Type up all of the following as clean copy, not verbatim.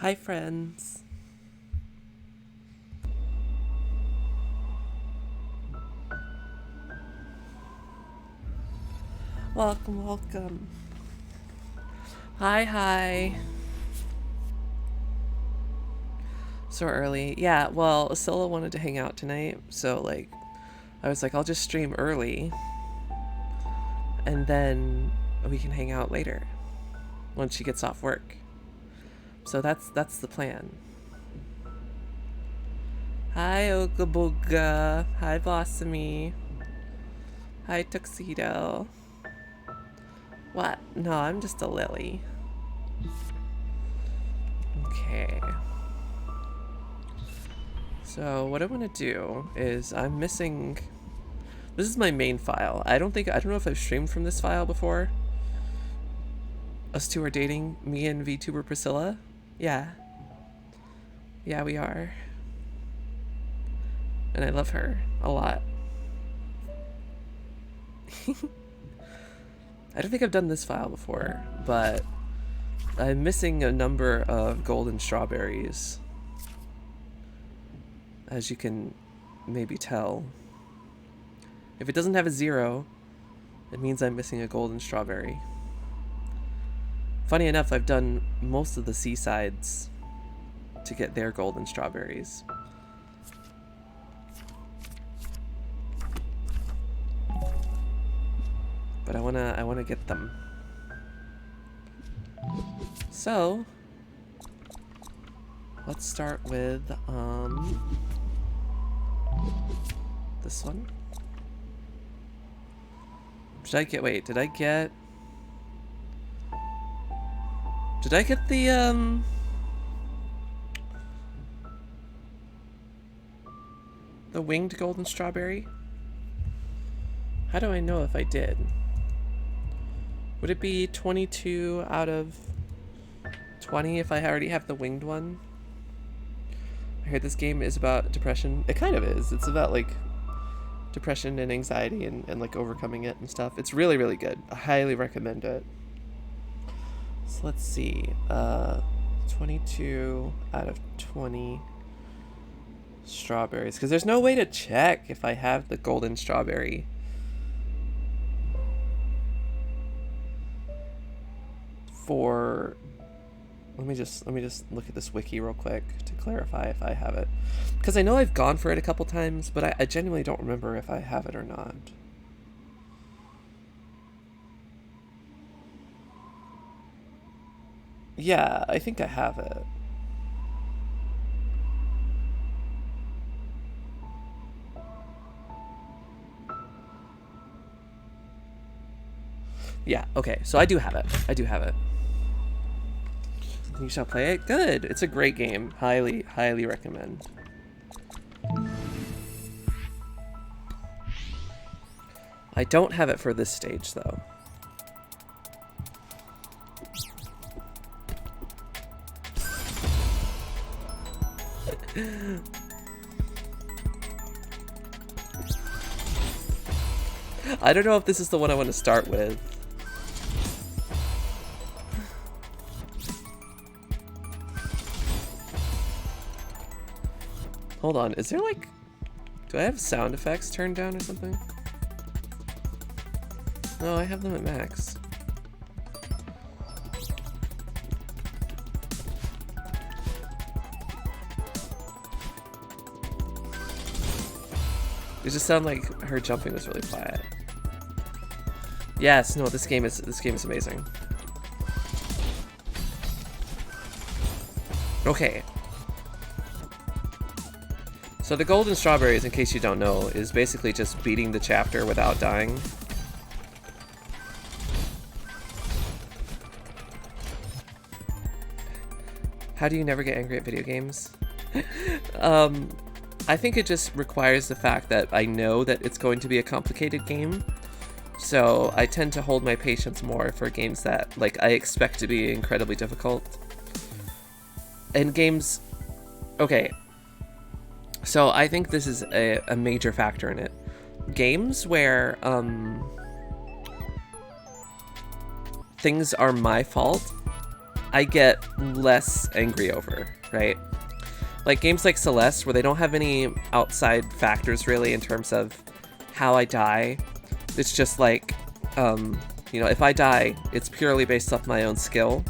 Hi, friends. Welcome, welcome. Hi, hi. So early. Yeah, well, Asilla wanted to hang out tonight, so, like, I was like, I'll just stream early, and then we can hang out later, once she gets off work. So that's the plan. Hi, Okabuga. Hi, Blossomy. Hi, Tuxedo. What? No, I'm just a lily. Okay. So what I want to do is I'm missing... This is my main file. I don't know if I've streamed from this file before. Us two are dating, me and VTuber Priscilla. Yeah. Yeah, we are. And I love her a lot. I don't think I've done this file before, but I'm missing a number of golden strawberries. As you can maybe tell. If it doesn't have a 0, it means I'm missing a golden strawberry. Funny enough, I've done most of the seasides to get their golden strawberries. But I wanna get them. So let's start with this one. Did I get the winged golden strawberry? How do I know if I did? Would it be 22 out of 20 if I already have the winged one? I heard this game is about depression. It kind of is. It's about, like, depression and anxiety and like, overcoming it and stuff. It's really, really good. I highly recommend it. So let's see. 22 out of 20 strawberries. Because there's no way to check if I have the golden strawberry. Let me just look at this wiki real quick to clarify if I have it, because I know I've gone for it a couple times, but I genuinely don't remember if I have it or not. Yeah, I think I have it. Yeah, okay, so I do have it. You shall play it? Good. It's a great game. Highly, highly recommend. I don't have it for this stage, though. I don't know if this is the one I want to start with. Hold on, is there like... Do I have sound effects turned down or something? No, I have them at max. It just sounded like her jumping was really quiet. Yes, no, this game is amazing. Okay. So the golden strawberries, in case you don't know, is basically just beating the chapter without dying. How do you never get angry at video games? I think it just requires the fact that I know that it's going to be a complicated game. So I tend to hold my patience more for games that, like, I expect to be incredibly difficult. And games... Okay. So I think this is a major factor in it. Games where things are my fault, I get less angry over, right? Like games like Celeste, where they don't have any outside factors really in terms of how I die. It's just like, you know, if I die, it's purely based off my own skill.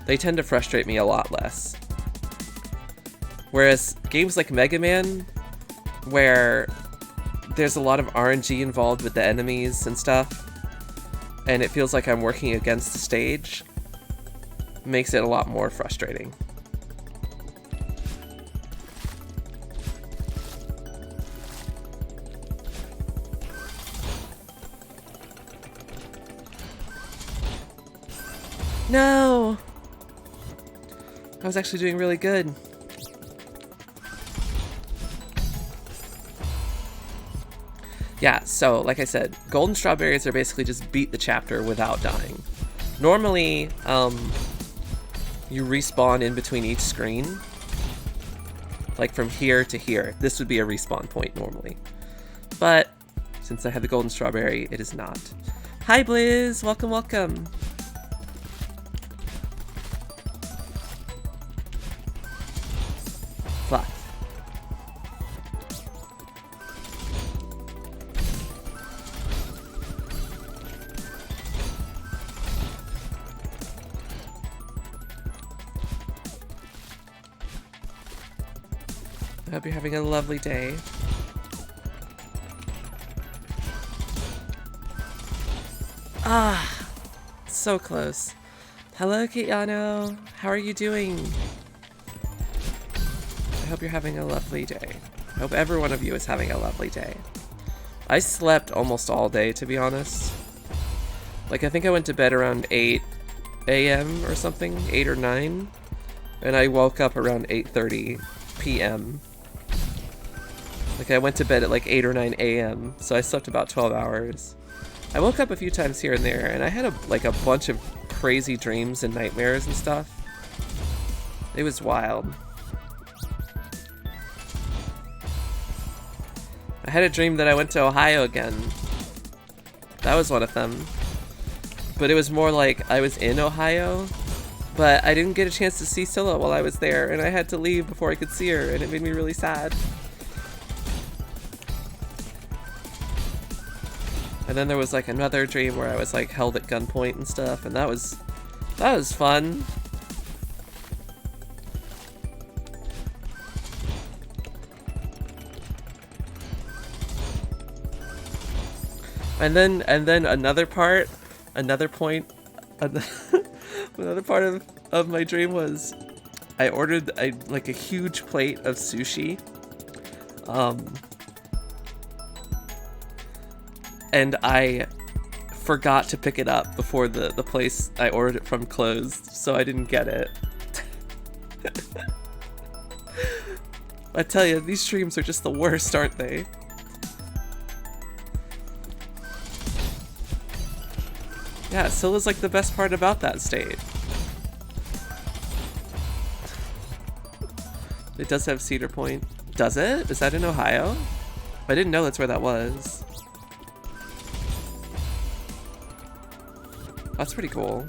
They tend to frustrate me a lot less. Whereas games like Mega Man, where there's a lot of RNG involved with the enemies and stuff, and it feels like I'm working against the stage, makes it a lot more frustrating. No! I was actually doing really good. Yeah, so like I said, golden strawberries are basically just beat the chapter without dying. Normally, you respawn in between each screen. Like from here to here. This would be a respawn point normally. But since I have the golden strawberry, it is not. Hi Blizz! Welcome, welcome! Fluff. I hope you're having a lovely day. Ah, so close. Hello, Kiano. How are you doing? I hope you're having a lovely day. I hope every one of you is having a lovely day. I slept almost all day, to be honest. Like, I think I went to bed around 8 a.m. or something, 8 or 9. And I woke up around 8:30 p.m. Like, I went to bed at like 8 or 9 a.m., so I slept about 12 hours. I woke up a few times here and there, and I had a bunch of crazy dreams and nightmares and stuff. It was wild. I had a dream that I went to Ohio again. That was one of them. But it was more like I was in Ohio, but I didn't get a chance to see Scylla while I was there, and I had to leave before I could see her, and it made me really sad. And then there was like another dream where I was like held at gunpoint and stuff, and that was fun. And then another part of my dream was I ordered like a huge plate of sushi. And I forgot to pick it up before the place I ordered it from closed, so I didn't get it. I tell you, these streams are just the worst, aren't they? Yeah, Scylla's like the best part about that state. It does have Cedar Point. Does it? Is that in Ohio? I didn't know that's where that was. That's pretty cool.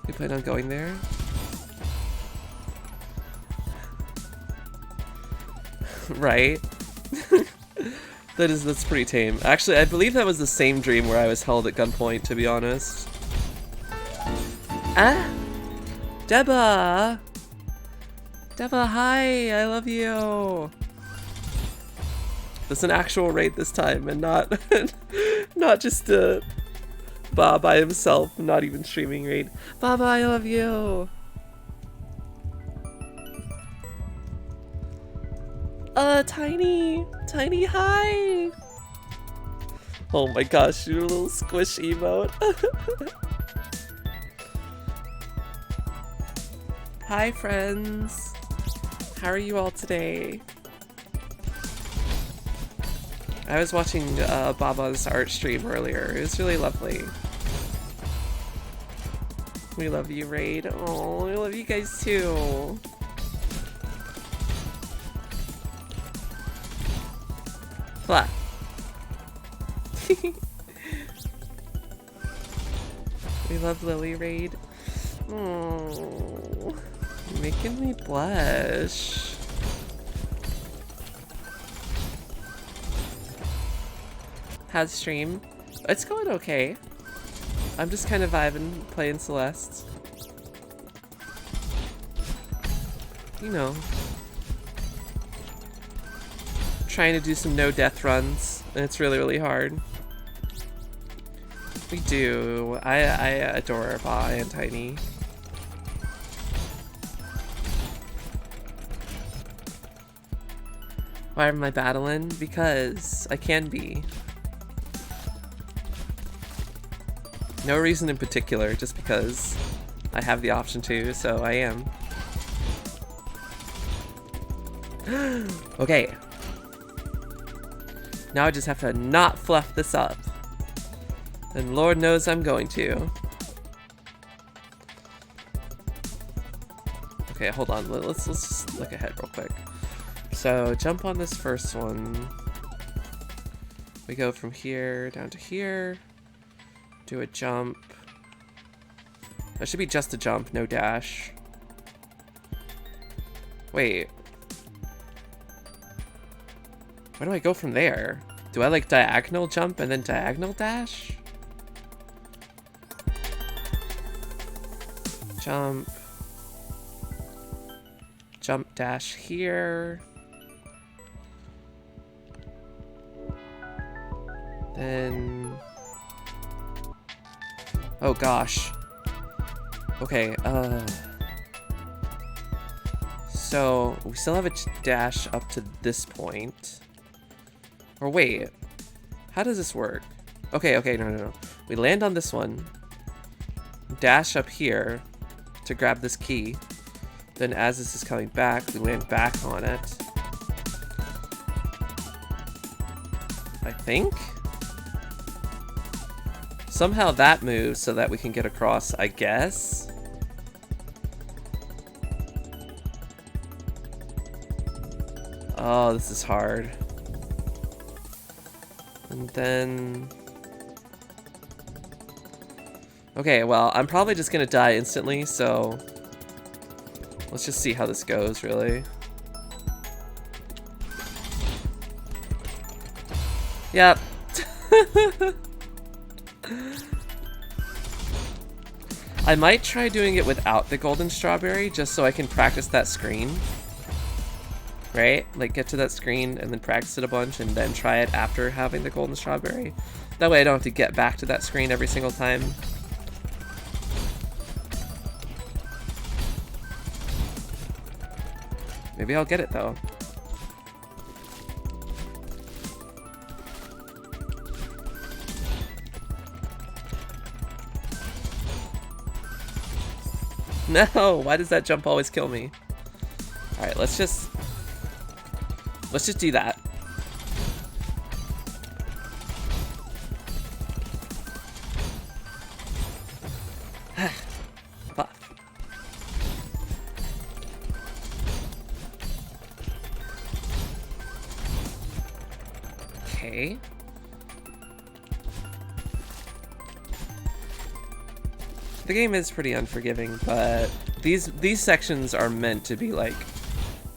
You plan on going there? Right? That's pretty tame. Actually, I believe that was the same dream where I was held at gunpoint, to be honest. Ah! Deba! Deba, hi! I love you! It's an actual raid this time, and not not just a Bob by himself, not even streaming raid. Baba, I love you! Tiny! Tiny, hi! Oh my gosh, your little squish emote. Hi, friends! How are you all today? I was watching Baba's art stream earlier. It was really lovely. We love you, Raid. Oh, I love you guys too. Fly. We love Lily Raid. Oh, you're making me blush. How's stream? It's going okay. I'm just kind of vibing, playing Celeste. You know. Trying to do some no death runs, and it's really, really hard. We do. I adore Ba and Tiny. Why am I battling? Because I can be. No reason in particular, just because I have the option to, so I am. Okay. Now I just have to not fluff this up. And Lord knows I'm going to. Okay, hold on. Let's just look ahead real quick. So jump on this first one. We go from here down to here. Do a jump. That should be just a jump, no dash. Wait. Where do I go from there? Do I like diagonal jump and then diagonal dash? Jump. Jump dash here. Then... oh gosh. Okay, so we still have a dash up to this point. Or wait, how does this work? Okay, no. We land on this one, dash up here to grab this key. Then as this is coming back, we land back on it. I think? Somehow that moves so that we can get across, I guess. Oh, this is hard. And then... okay, well, I'm probably just gonna die instantly, so... let's just see how this goes, really. Yep. I might try doing it without the golden strawberry, just so I can practice that screen. Right? Like, get to that screen and then practice it a bunch and then try it after having the golden strawberry. That way I don't have to get back to that screen every single time. Maybe I'll get it, though. No! Why does that jump always kill me? Alright, let's just do that. Buff. Okay. The game is pretty unforgiving, but these sections are meant to be like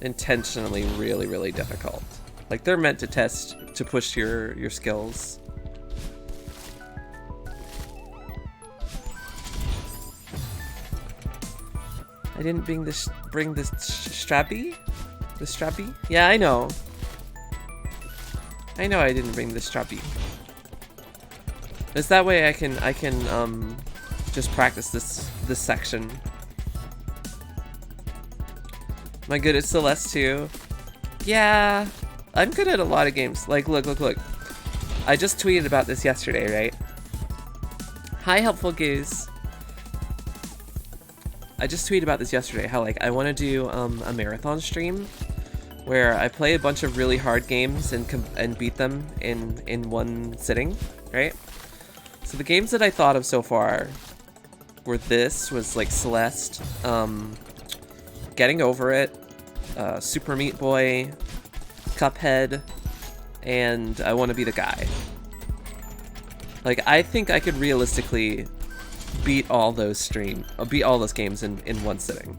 intentionally really, really difficult. Like, they're meant to test, to push your skills. I didn't bring this strappy? The strappy? Yeah, I know. I know I didn't bring the strappy. It's that way I can just practice this section. Am I good at Celeste too? Yeah, I'm good at a lot of games. Like, look. I just tweeted about this yesterday, right? Hi, Helpful Goose. I just tweeted about this yesterday, how like I want to do a marathon stream where I play a bunch of really hard games and beat them in one sitting, right? So the games that I thought of so far was like Celeste, Getting Over It, Super Meat Boy, Cuphead, and I want to be the guy. Like, I think I could realistically beat all those games in one sitting.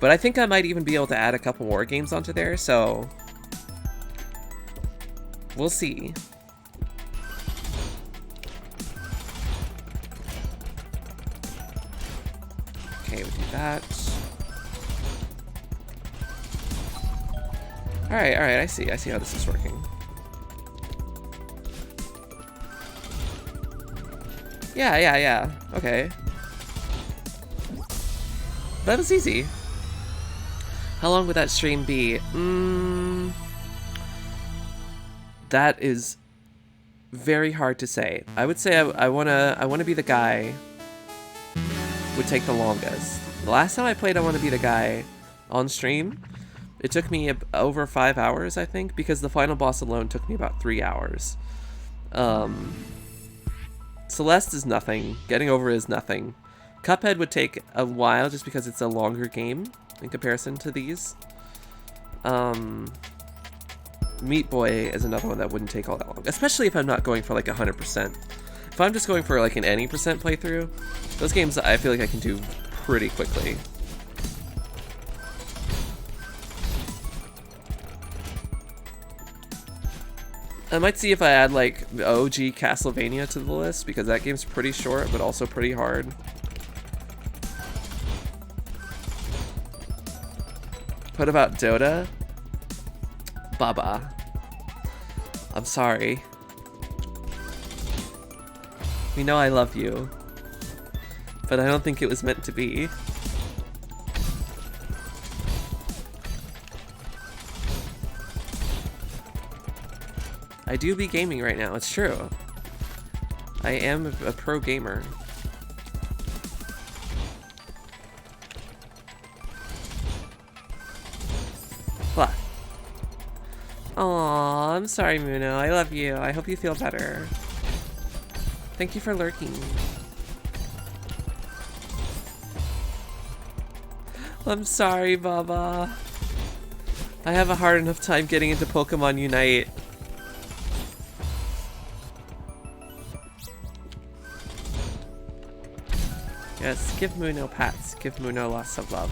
But I think I might even be able to add a couple more games onto there, so we'll see. Okay, we'll do that. Alright, I see how this is working. Yeah, okay. That was easy. How long would that stream be? That is very hard to say. I would say I wanna be the guy would take the longest. The last time I played I Wanna Be the Guy on stream, it took me over 5 hours, I think, because the final boss alone took me about 3 hours. Celeste is nothing. Getting over is nothing. Cuphead would take a while just because it's a longer game in comparison to these. Meat Boy is another one that wouldn't take all that long, especially if I'm not going for like 100%. If I'm just going for like an any percent playthrough, those games I feel like I can do pretty quickly. I might see if I add like OG Castlevania to the list, because that game's pretty short but also pretty hard. What about Dota? Baba. I'm sorry. We know I love you, but I don't think it was meant to be. I do be gaming right now, it's true. I am a pro gamer. What? Aw, I'm sorry, Muno. I love you. I hope you feel better. Thank you for lurking. I'm sorry, Baba. I have a hard enough time getting into Pokemon Unite. Yes, give Muno pats. Give Muno lots of love.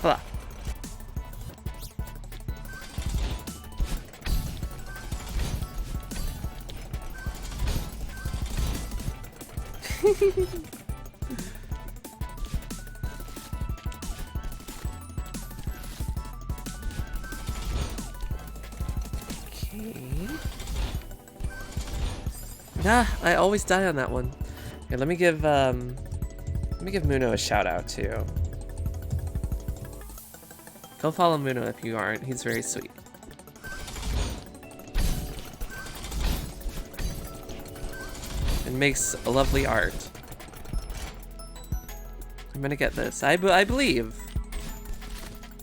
Hola. Nah, I always die on that one. Here, let me give Muno a shout out too. Go follow Muno if you aren't. He's very sweet. And makes a lovely art. I'm gonna get this. I believe.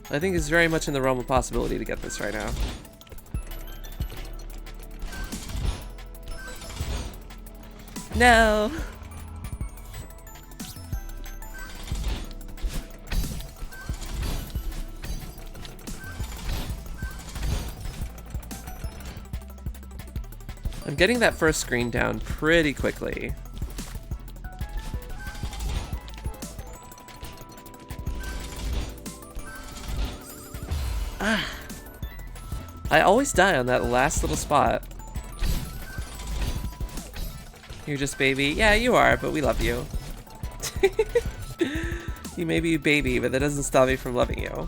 I think it's very much in the realm of possibility to get this right now. No! I'm getting that first screen down pretty quickly. Ah! I always die on that last little spot. You're just baby. Yeah, you are, but we love you. You may be baby, but that doesn't stop me from loving you.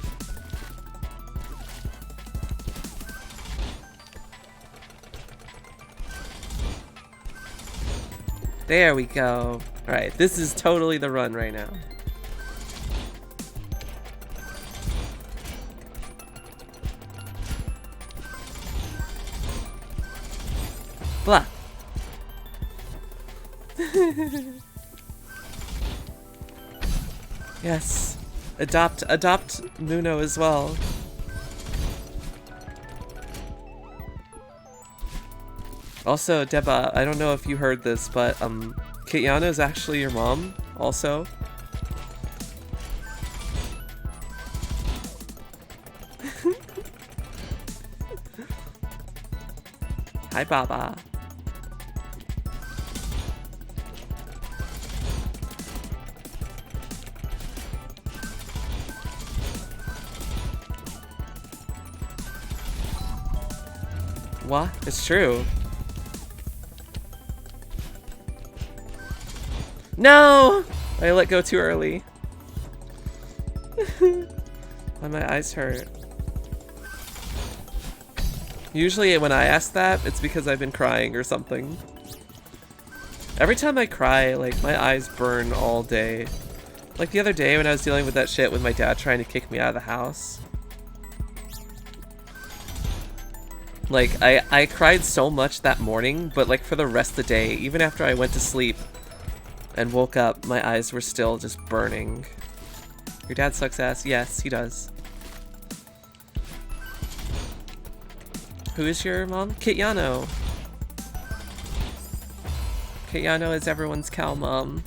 There we go. Alright, this is totally the run right now. Blah. Yes. Adopt Muno as well. Also, Deba, I don't know if you heard this, but Kityana is actually your mom, also. Hi, Baba. What? It's true. No! I let go too early. Why my eyes hurt. Usually when I ask that, it's because I've been crying or something. Every time I cry, like, my eyes burn all day. Like the other day when I was dealing with that shit with my dad trying to kick me out of the house. Like, I cried so much that morning, but like for the rest of the day, even after I went to sleep and woke up, my eyes were still just burning. Your dad sucks ass? Yes, he does. Who is your mom? Kityano. Kityano is everyone's cow mom.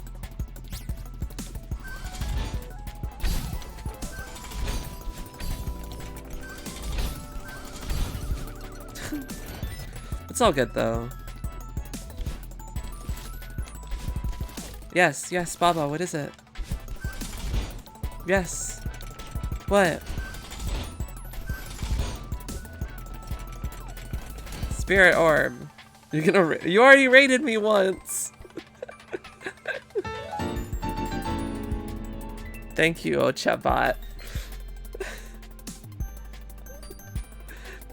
It's all good though. Yes, yes, Baba, what is it? Yes. What? Spirit orb. You already rated me once. Thank you, Ochabot.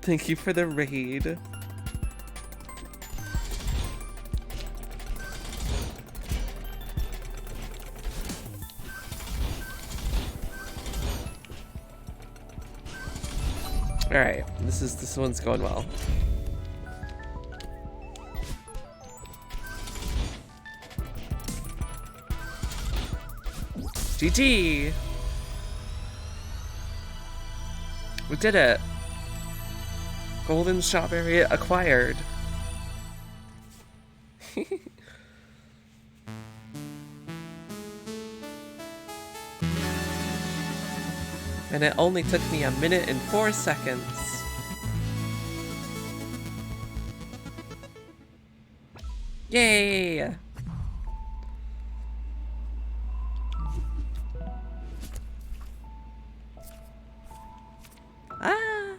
Thank you for the raid. Alright, this one's going well. GG! We did it! Golden strawberry acquired. And it only took me 1 minute and 4 seconds. Yay! Ah!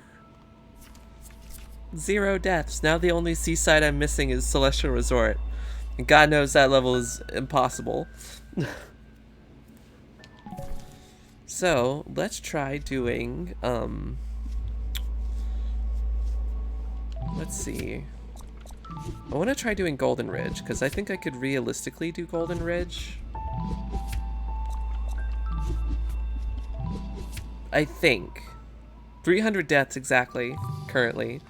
0 deaths. Now the only seaside I'm missing is Celestial Resort. And God knows that level is impossible. So, let's try doing, let's see. I want to try doing Golden Ridge, because I think I could realistically do Golden Ridge. I think. 300 deaths exactly, currently.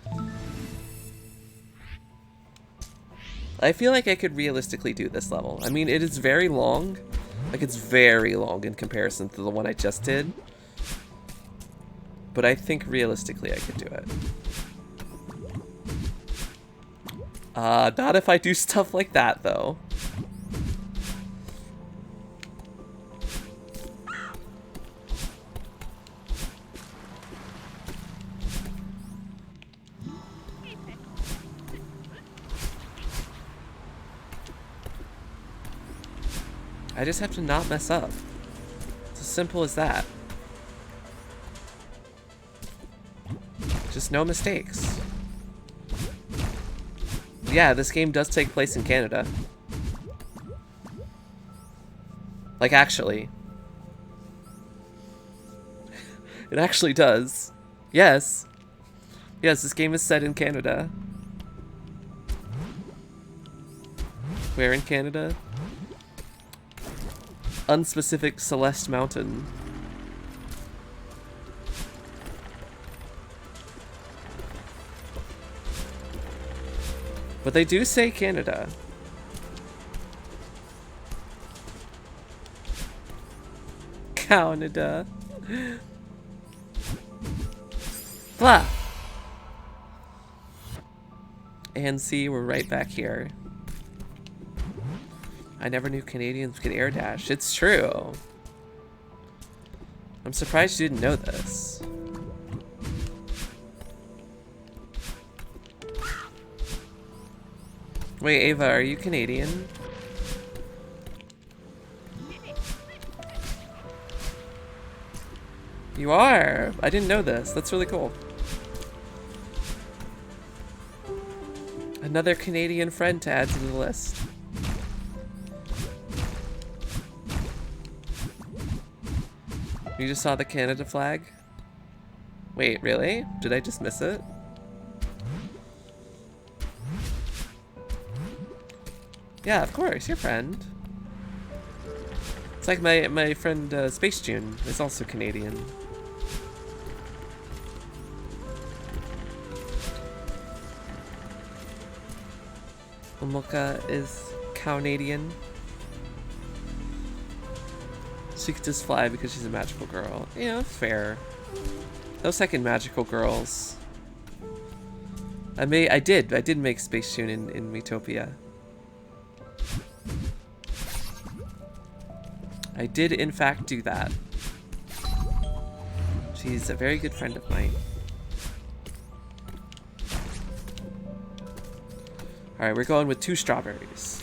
I feel like I could realistically do this level. I mean, it is very long. Like, it's very long in comparison to the one I just did. But I think realistically I could do it. Not if I do stuff like that, though. I just have to not mess up. It's as simple as that. Just no mistakes. Yeah, this game does take place in Canada. Like, actually. It actually does. Yes. Yes, this game is set in Canada. Where in Canada? Unspecific Celeste Mountain. But they do say Canada. Canada. Blah. and C, we're right back here. I never knew Canadians could air dash. It's true. I'm surprised you didn't know this. Wait, Ava, are you Canadian? You are! I didn't know this. That's really cool. Another Canadian friend to add to the list. You just saw the Canada flag? Wait, really? Did I just miss it? Yeah, of course, your friend. It's like my friend Space June is also Canadian. Mocha is Canadian. She could just fly because she's a magical girl. Yeah, fair. Those second magical girls. I did make Space Tune in Metopia. I did in fact do that. She's a very good friend of mine. Alright, we're going with 2 strawberries.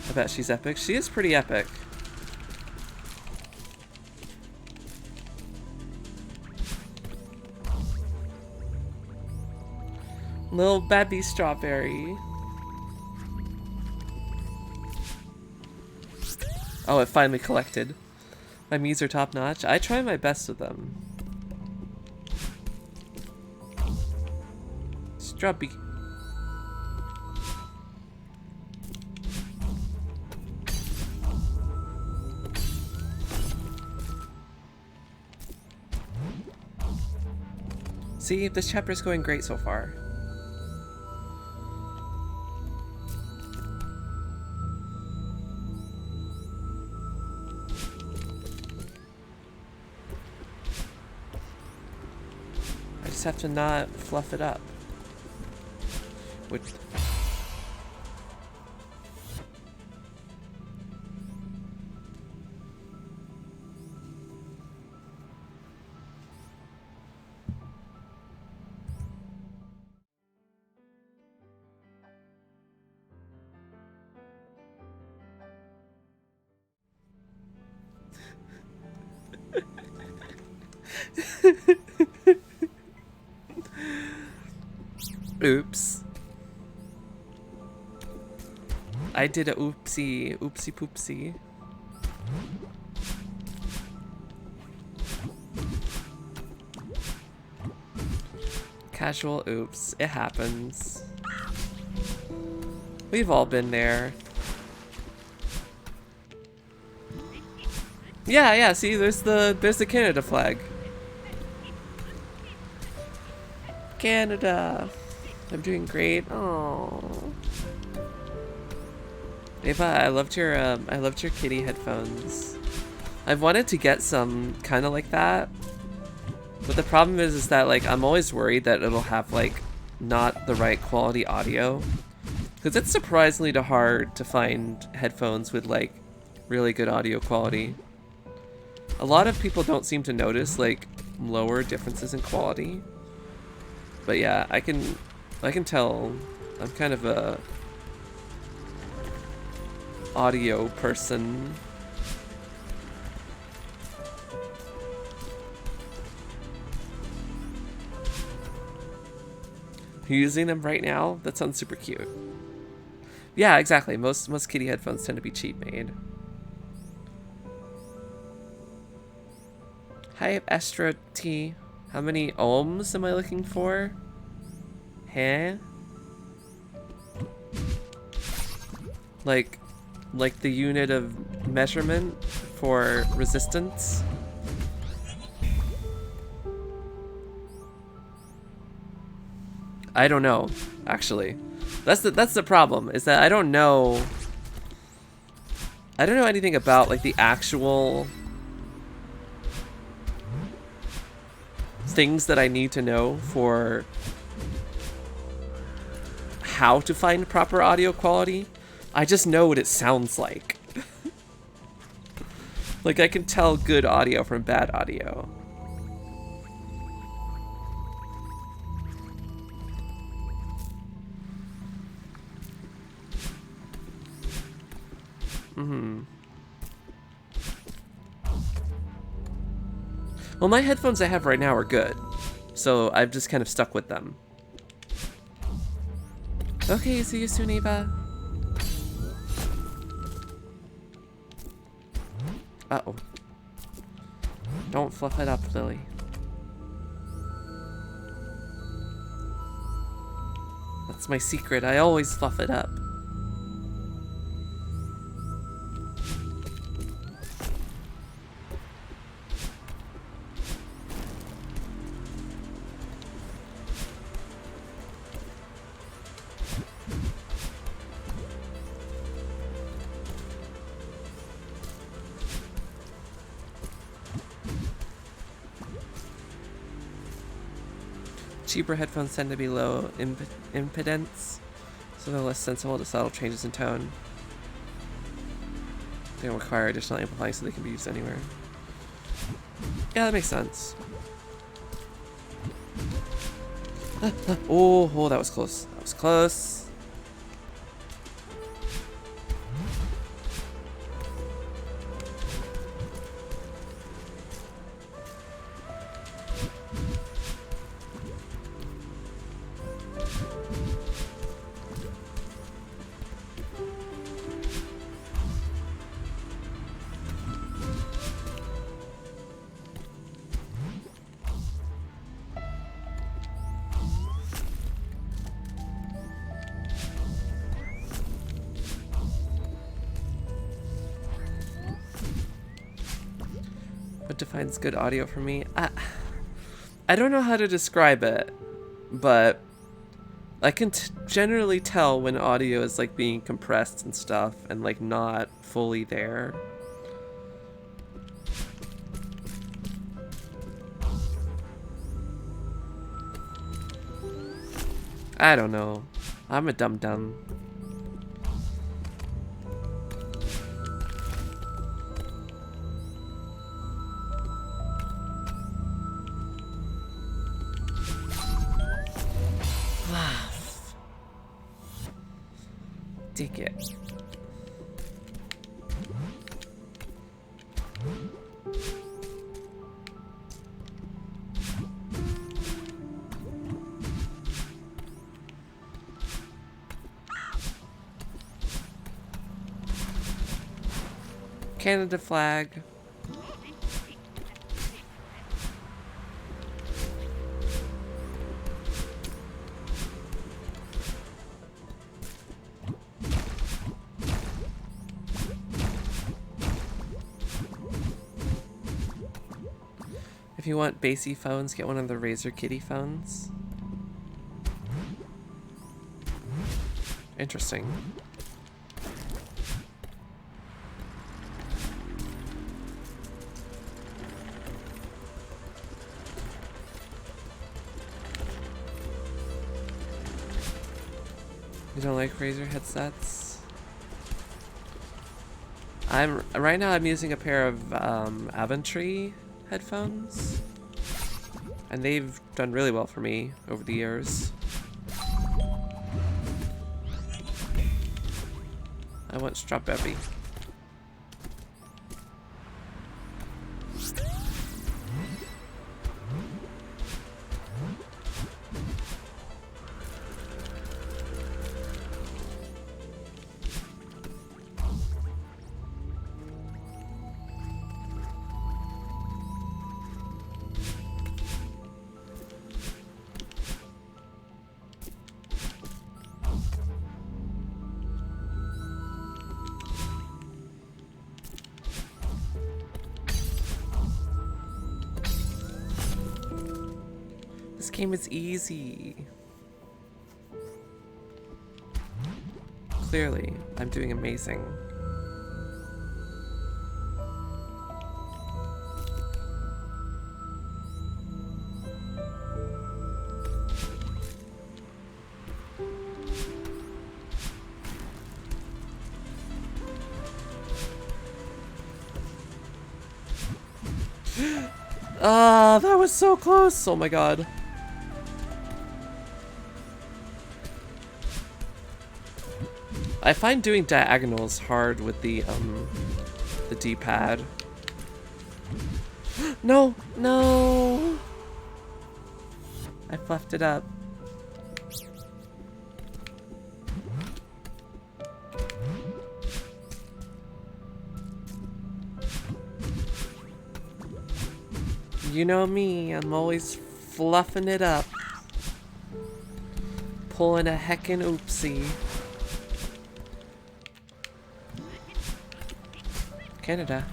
I bet she's epic. She is pretty epic. Little baby strawberry. Oh, it finally collected. My Miis are top notch. I try my best with them. Strawberry. See, this chapter's going great so far. I just have to not fluff it up. Which... Oops. I did a oopsie poopsie. Casual oops. It happens. We've all been there. Yeah, see, there's the Canada flag. Canada. I'm doing great. Oh. Ava, I loved your kitty headphones. I've wanted to get some kind of like that, but the problem is that like I'm always worried that it'll have like not the right quality audio, because it's surprisingly hard to find headphones with like really good audio quality. A lot of people don't seem to notice like lower differences in quality, but yeah, I can tell. I'm kind of a audio person. You're using them right now? That sounds super cute. Yeah, exactly. Most kitty headphones tend to be cheap made. Hi, Astro T. How many ohms am I looking for? Huh? Like the unit of measurement for resistance? I don't know, actually. That's the problem, is that I don't know anything about like the actual things that I need to know for how to find proper audio quality. I just know what it sounds like. Like, I can tell good audio from bad audio. Well, my headphones I have right now are good, so I've just kind of stuck with them. Okay, see you soon, Eva. Uh-oh. Don't fluff it up, Lily. That's my secret. I always fluff it up. Cheaper headphones tend to be low impedance, so they're less sensible to subtle changes in tone. They don't require additional amplifying, so they can be used anywhere. Yeah, that makes sense. Oh, that was close. That was close. What defines good audio for me? I don't know how to describe it, but I can generally tell when audio is like being compressed and stuff and like not fully there. I don't know. I'm a dum-dum. Dig it. Canada flag. If you want bassy phones, get one of the Razer Kitty phones. Interesting. You don't like Razer headsets? Right now I'm using a pair of Aventry headphones, and they've done really well for me over the years. I want strawberry. This game is easy. Clearly, I'm doing amazing. Ah, that was so close. Oh my god. I find doing diagonals hard with the D-pad. No, no. I fluffed it up. You know me, I'm always fluffing it up. Pulling a heckin' oopsie. Canada.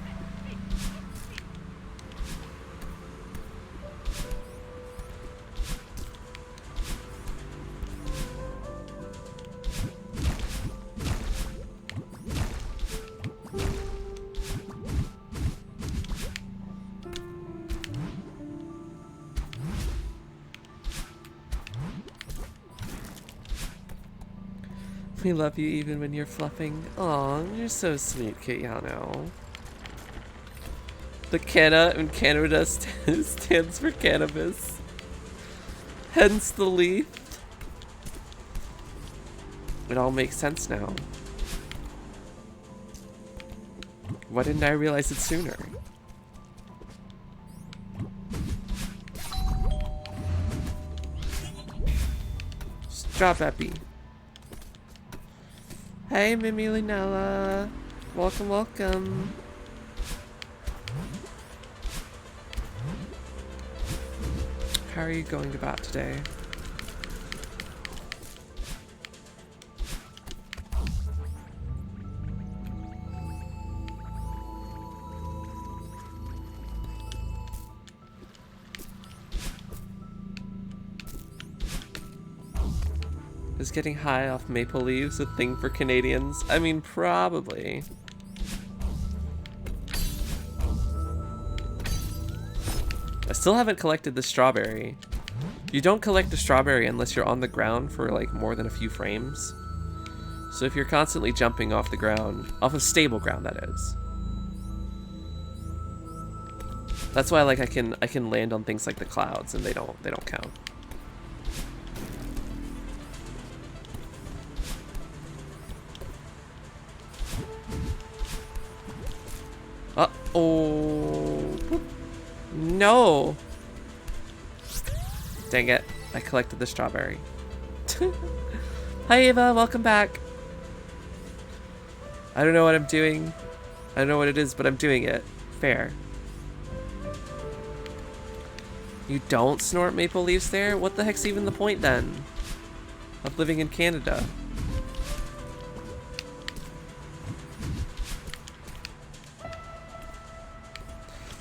We love you even when you're fluffing. Aw, you're so sweet, Kayano. The Canna in Canada stands for cannabis. Hence the leaf. It all makes sense now. Why didn't I realize it sooner? Strawberry. Hey, Mimi Linella. Welcome, welcome. How are you going about today? Is getting high off maple leaves a thing for Canadians? I mean, probably. I still haven't collected the strawberry. You don't collect the strawberry unless you're on the ground for like more than a few frames. So if you're constantly jumping off the ground, off of stable ground that is. That's why like I can land on things like the clouds and they don't count. Uh-oh. No. Dang it. I collected the strawberry. Hi Ava, welcome back. I don't know what I'm doing. I don't know what it is, but I'm doing it. Fair. You don't snort maple leaves there? What the heck's even the point then? Of living in Canada?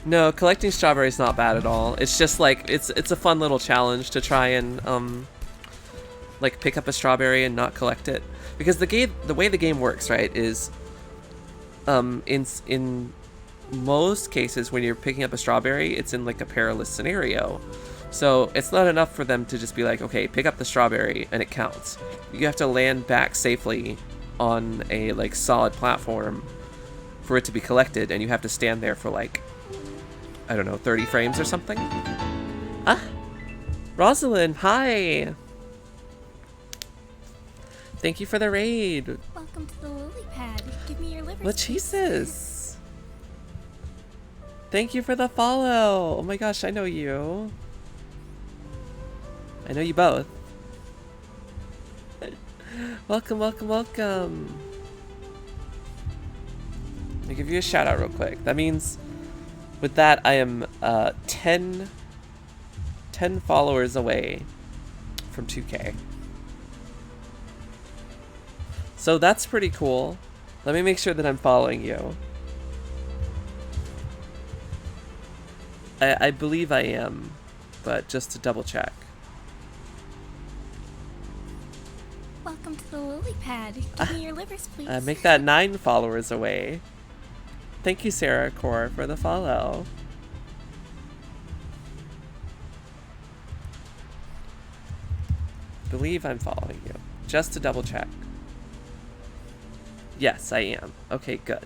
No, collecting strawberries not bad at all. It's just like it's a fun little challenge to try and like pick up a strawberry and not collect it, because the way the game works, right, is in most cases when you're picking up a strawberry, it's in like a perilous scenario. So it's not enough for them to just be like, okay, pick up the strawberry and it counts. You have to land back safely on a like solid platform for it to be collected, and you have to stand there for like, I don't know, 30 frames or something? Ah! Rosalind, hi! Thank you for the raid! Welcome to the lily pad. Give me your liver. Lachesis! Thank you for the follow! Oh my gosh, I know you. I know you both. Welcome, welcome, welcome! Let me give you a shout out real quick. That means, with that, I am 10 followers away from 2K. So that's pretty cool. Let me make sure that I'm following you. I believe I am, but just to double check. Welcome to the lily pad. Give me your livers, please. Make that 9 followers away. Thank you, Sarah Core, for the follow. Believe I'm following you. Just to double check. Yes, I am. Okay, good.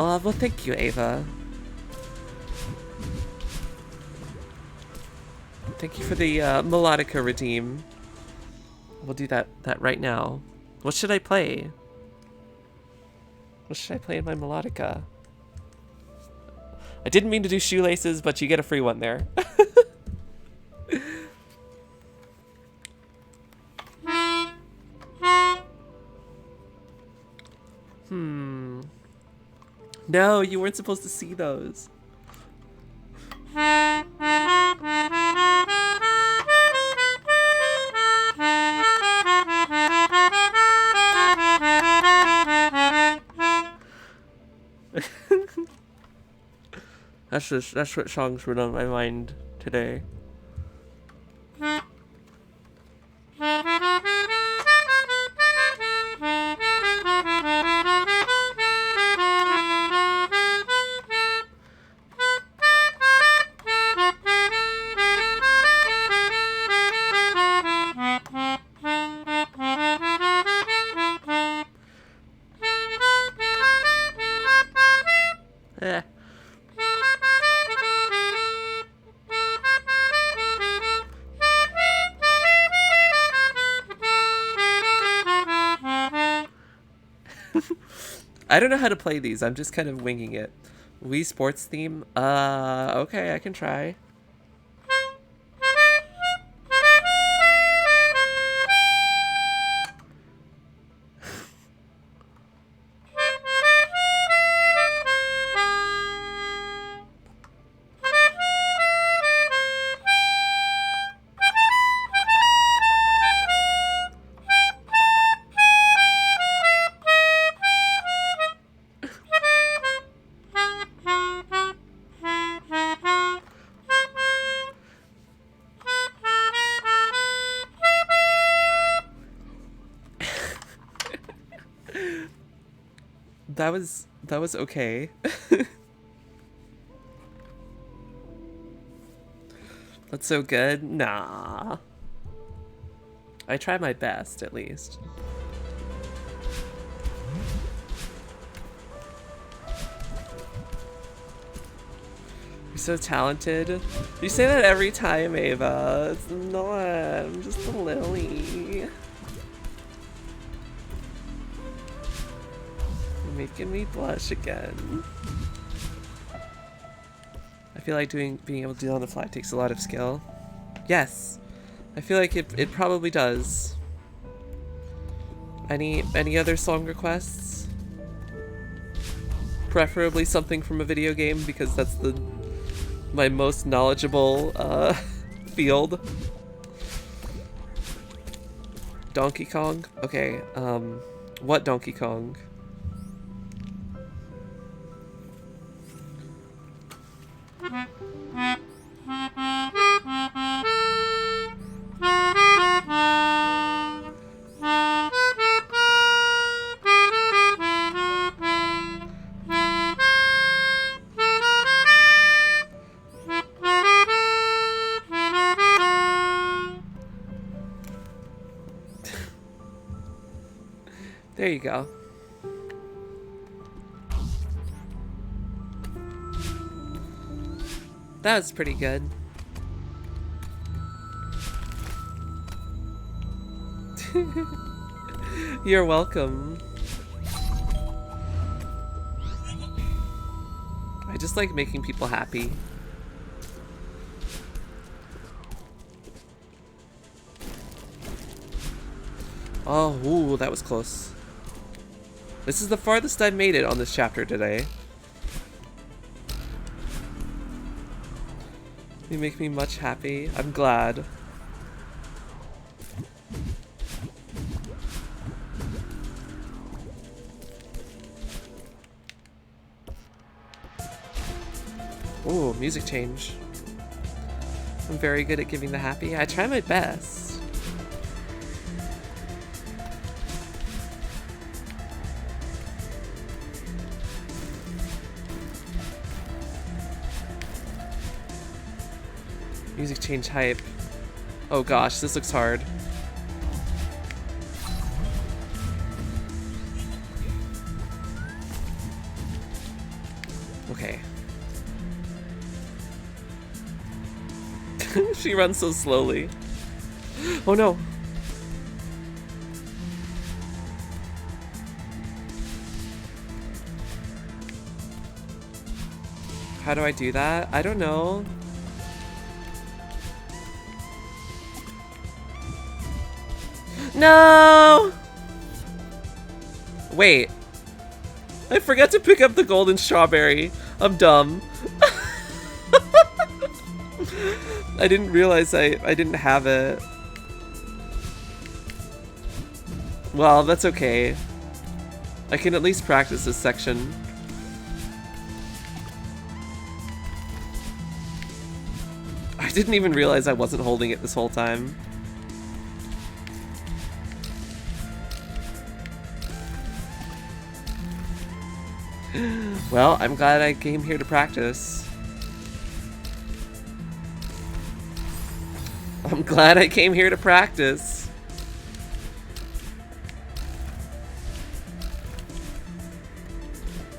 Oh, well, thank you, Ava. Thank you for the melodica redeem. We'll do that right now. What should I play? What should I play in my melodica? I didn't mean to do shoelaces, but you get a free one there. No, you weren't supposed to see those. That's what songs were on my mind today. I don't know how to play these. I'm just kind of winging it. Wii Sports theme? Okay, I can try. That was okay. That's so good? Nah. I tried my best, at least. You're so talented. You say that every time, Ava. It's not. I'm just a lily. Making me blush again. I feel like being able to do it on the fly takes a lot of skill. Yes, I feel like it probably does. Any other song requests? Preferably something from a video game, because that's my most knowledgeable field. Donkey Kong? Okay, what Donkey Kong? There you go. That was pretty good. You're welcome. I just like making people happy. Oh, ooh, that was close. This is the farthest I've made it on this chapter today. You make me much happy. I'm glad. Ooh, music change. I'm very good at giving the happy. I try my best. Music change hype. Oh gosh, this looks hard. She runs so slowly. Oh no. How do I do that? I don't know. No! Wait. I forgot to pick up the golden strawberry. I'm dumb. I didn't realize I didn't have it. Well, that's okay. I can at least practice this section. I didn't even realize I wasn't holding it this whole time. Well, I'm glad I came here to practice. I'm glad I came here to practice.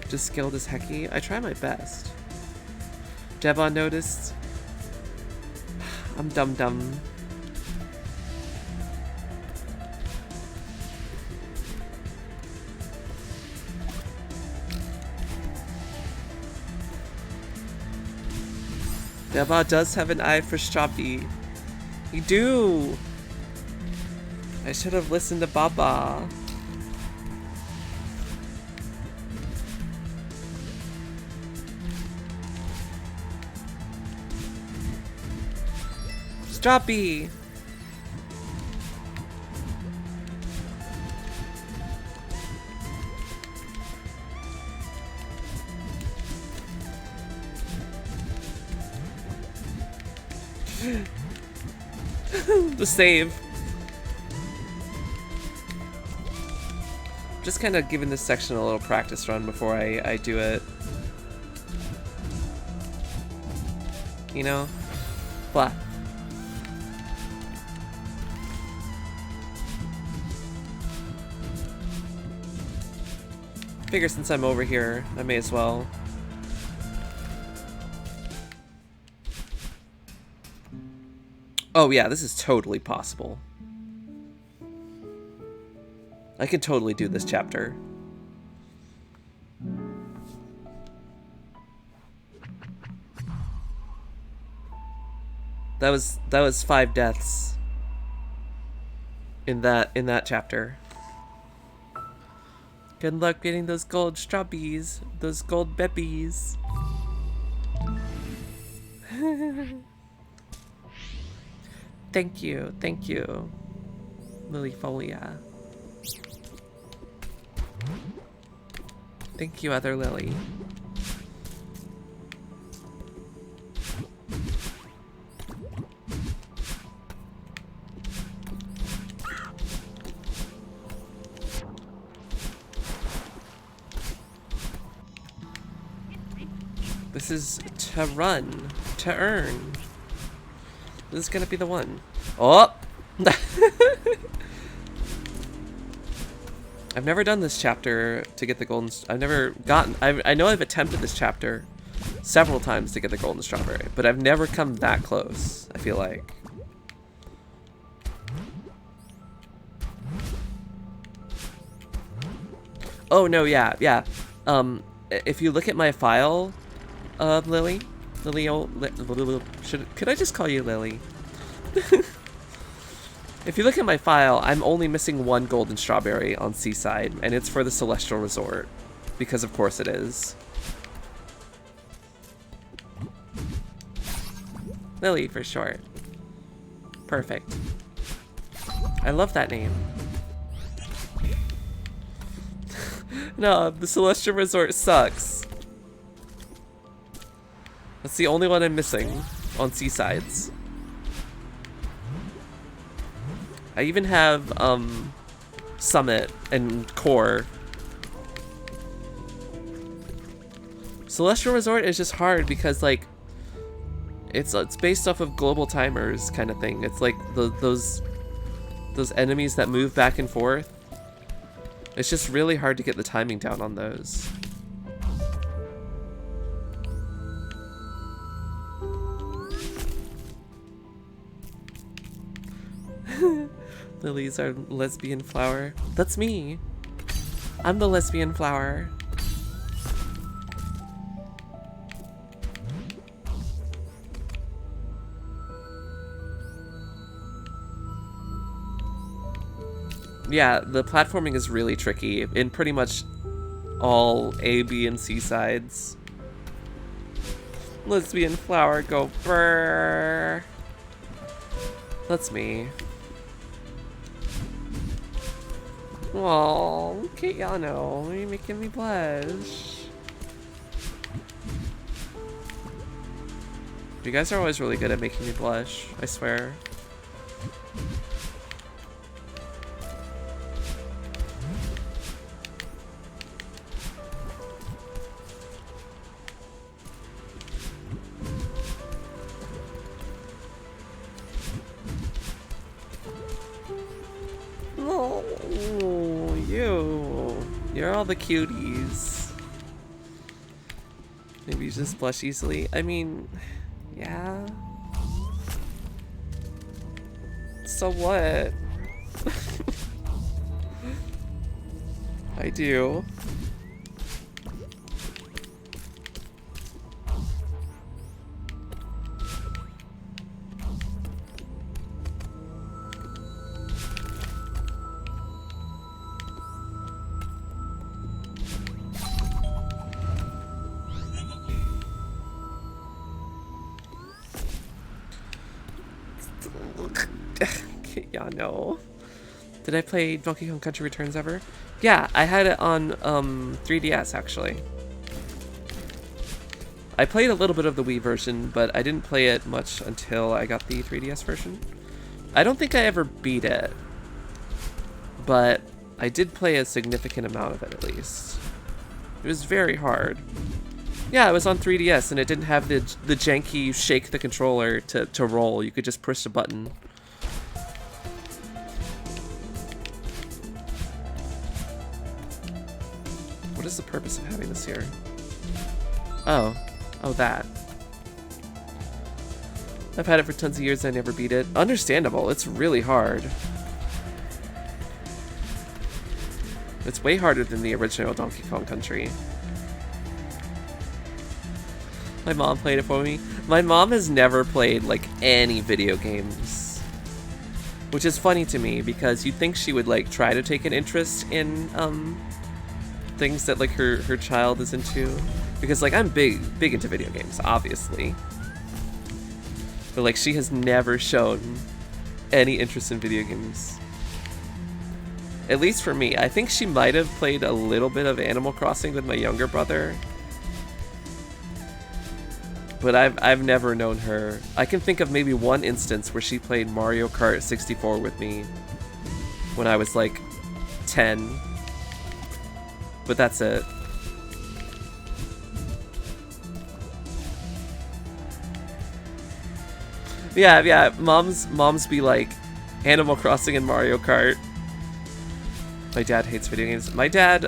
Just skilled as hecky. I try my best. Devon noticed. I'm dumb. Deba does have an eye for strawberry. You do. I should have listened to Baba. Strawberry. The save. Just kind of giving this section a little practice run before I do it. You know? Blah. Figure since I'm over here, I may as well. Oh yeah, this is totally possible. I could totally do this chapter. That was 5 deaths in that chapter. Good luck getting those gold strawberries, those gold beppies. Thank you, Lilyfolia. Thank you, other Lily. This is to run, to earn. This is gonna be the one. Oh! I've never done this chapter to get the golden... I've never gotten... I know I've attempted this chapter several times to get the golden strawberry, but I've never come that close, I feel like. Oh, no, yeah. If you look at my file, Lily... could I just call you Lily? If you look at my file, I'm only missing 1 golden strawberry on Seaside, and it's for the Celestial Resort, because of course it is. Lily for short. Perfect. I love that name. No, the Celestial Resort sucks. That's the only one I'm missing on Seasides. I even have Summit and Core. Celestial Resort is just hard because like it's based off of global timers kind of thing. It's like those enemies that move back and forth. It's just really hard to get the timing down on those. Lilies are lesbian flower. That's me. I'm the lesbian flower. Yeah, the platforming is really tricky in pretty much all A, B, and C sides. Lesbian flower, go brrr. That's me. Aw, Kayano, you're making me blush. You guys are always really good at making me blush, I swear. Oh, you're all the cuties. Maybe you just blush easily. I mean, yeah. So what? I do. Yeah, no. Did I play Donkey Kong Country Returns ever? Yeah, I had it on 3DS actually. I played a little bit of the Wii version, but I didn't play it much until I got the 3DS version. I don't think I ever beat it, but I did play a significant amount of it at least. It was very hard. Yeah, it was on 3DS and it didn't have the janky shake the controller to roll. You could just push a button. What is the purpose of having this here? Oh, that. I've had it for tons of years and I never beat it. Understandable, it's really hard. It's way harder than the original Donkey Kong Country. My mom played it for me. My mom has never played, like, any video games. Which is funny to me, because you'd think she would, like, try to take an interest in, things that, like, her child is into. Because, like, I'm big into video games, obviously. But, like, she has never shown any interest in video games. At least for me. I think she might have played a little bit of Animal Crossing with my younger brother. But I've never known her. I can think of maybe one instance where she played Mario Kart 64 with me when I was like 10. But that's it. Yeah, moms be like Animal Crossing and Mario Kart. My dad hates video games. My dad,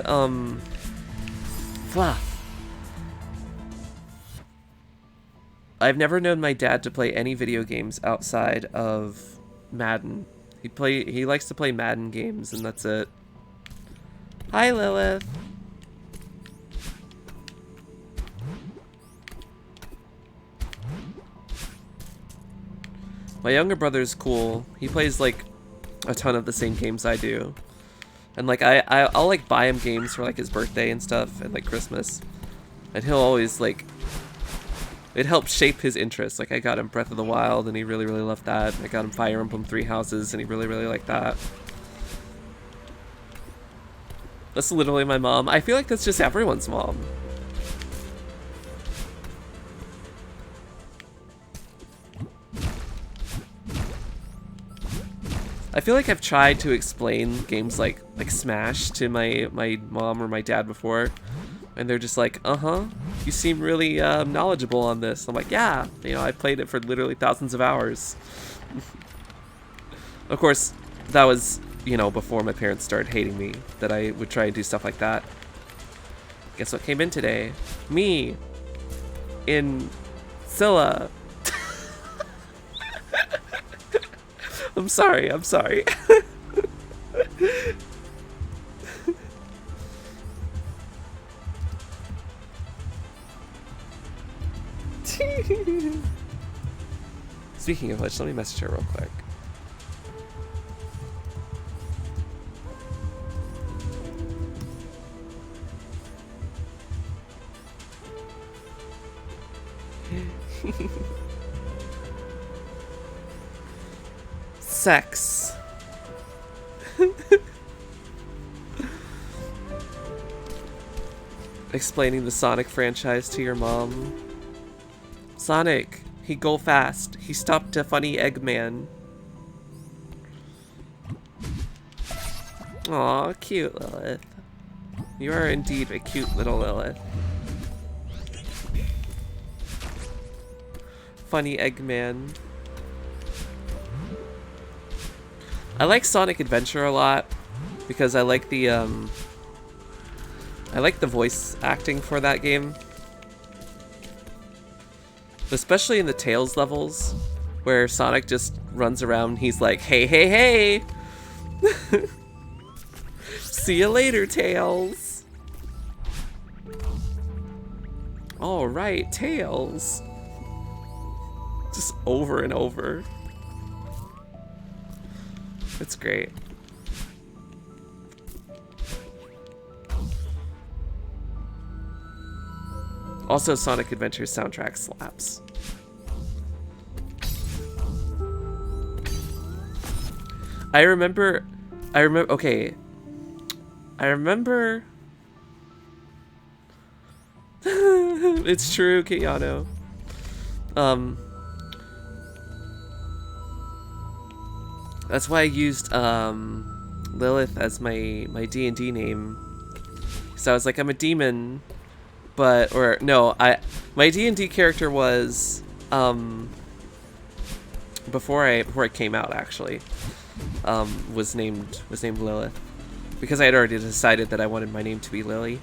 I've never known my dad to play any video games outside of Madden. He likes to play Madden games, and that's it. Hi, Lilith. My younger brother's cool. He plays like a ton of the same games I do. And like I'll like buy him games for like his birthday and stuff and like Christmas. And he'll always like, it helps shape his interests. Like I got him Breath of the Wild and he really loved that. I got him Fire Emblem 3 Houses and he really liked that. That's literally my mom. I feel like that's just everyone's mom. I feel like I've tried to explain games like Smash to my mom or my dad before, and they're just like, you seem really knowledgeable on this. I'm like, yeah, you know, I played it for literally thousands of hours. Of course, that was, you know, before my parents started hating me, that I would try and do stuff like that. Guess what came in today? Me. In Scylla. I'm sorry, I'm sorry. Speaking of which, let me message her real quick. Sex. Explaining the Sonic franchise to your mom. Sonic, he go fast. He stopped a funny Eggman. Aw, cute Lilith. You are indeed a cute little Lilith. Funny Eggman. I like Sonic Adventure a lot because I like the voice acting for that game. Especially in the Tails levels where Sonic just runs around, he's like, "Hey, hey, hey." See you later, Tails. All right, Tails. Just over and over. It's great. Also, Sonic Adventure soundtrack slaps. I remember, okay. I remember. It's true, Keanu. That's why I used Lilith as my D&D name. So I was like, I'm a demon, but my D&D character was before I came out actually was named Lilith because I had already decided that I wanted my name to be Lily.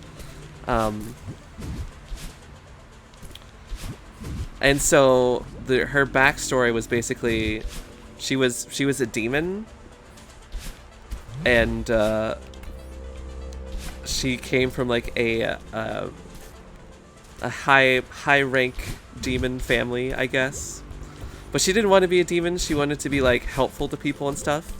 And so her backstory was basically she was a demon, and she came from like a high rank demon family, I guess. But she didn't want to be a demon. She wanted to be like helpful to people and stuff.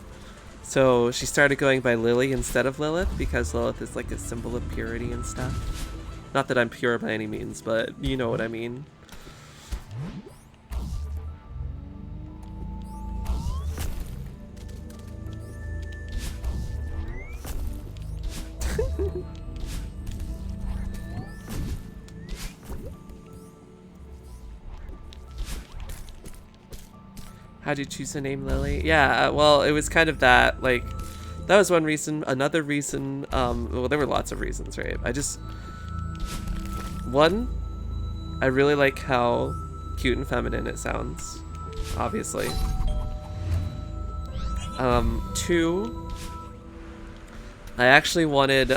So she started going by Lily instead of Lilith because Lilith is like a symbol of purity and stuff. Not that I'm pure by any means, but you know what I mean. How'd you choose the name Lily? Yeah, well, it was kind of that, like, that was one reason. Another reason, well, there were lots of reasons, right? One, I really like how cute and feminine it sounds, obviously. Two, I actually wanted,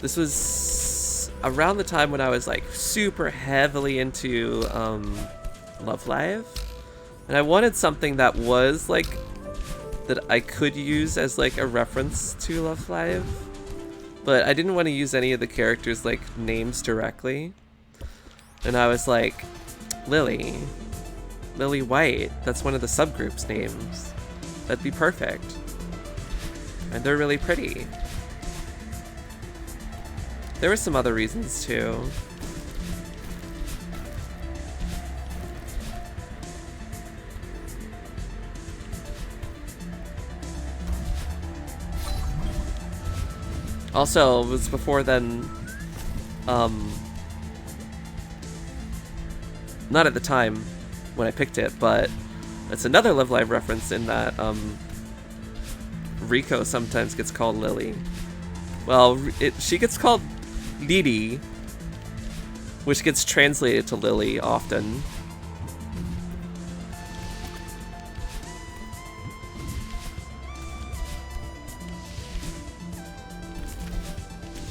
this was around the time when I was, like, super heavily into, Love Live, and I wanted something that was like that I could use as like a reference to Love Live, but I didn't want to use any of the characters like names directly, and I was like, Lily White, that's one of the subgroups names, that'd be perfect, and they're really pretty. There were some other reasons too. Also, it was before then, not at the time when I picked it, but it's another Live Live reference in that, Rico sometimes gets called Lily. Well, she gets called Didi, which gets translated to Lily often.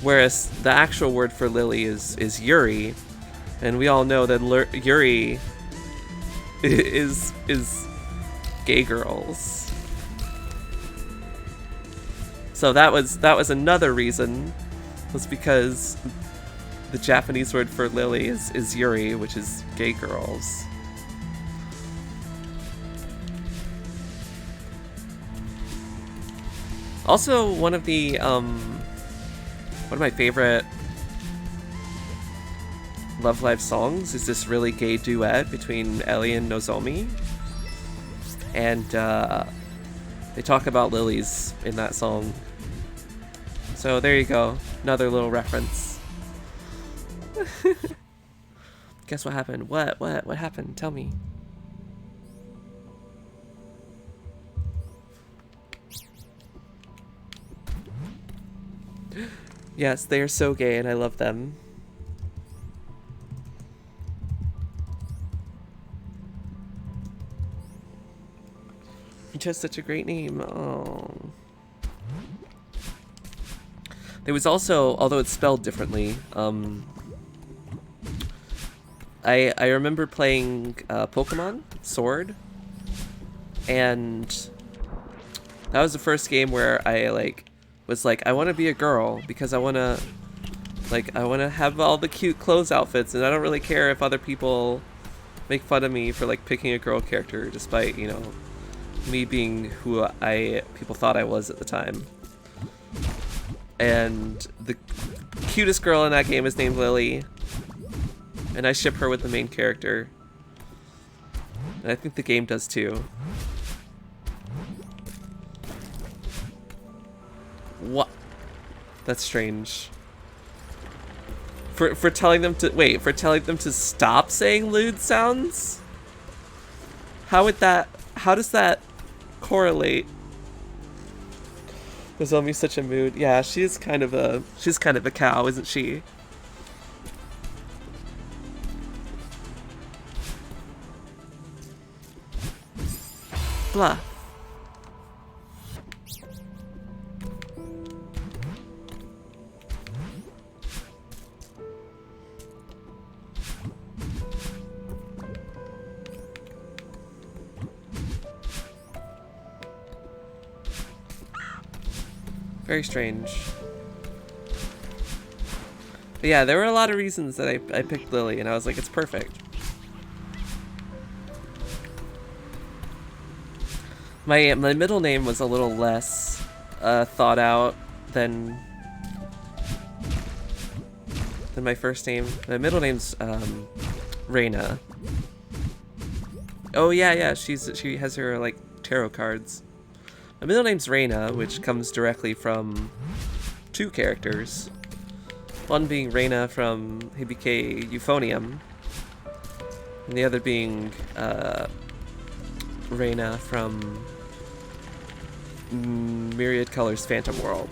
Whereas the actual word for Lily is Yuri, and we all know that Yuri is gay girls. So that was another reason, was because the Japanese word for lily is yuri, which is gay girls. Also, one of my favorite Love Live songs is this really gay duet between Ellie and Nozomi. And they talk about lilies in that song. So there you go. Another little reference. Guess what happened? What happened? Tell me. Yes, they are so gay and I love them. You chose such a great name. Oh. There was also, although it's spelled differently, I remember playing Pokemon Sword, and that was the first game where I was like, I want to be a girl because I want to have all the cute clothes outfits, and I don't really care if other people make fun of me for picking a girl character, despite, you know, me being who people thought I was at the time. And the cutest girl in that game is named Lily, and I ship her with the main character, and I think the game does too. What? That's strange. For telling them to stop saying lewd sounds? How does that correlate? Nozomi's such a mood. Yeah, she's kind of a cow, isn't she? Blah. Very strange. But yeah, there were a lot of reasons that I picked Lily, and I was like, it's perfect. My middle name was a little less thought out than my first name. My middle name's Reina. Oh yeah, she has her tarot cards. My middle name's Reina, which comes directly from two characters. One being Reina from Hibike Euphonium, and the other being Reina from Myriad Colors Phantom World.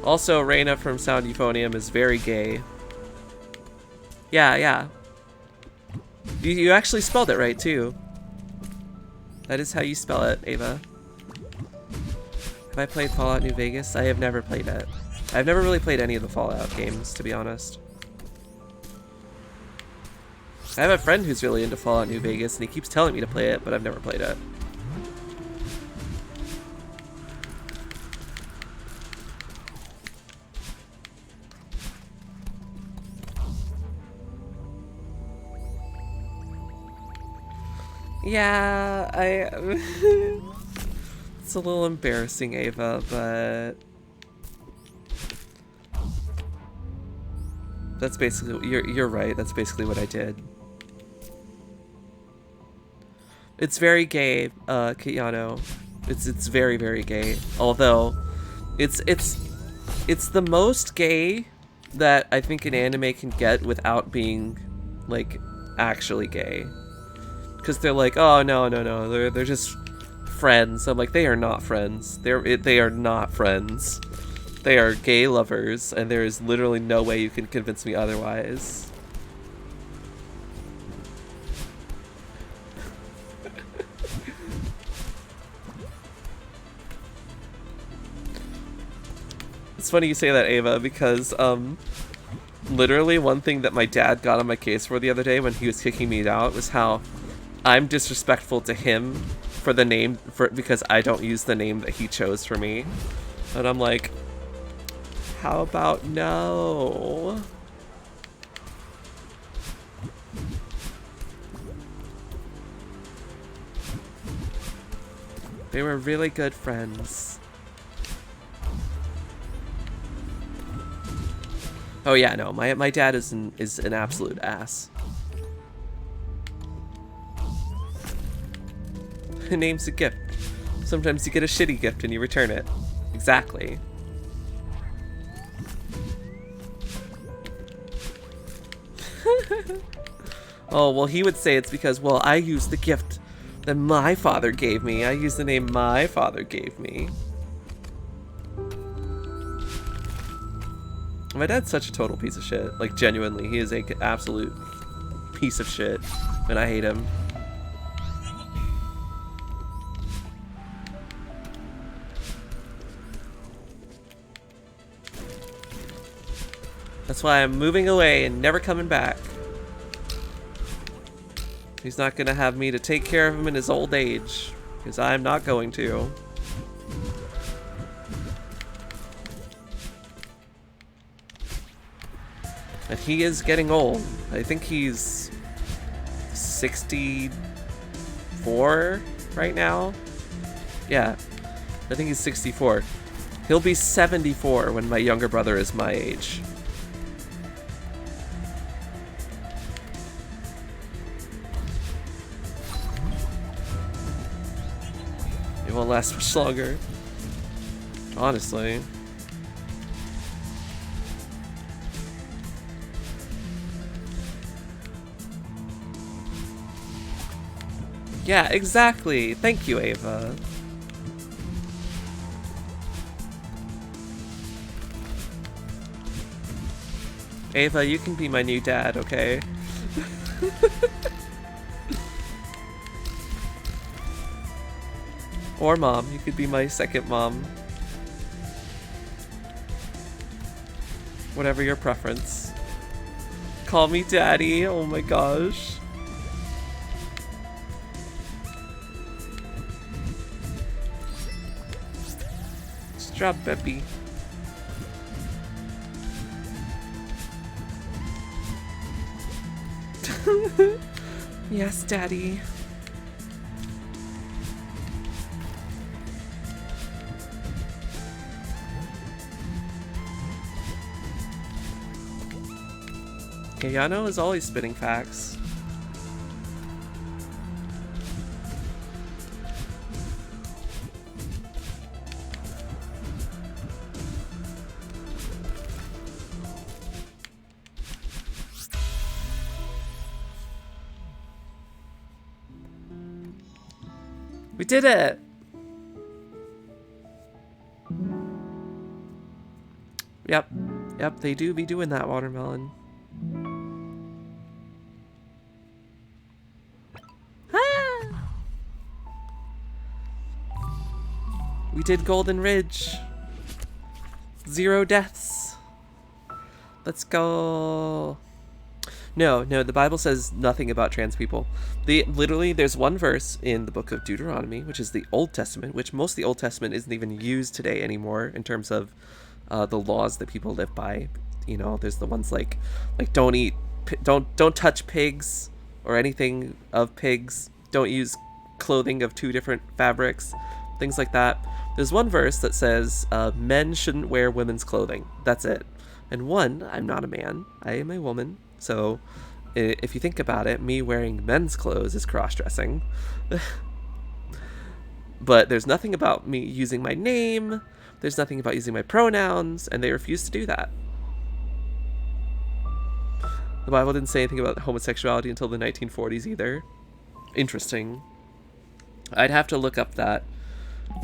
Also, Reina from Sound Euphonium is very gay. Yeah. You actually spelled it right, too. That is how you spell it, Ava. Have I played Fallout New Vegas? I have never played it. I've never really played any of the Fallout games, to be honest. I have a friend who's really into Fallout New Vegas, and he keeps telling me to play it, but I've never played it. Yeah, it's a little embarrassing, Ava, but that's basically, you're right, that's basically what I did. It's very gay, Kiyano. It's very, very gay. Although it's the most gay that I think an anime can get without being actually gay. Because they're like, oh no, they're just friends. I'm like, they are not friends. They are not friends. They are gay lovers, and there is literally no way you can convince me otherwise. It's funny you say that, Ava, because literally one thing that my dad got on my case for the other day when he was kicking me out was how I'm disrespectful to him for the name because I don't use the name that he chose for me. And I'm like, how about no? They were really good friends. Oh yeah, no, my dad is an absolute ass. A name's a gift. Sometimes you get a shitty gift and you return it. Exactly. Oh, well, he would say it's because, well, I used the gift that my father gave me. I used the name my father gave me. My dad's such a total piece of shit. Like, genuinely, he is an absolute piece of shit. And I hate him. That's why I'm moving away and never coming back. He's not gonna have me to take care of him in his old age. Because I'm not going to. And he is getting old. I think he's 64 right now. Yeah, I think he's 64. He'll be 74 when my younger brother is my age. It won't last much longer. Honestly. Yeah, exactly. Thank you, Ava. Ava, you can be my new dad, okay? Or mom. You could be my second mom. Whatever your preference. Call me daddy. Oh my gosh. Strawberry. Yes, daddy. Yano is always spitting facts. We did it! Yep. Yep, they do be doing that, watermelon. Ah! We did Golden Ridge. 0 deaths. Let's go. No, the Bible says nothing about trans people. Literally, there's one verse in the book of Deuteronomy, which is the Old Testament, which most of the Old Testament isn't even used today anymore in terms of the laws that people live by. You know, there's the ones like don't touch pigs or anything of pigs. Don't use clothing of 2 different fabrics, things like that. There's one verse that says men shouldn't wear women's clothing. That's it. And one, I'm not a man. I am a woman. So if you think about it, me wearing men's clothes is cross-dressing. But there's nothing about me using my name. There's nothing about using my pronouns. And they refuse to do that. The Bible didn't say anything about homosexuality until the 1940s either. Interesting. I'd have to look up that.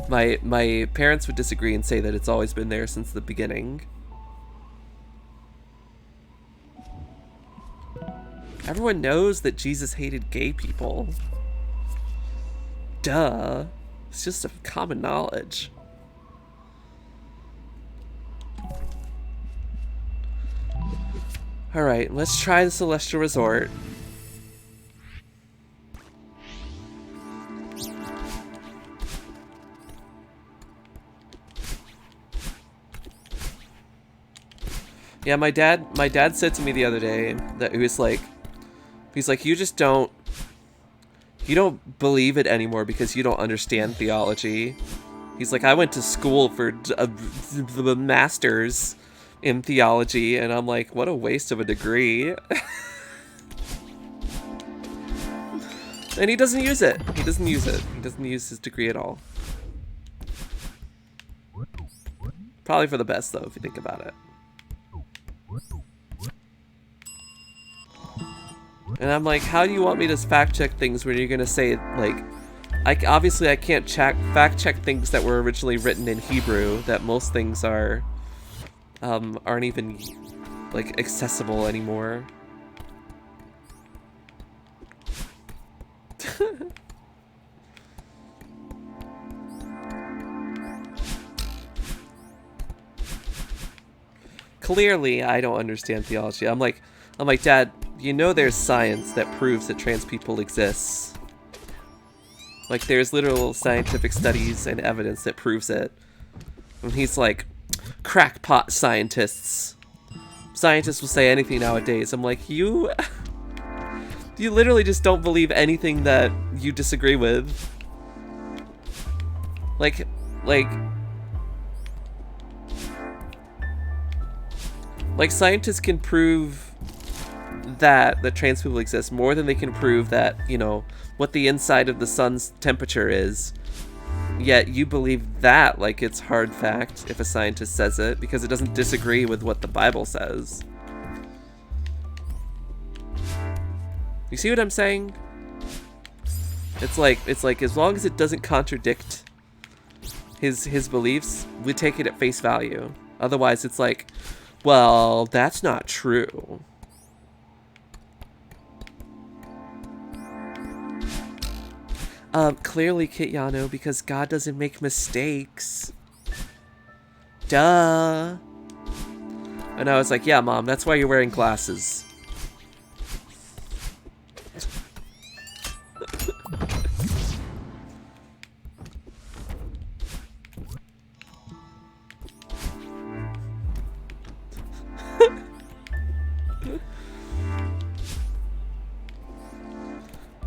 My parents would disagree and say that it's always been there since the beginning. Everyone knows that Jesus hated gay people. Duh. It's just a common knowledge. Alright, let's try the Celestial Resort. Yeah, my dad said to me the other day that he's like, you don't believe it anymore because you don't understand theology. He's like, I went to school for a master's in theology, and I'm like, what a waste of a degree. And he doesn't use it. He doesn't use it. He doesn't use his degree at all. Probably for the best, though, if you think about it. And I'm like, how do you want me to fact check things when you're gonna say, like, obviously I can't fact check things that were originally written in Hebrew, that most things aren't even, like, accessible anymore. Clearly, I don't understand theology. I'm like, Dad, you know there's science that proves that trans people exist. Like, there's literal scientific studies and evidence that proves it. And he's like, crackpot scientists. Scientists will say anything nowadays. I'm like, you literally just don't believe anything that you disagree with. Like scientists can prove that trans people exist more than they can prove that, you know, what the inside of the sun's temperature is. Yet you believe that like it's hard fact if a scientist says it because it doesn't disagree with what the Bible says. You see what I'm saying? It's like as long as it doesn't contradict his beliefs, we take it at face value. Otherwise it's like, well, that's not true. Clearly, Kit Yano, because God doesn't make mistakes. Duh. And I was like, yeah, Mom, that's why you're wearing glasses.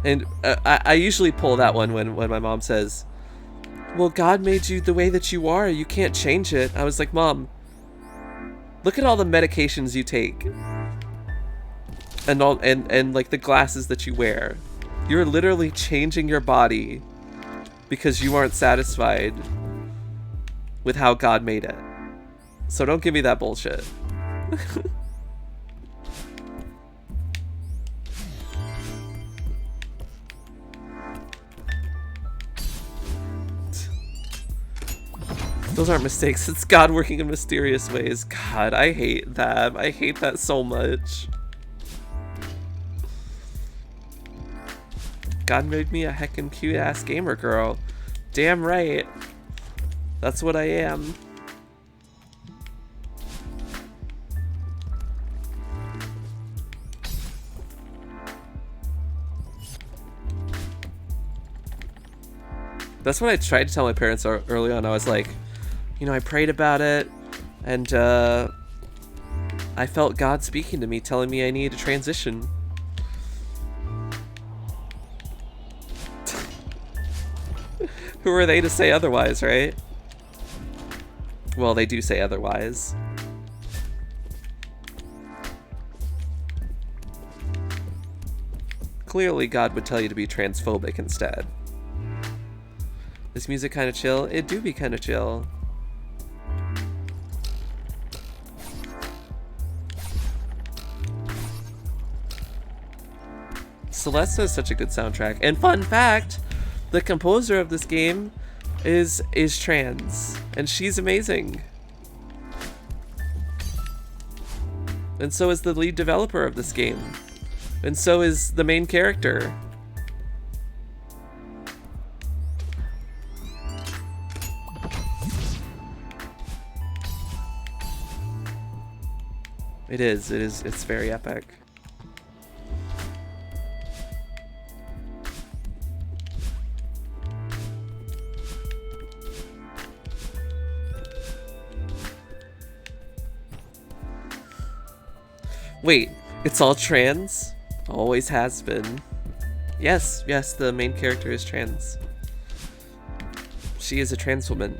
And I usually pull that one when my mom says, well, God made you the way that you are. You can't change it. I was like, Mom, look at all the medications you take. And like the glasses that you wear. You're literally changing your body because you aren't satisfied with how God made it. So don't give me that bullshit. Those aren't mistakes. It's God working in mysterious ways. God, I hate that. I hate that so much. God made me a heckin' cute-ass gamer girl. Damn right. That's what I am. That's what I tried to tell my parents early on. I was like, you know, I prayed about it, and I felt God speaking to me, telling me I needed to transition. Who are they to say otherwise, right? Well, they do say otherwise. Clearly, God would tell you to be transphobic instead. This music kind of chill? It do be kind of chill. Celeste has such a good soundtrack. And fun fact, the composer of this game is trans, and she's amazing. And so is the lead developer of this game. And so is the main character. It is. It's very epic. Wait, it's all trans? Always has been. Yes, the main character is trans. She is a trans woman.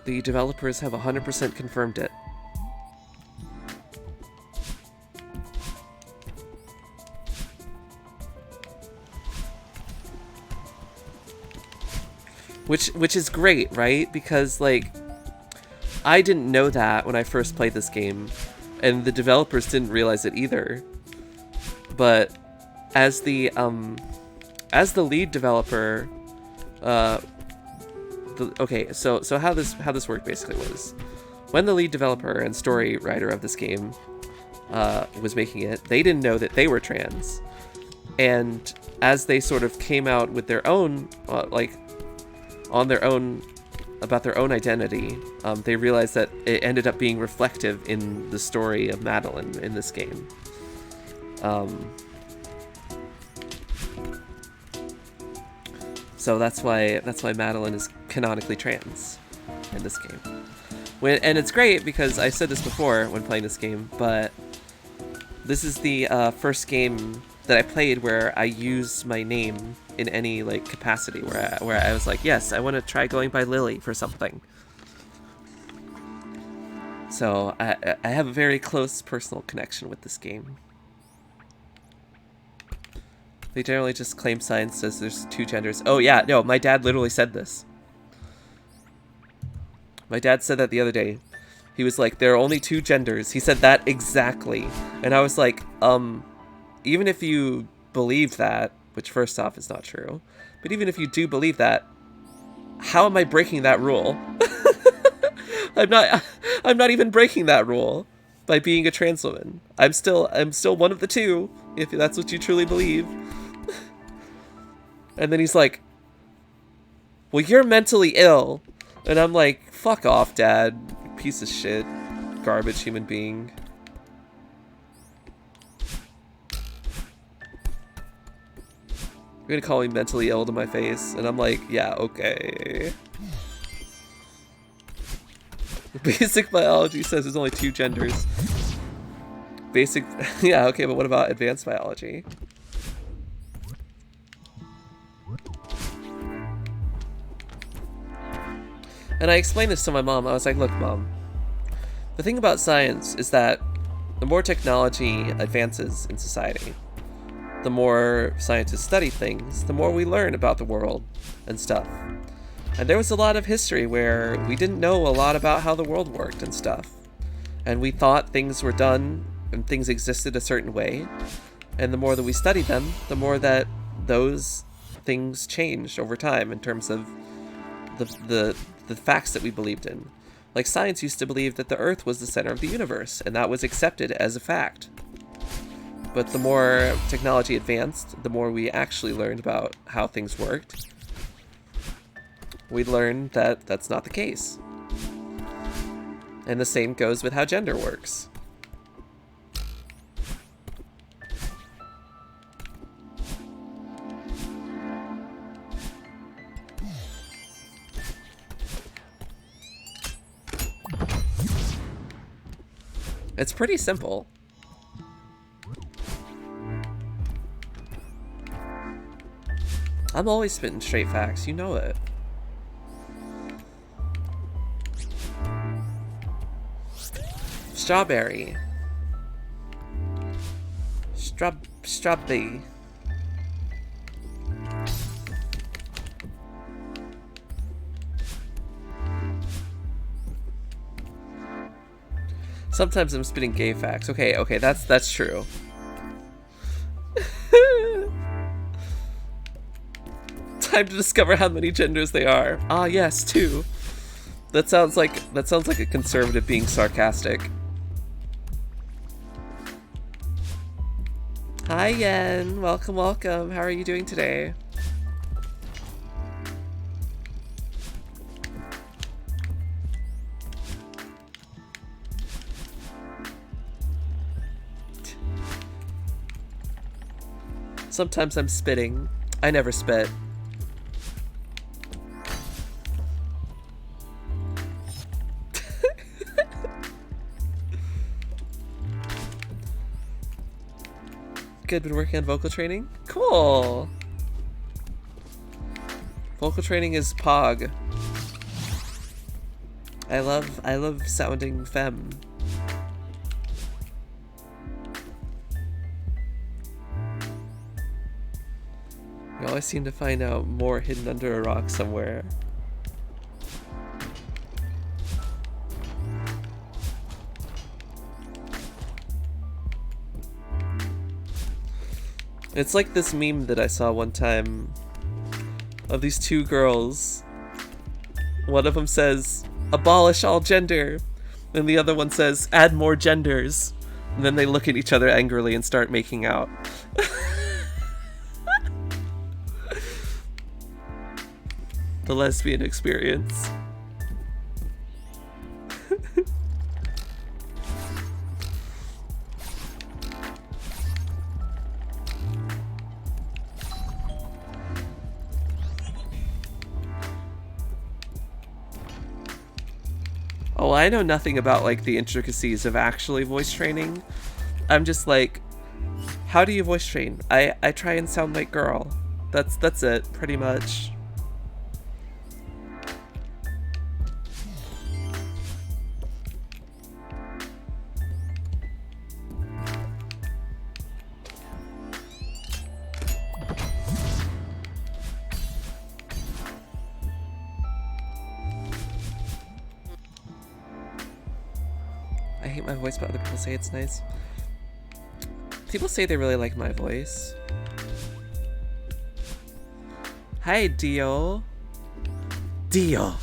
The developers have 100% confirmed it. Which is great, right? Because, like, I didn't know that when I first played this game, and the developers didn't realize it either. But as the lead developer, okay, so how this worked basically was, when the lead developer and story writer of this game was making it, they didn't know that they were trans, and as they sort of came out with their own on their own about their own identity, they realized that it ended up being reflective in the story of Madeline in this game. So that's why Madeline is canonically trans in this game. And it's great because I said this before when playing this game, but this is the first game that I played where I used my name in any like capacity, where I was like, yes, I want to try going by Lily for something. So I have a very close personal connection with this game. They generally just claim science says there's 2 genders. Oh yeah, no, my dad literally said this. My dad said that the other day. He was like, there are only 2 genders. He said that exactly. And I was like, even if you believe that, which first off is not true, but even if you do believe that, how am I breaking that rule? I'm not even breaking that rule by being a trans woman. I'm still one of the 2, if that's what you truly believe. And then he's like, well, you're mentally ill. And I'm like, fuck off, Dad. Piece of shit. Garbage human being. You're gonna call me mentally ill to my face. And I'm like, yeah, okay. Basic biology says there's only 2 genders. Basic, yeah, okay, but what about advanced biology? And I explained this to my mom. I was like, look, Mom, the thing about science is that the more technology advances in society, the more scientists study things, the more we learn about the world and stuff. And there was a lot of history where we didn't know a lot about how the world worked and stuff. And we thought things were done and things existed a certain way. And the more that we studied them, the more that those things changed over time in terms of the facts that we believed in. Like, science used to believe that the Earth was the center of the universe, and that was accepted as a fact. But the more technology advanced, the more we actually learned about how things worked. We learned that that's not the case. And the same goes with how gender works. It's pretty simple. I'm always spitting straight facts, you know it. Strawberry. Strawberry. Sometimes I'm spitting gay facts. Okay, that's true. Time to discover how many genders they are. Ah, yes, 2. That sounds like a conservative being sarcastic. Hi, Yen. Welcome, welcome. How are you doing today? Sometimes I'm spitting. I never spit. Good, been working on vocal training? Cool! Vocal training is Pog. I love sounding femme. You always seem to find out more hidden under a rock somewhere. It's like this meme that I saw one time of these two girls. One of them says, "Abolish all gender," and the other one says, "Add more genders." And then they look at each other angrily and start making out. The lesbian experience. Oh, I know nothing about like the intricacies of actually voice training. I'm just like, how do you voice train? I try and sound like girl. That's it, pretty much. I hate my voice, but other people say it's nice. People say they really like my voice. Hi, Dio. Dio.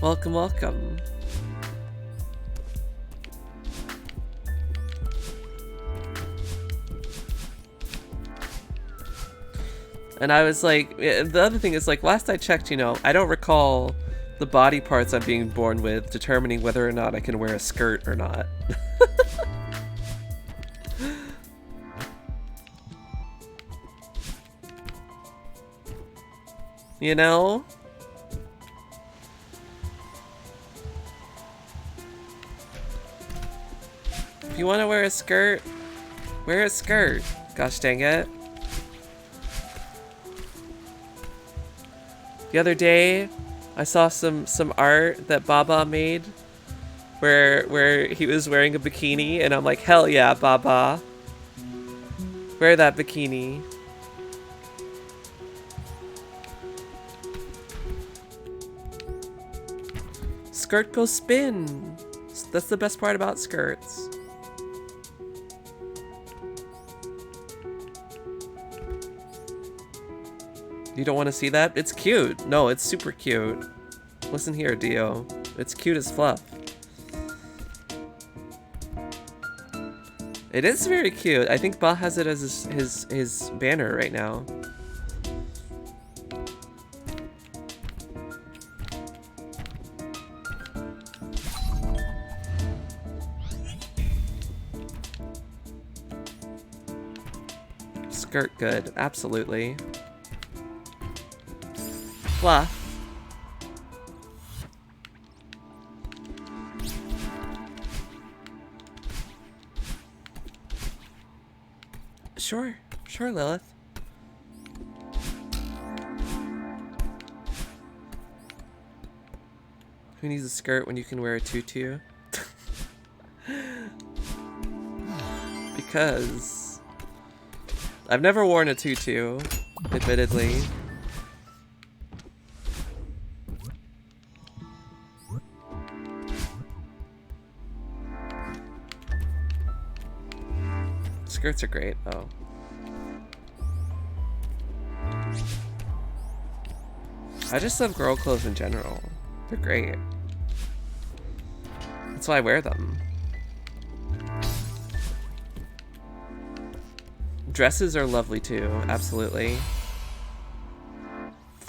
Welcome, welcome. And I was like, the other thing is like, last I checked, you know, I don't recall the body parts I'm being born with determining whether or not I can wear a skirt or not. You know? If you want to wear a skirt, wear a skirt. Gosh dang it. The other day, I saw some art that Baba made where he was wearing a bikini, and I'm like, hell yeah, Baba. Wear that bikini. Skirt go spin. That's the best part about skirts. You don't want to see that? It's cute. No, it's super cute. Listen here, Dio. It's cute as fluff. It is very cute. I think Ba has it as his banner right now. Skirt good, absolutely. Fluff. Sure, sure, Lilith. Who needs a skirt when you can wear a tutu? Because I've never worn a tutu, admittedly. Skirts are great. Oh. I just love girl clothes in general. They're great. That's why I wear them. Dresses are lovely too, absolutely.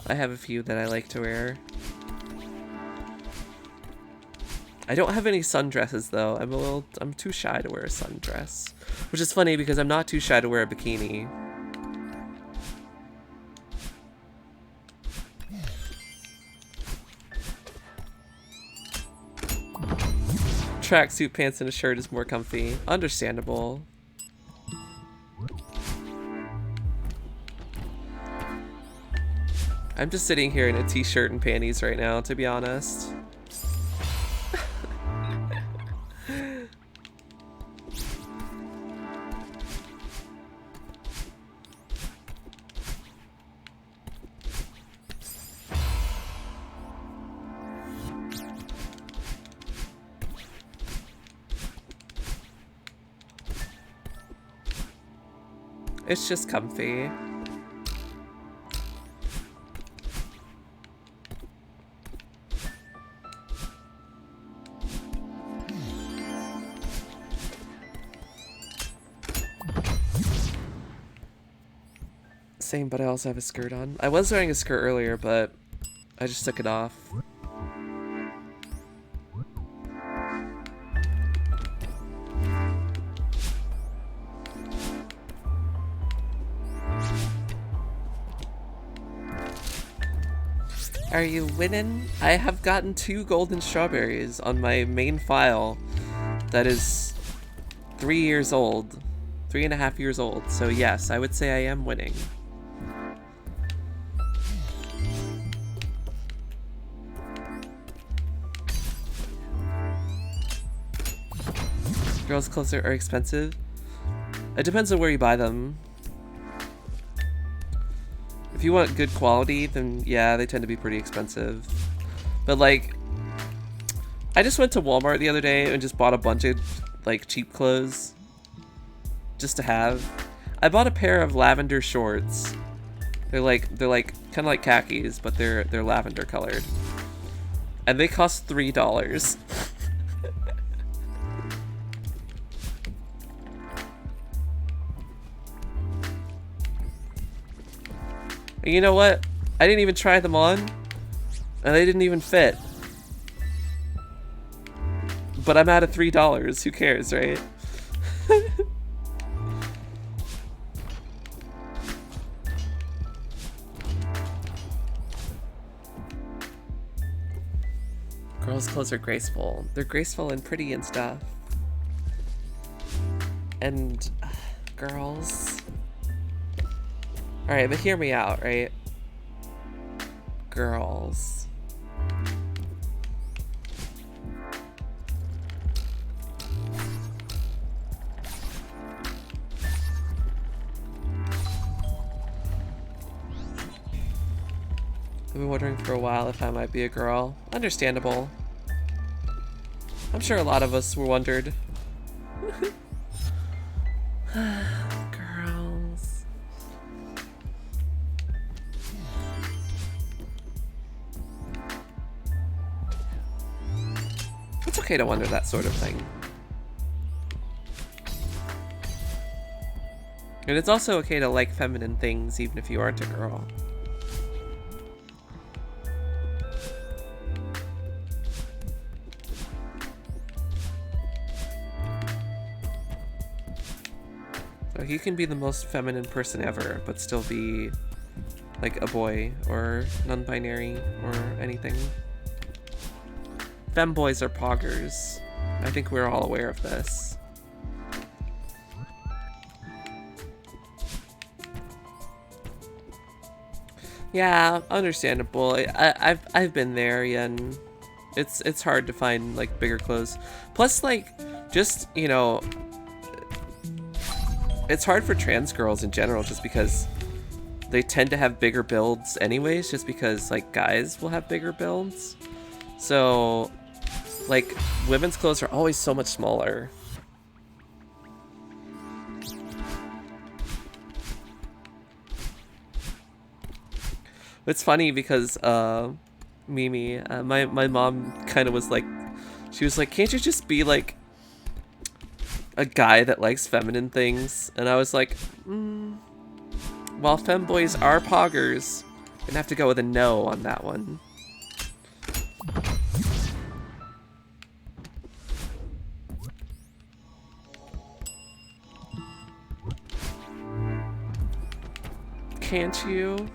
I have a few that I like to wear. I don't have any sundresses though. I'm too shy to wear a sundress. Which is funny because I'm not too shy to wear a bikini. Tracksuit pants and a shirt is more comfy. Understandable. I'm just sitting here in a t-shirt and panties right now, to be honest. It's just comfy. Same, but I also have a skirt on. I was wearing a skirt earlier, but I just took it off. Are you winning? I have gotten 2 golden strawberries on my main file that is 3 years old. 3.5 years old. So yes, I would say I am winning. Girls' clothes are expensive. It depends on where you buy them. If you want good quality, then yeah, they tend to be pretty expensive. But like, I just went to Walmart the other day and just bought a bunch of like cheap clothes just to have. I bought a pair of lavender shorts. They're like kind of like khakis, but they're lavender colored, and they cost $3. And you know what? I didn't even try them on, and they didn't even fit. But I'm out of $3. Who cares, right? Girls' clothes are graceful. They're graceful and pretty and stuff. And girls. Alright, but hear me out, right? Girls. I've been wondering for a while if I might be a girl. Understandable. I'm sure a lot of us were wondered. Girls. It's okay to wonder that sort of thing. And it's also okay to like feminine things even if you aren't a girl. Like, you can be the most feminine person ever, but still be like a boy or non-binary or anything. Femboys are poggers. I think we're all aware of this. Yeah, understandable. I've been there, Yen. It's hard to find like bigger clothes. Plus, like, just, you know, it's hard for trans girls in general just because they tend to have bigger builds anyways, just because like guys will have bigger builds. So like women's clothes are always so much smaller. It's funny because Mimi, my mom kind of was like, she was like, can't you just be like a guy that likes feminine things? And I was like, while femboys are poggers, I'm gonna have to go with a no on that one. can't you?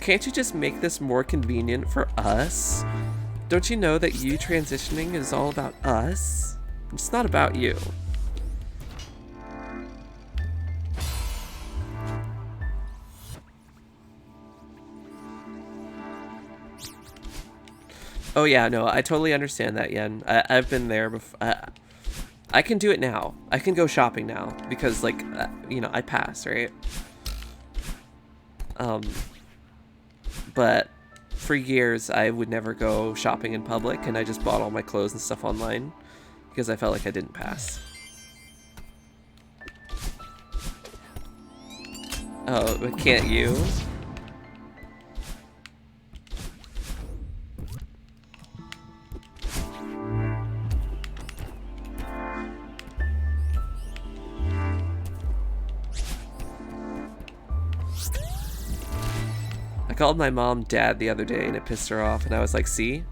Can't you just make this more convenient for us? Don't you know that you transitioning is all about us? It's not about you. Oh yeah, no, I totally understand that, Yen. I've been there before. I can do it now. I can go shopping now because, like, you know, I pass, right? But for years, I would never go shopping in public, and I just bought all my clothes and stuff online because I felt like I didn't pass. Oh, but can't you? I called my mom Dad the other day and it pissed her off, and I was like, see?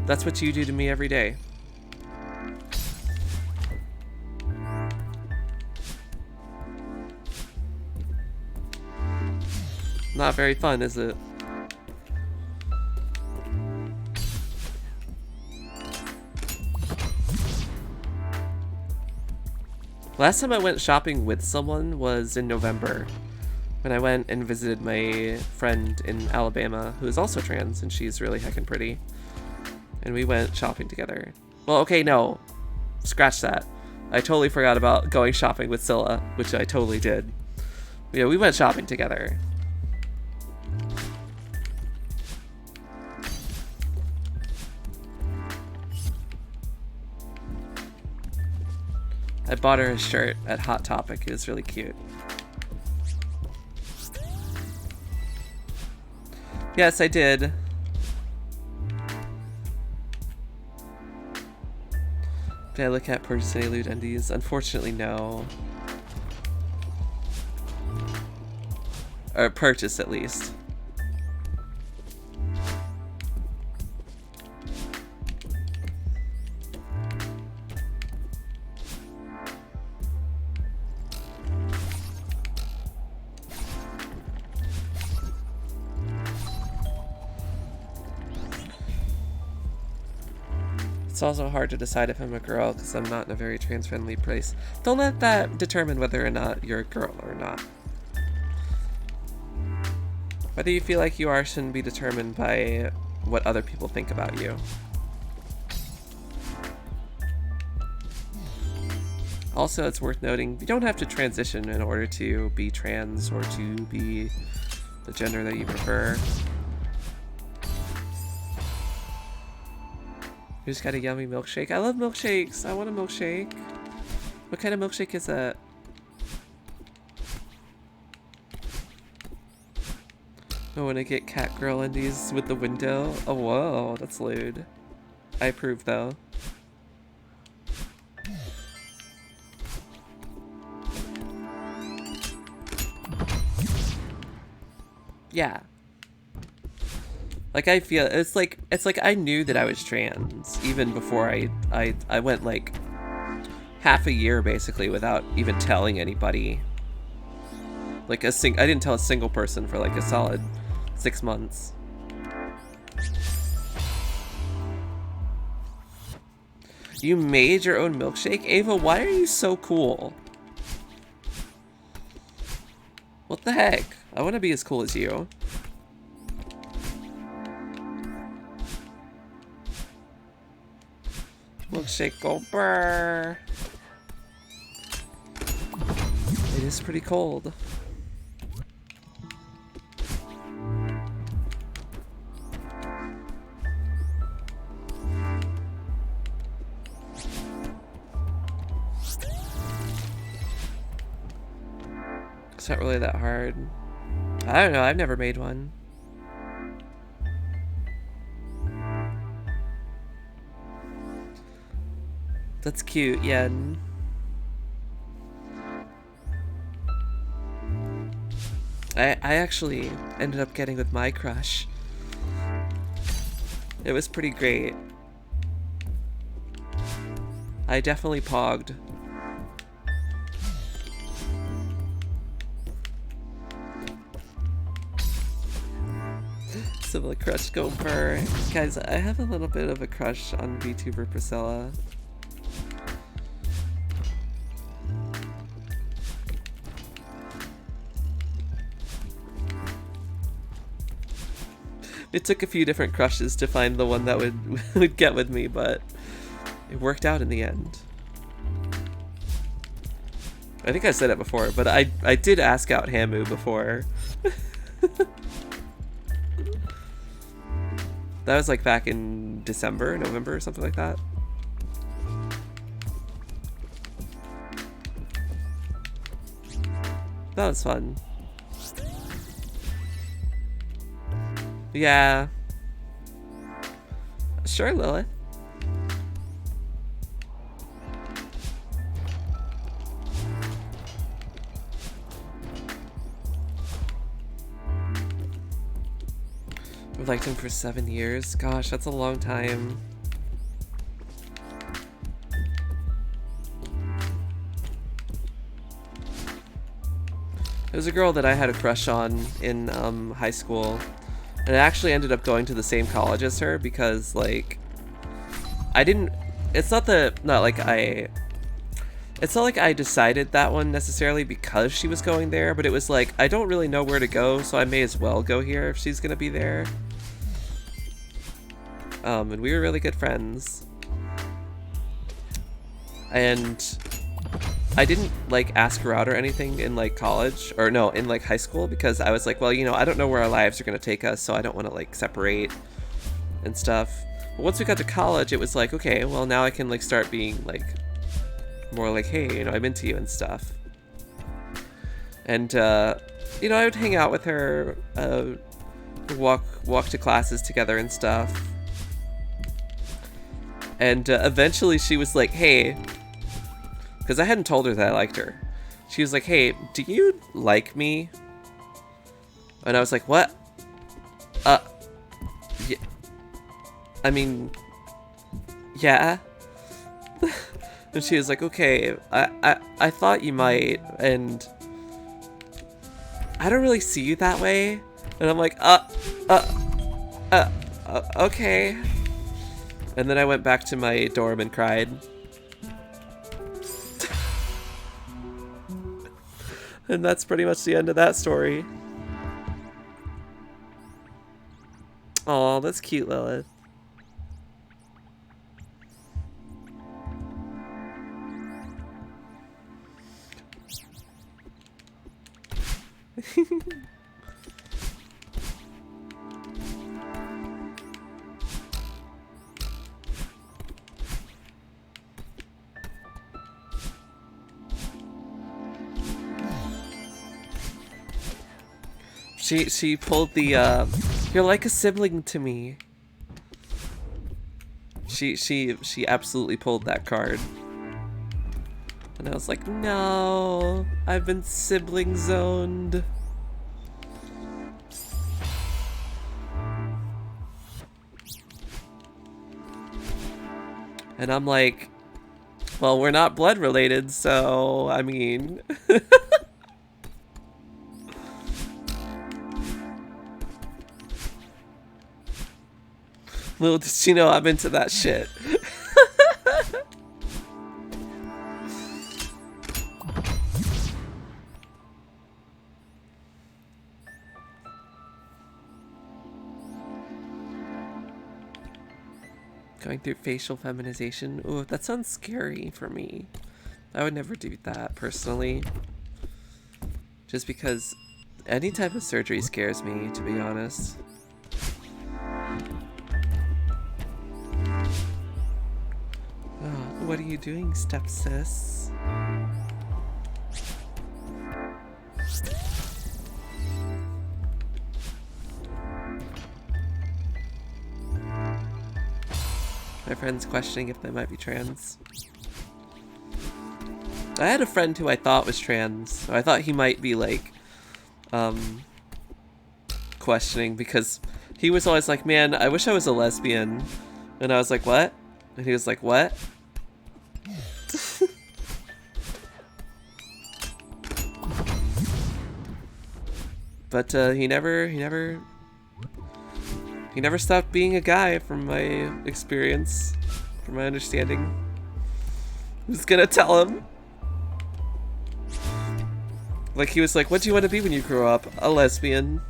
That's what you do to me every day. Not very fun, is it? Last time I went shopping with someone was in November, when I went and visited my friend in Alabama, who is also trans, and she's really heckin' pretty. And we went shopping together. Well, okay, no. Scratch that. I totally forgot about going shopping with Scylla, which I totally did. Yeah, we went shopping together. I bought her a shirt at Hot Topic. It was really cute. Yes, I did. Did I look at purchase any loot undies? Unfortunately, no. Or purchase, at least. It's also hard to decide if I'm a girl because I'm not in a very trans-friendly place. Don't let that determine whether or not you're a girl or not. Whether you feel like you are shouldn't be determined by what other people think about you. Also, it's worth noting, you don't have to transition in order to be trans or to be the gender that you prefer. You just got a yummy milkshake. I love milkshakes. I want a milkshake. What kind of milkshake is that? I want to get cat girl undies with the window. Oh, whoa, that's lewd. I approve, though. Yeah. Like, I feel it's like I knew that I was trans even before I went like half a year basically without even telling anybody. Like I didn't tell a single person for like a solid 6 months. You made your own milkshake? Ava, why are you so cool? What the heck? I want to be as cool as you. Milkshake go brr. It is pretty cold. It's not really that hard. I don't know, I've never made one. That's cute, Yen. I actually ended up getting with my crush. It was pretty great. I definitely pogged. Priscilla crush go burr. Guys, I have a little bit of a crush on VTuber Priscilla. It took a few different crushes to find the one that would get with me, but it worked out in the end. I think I said it before, but I did ask out Hamu before. That was like back in December, November, or something like that. That was fun. Yeah. Sure, Lilith. I've liked him for 7 years. Gosh, that's a long time. There was a girl that I had a crush on in high school. And I actually ended up going to the same college as her because, like, I didn't... It's not like I decided that one necessarily because she was going there, but it was like, I don't really know where to go, so I may as well go here if she's gonna be there. And we were really good friends. And I didn't, like, ask her out or anything in, like, college, or no, in, like, high school, because I was like, well, you know, I don't know where our lives are gonna take us, so I don't want to, like, separate and stuff. But once we got to college, it was like, okay, well, now I can, like, start being, like, more like, hey, you know, I'm into you and stuff. And, you know, I would hang out with her, walk to classes together and stuff. And eventually she was like, hey, because I hadn't told her that I liked her. She was like, hey, do you like me? And I was like, what? Yeah. I mean, yeah. And she was like, okay, I thought you might, and I don't really see you that way. And I'm like, okay. And then I went back to my dorm and cried. And that's pretty much the end of that story. Aw, that's cute, Lilith. She pulled the you're like a sibling to me. She absolutely pulled that card. And I was like, no, I've been sibling zoned. And I'm like, well, we're not blood related, so I mean. Little did she know I'm into that shit. Going through facial feminization. Ooh, that sounds scary for me. I would never do that personally. Just because any type of surgery scares me, to be honest. Oh, what are you doing, stepsis? My friend's questioning if they might be trans. I had a friend who I thought was trans. I thought he might be like, questioning because he was always like, man, I wish I was a lesbian. And I was like, what? And he was like, what? But he never He never stopped being a guy from my experience, from my understanding. I'm just gonna tell him. Like, he was like, what do you want to be when you grow up? A lesbian.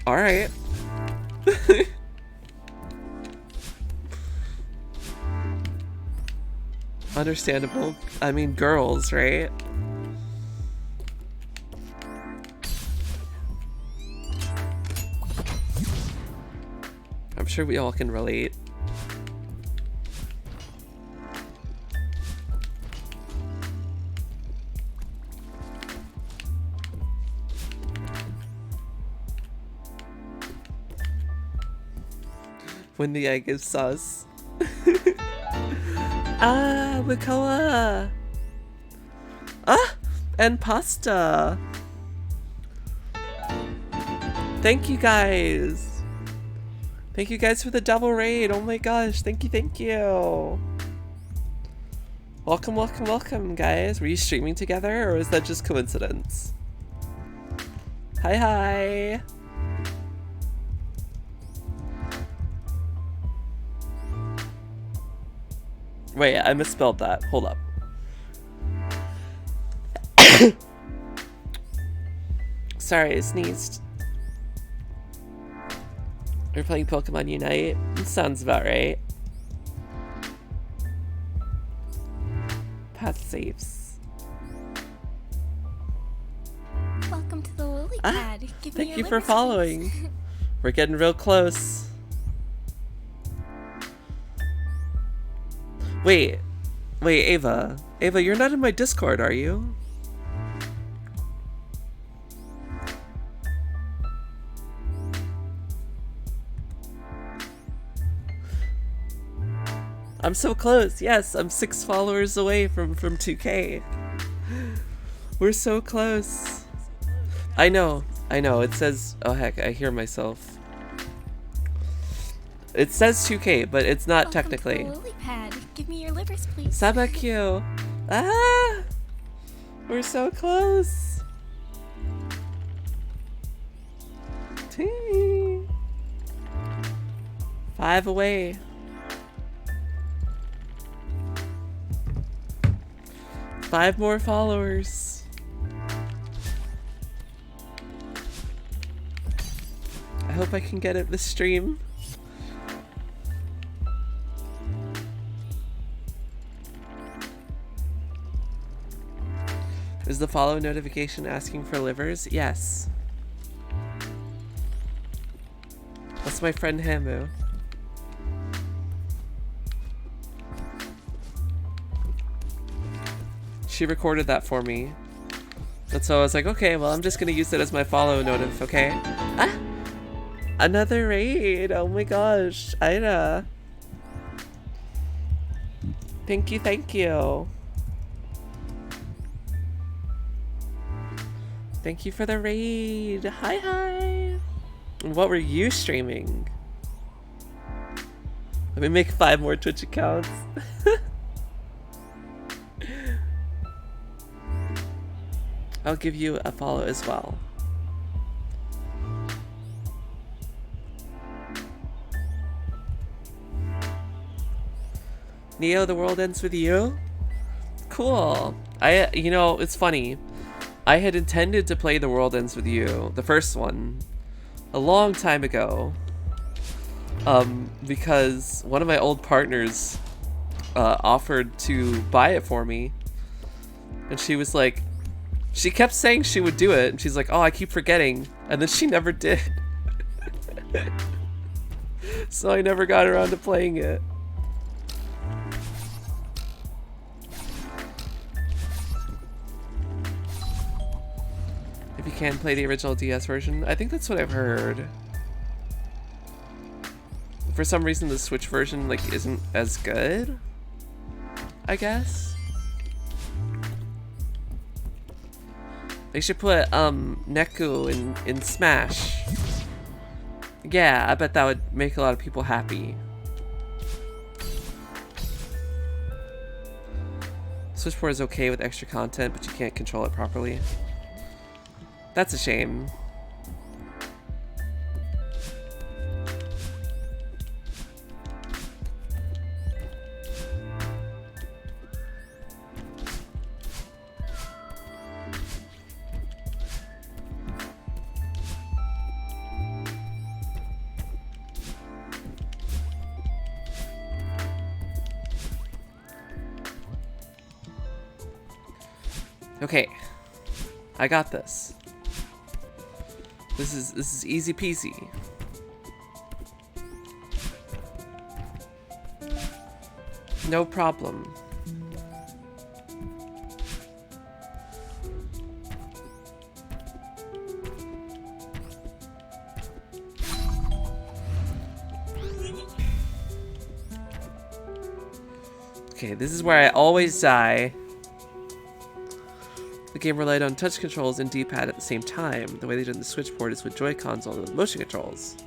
Alright. Understandable. I mean, girls, right? I'm sure we all can relate. When the egg is sus. Ah, Wakoa! Ah! And pasta! Thank you guys! Thank you guys for the double raid! Oh my gosh, thank you, thank you! Welcome, welcome, welcome, guys! Were you streaming together, or is that just coincidence? Hi, hi! Wait, I misspelled that. Hold up. Sorry, I sneezed. We're playing Pokemon Unite. Sounds about right. Path saves. Welcome to the lily pad. Give me Thank your you for livers, following. please. We're getting real close. Wait, Ava. Ava, you're not in my Discord, are you? I'm so close. Yes, I'm 6 followers away from 2K. We're so close. I know. It says, oh heck, I hear myself. It says 2K, but it's not Welcome technically. To the lily pad. Give me your livers, please. Sabakyo. Ah! We're so close. Tee. 5 away. 5 more followers. I hope I can get it this stream. Is the follow notification asking for livers? Yes. That's my friend Hamu. She recorded that for me. And so I was like, okay, well, I'm just gonna use it as my follow notif, okay? Ah! Another raid! Oh my gosh, Ida. Thank you, thank you. Thank you for the raid. Hi, hi. What were you streaming? Let me make 5 more Twitch accounts. I'll give you a follow as well. Neo, the world ends with you? Cool. You know, it's funny. I had intended to play The World Ends With You, the first one, a long time ago. Because one of my old partners offered to buy it for me. And she was like, she kept saying she would do it, and she's like, oh, I keep forgetting. And then she never did. So I never got around to playing it. If you can play the original DS version, I think that's what I've heard. For some reason, the Switch version like isn't as good, I guess. They should put Neku in Smash. Yeah, I bet that would make a lot of people happy. Switch 4 is okay with extra content, but you can't control it properly. That's a shame. Okay. I got this. This is easy peasy. No problem. Okay, this is where I always die. The game relied on touch controls and D-pad at the same time. The way they did the Switch port is with Joy-Cons or with motion controls.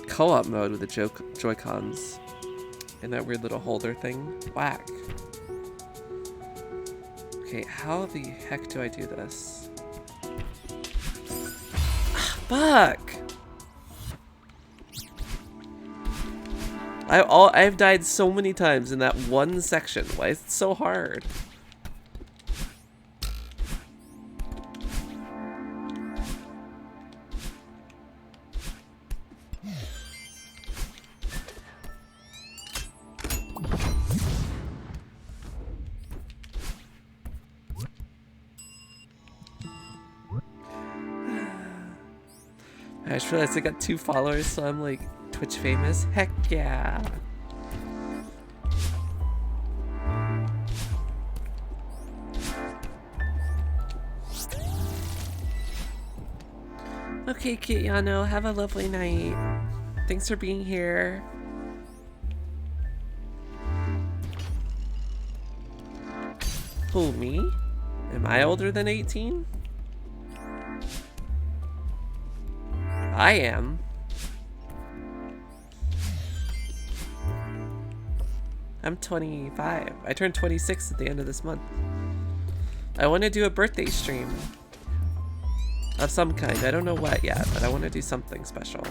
Co-op mode with the Joy-Cons. And that weird little holder thing. Whack. Okay, how the heck do I do this? Ah, fuck! I've died so many times in that one section. Why is it so hard? I just realized I got 2 followers, so I'm like Twitch famous. Heck yeah. Okay, Kiano, have a lovely night. Thanks for being here. Who, me? Am I older than 18? I am. I'm 25. I turned 26 at the end of this month. I want to do a birthday stream. Of some kind. I don't know what yet, but I want to do something special.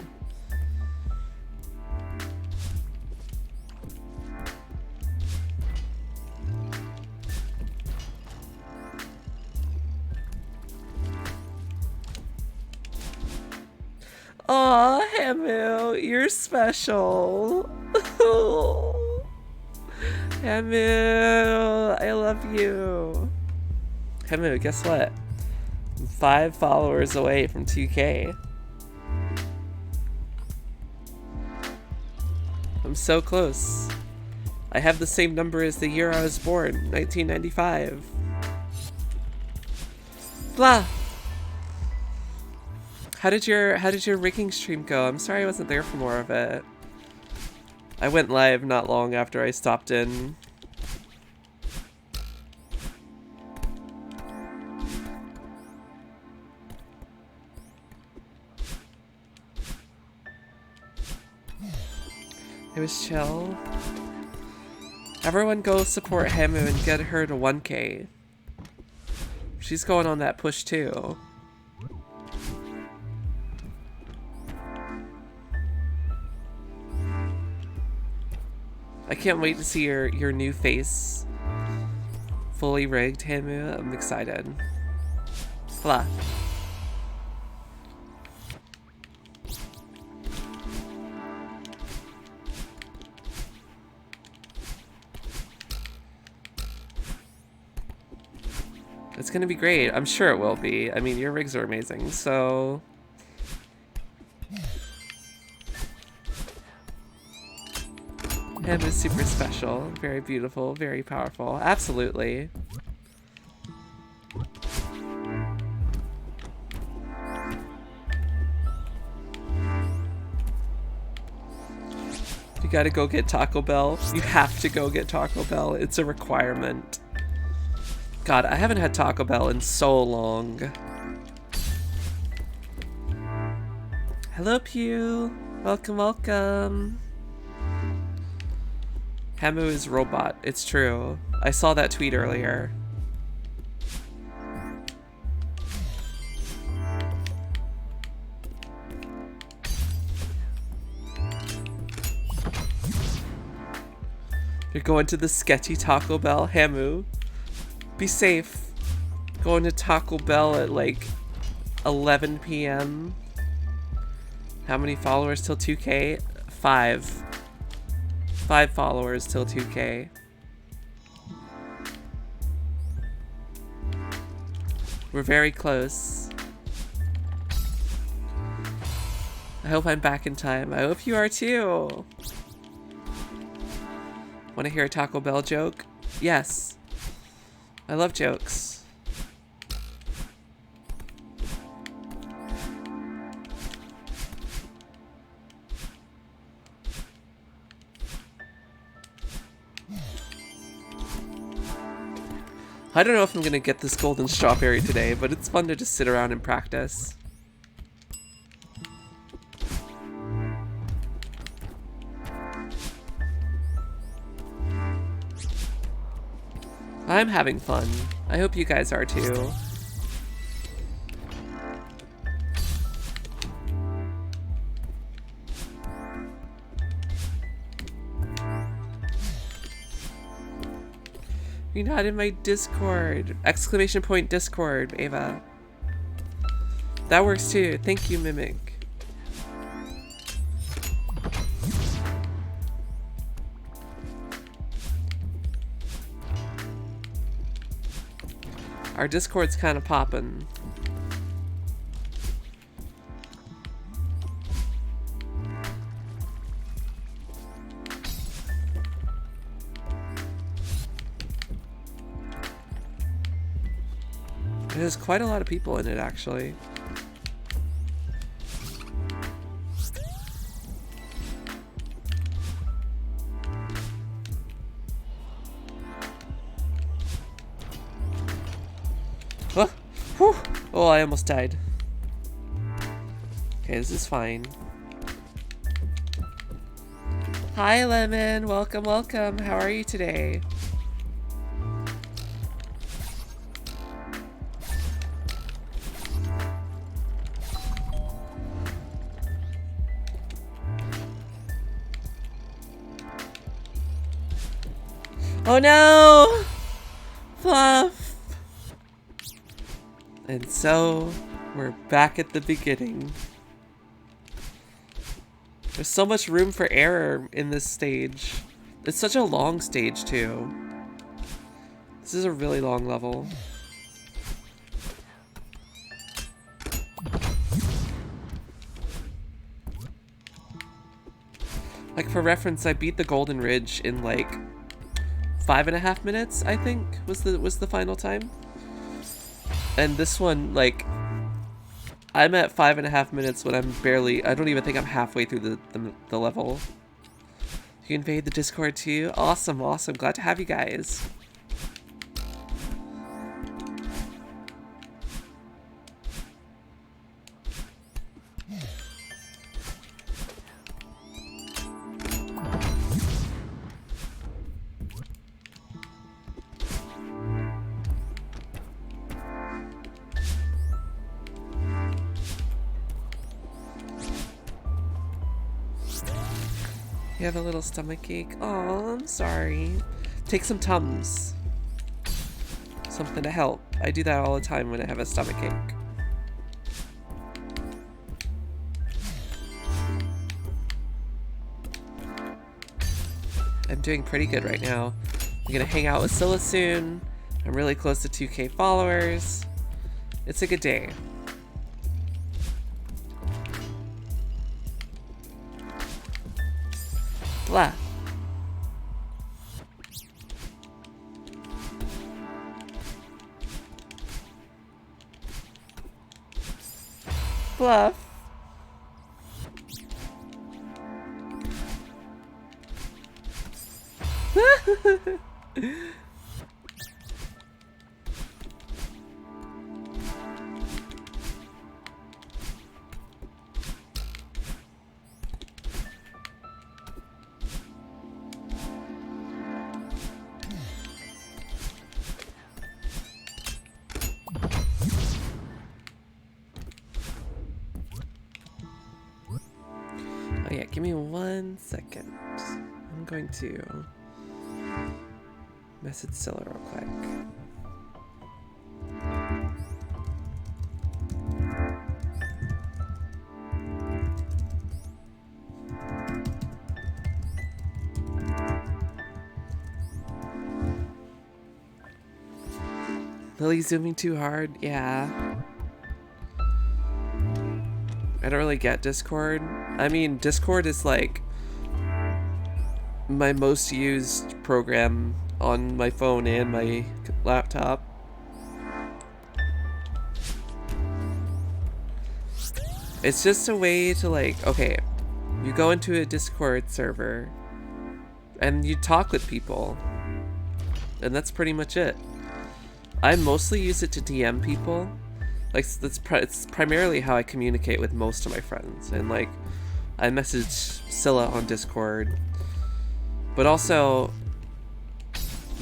Aw, Hamu, you're special. Hamu, I love you. Hamu, guess what? I'm 5 followers away from 2K. I'm so close. I have the same number as the year I was born, 1995. Blah. How did your rigging stream go? I'm sorry I wasn't there for more of it. I went live not long after I stopped in. It was chill. Everyone go support Hamu and get her to 1K. She's going on that push too. I can't wait to see your new face. Fully rigged, Hamu. I'm excited. Blah. It's gonna be great. I'm sure it will be. I mean, your rigs are amazing, so... Hamu is super special, very beautiful, very powerful. Absolutely. You gotta go get Taco Bell. You have to go get Taco Bell. It's a requirement. God, I haven't had Taco Bell in so long. Hello, Pew. Welcome, welcome. Hamu is robot. It's true. I saw that tweet earlier. You're going to the sketchy Taco Bell, Hamu. Be safe. Going to Taco Bell at like 11 p.m. How many followers till 2K? 5. 5 followers till 2K. We're very close. I hope I'm back in time. I hope you are too. Want to hear a Taco Bell joke? Yes. I love jokes. I don't know if I'm gonna get this golden strawberry today, but it's fun to just sit around and practice. I'm having fun. I hope you guys are too. You're not in my Discord. Exclamation point Discord, Ava. That works too. Thank you, Mimic. Our Discord's kind of poppin'. There's quite a lot of people in it, actually. Oh, whew. Oh, I almost died. Okay, this is fine. Hi, Lemon. Welcome, welcome. How are you today? Oh no! Fluff! And so, we're back at the beginning. There's so much room for error in this stage. It's such a long stage, too. This is a really long level. Like, for reference, I beat the Golden Ridge in, like, 5.5 minutes, I think, was the final time. And this one, like, I'm at 5.5 minutes when I'm barely, I don't even think I'm halfway through the level. You invade the Discord too? Awesome, awesome. Glad to have you guys. You have a little stomach ache? Oh, I'm sorry. Take some Tums. Something to help. I do that all the time when I have a stomach ache. I'm doing pretty good right now. I'm gonna hang out with Scylla soon. I'm really close to 2K followers. It's a good day. Blah. Bluff. Oh yeah, give me 1 second. I'm going to message Scylla real quick. Lily zooming too hard? Yeah. I don't really get Discord. I mean, Discord is like my most used program on my phone and my laptop. It's just a way to like, okay, you go into a Discord server and you talk with people, and that's pretty much it. I mostly use it to DM people. Like, it's primarily how I communicate with most of my friends. And like, I message Scylla on Discord, but also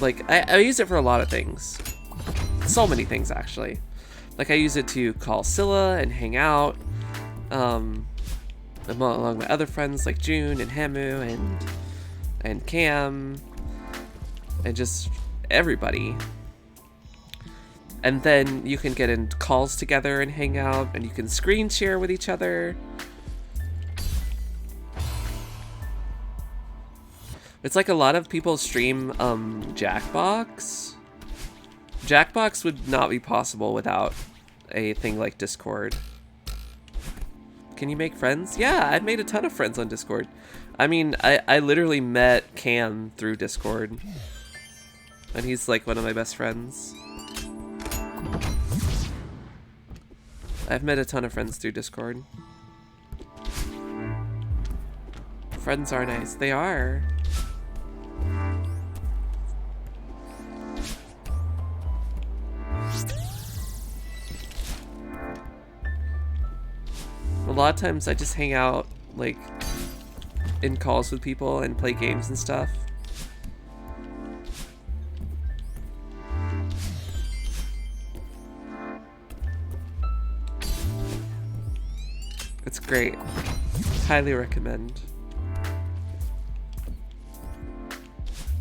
like I use it for a lot of things. So many things actually. Like, I use it to call Scylla and hang out along my other friends like June and Hamu and Cam and just everybody. And then you can get in calls together and hang out, and you can screen share with each other. It's like a lot of people stream Jackbox. Jackbox would not be possible without a thing like Discord. Can you make friends? Yeah, I've made a ton of friends on Discord. I mean, I literally met Cam through Discord. And he's like one of my best friends. I've met a ton of friends through Discord. Friends are nice. They are. A lot of times I just hang out, like, in calls with people and play games and stuff. It's great. Highly recommend.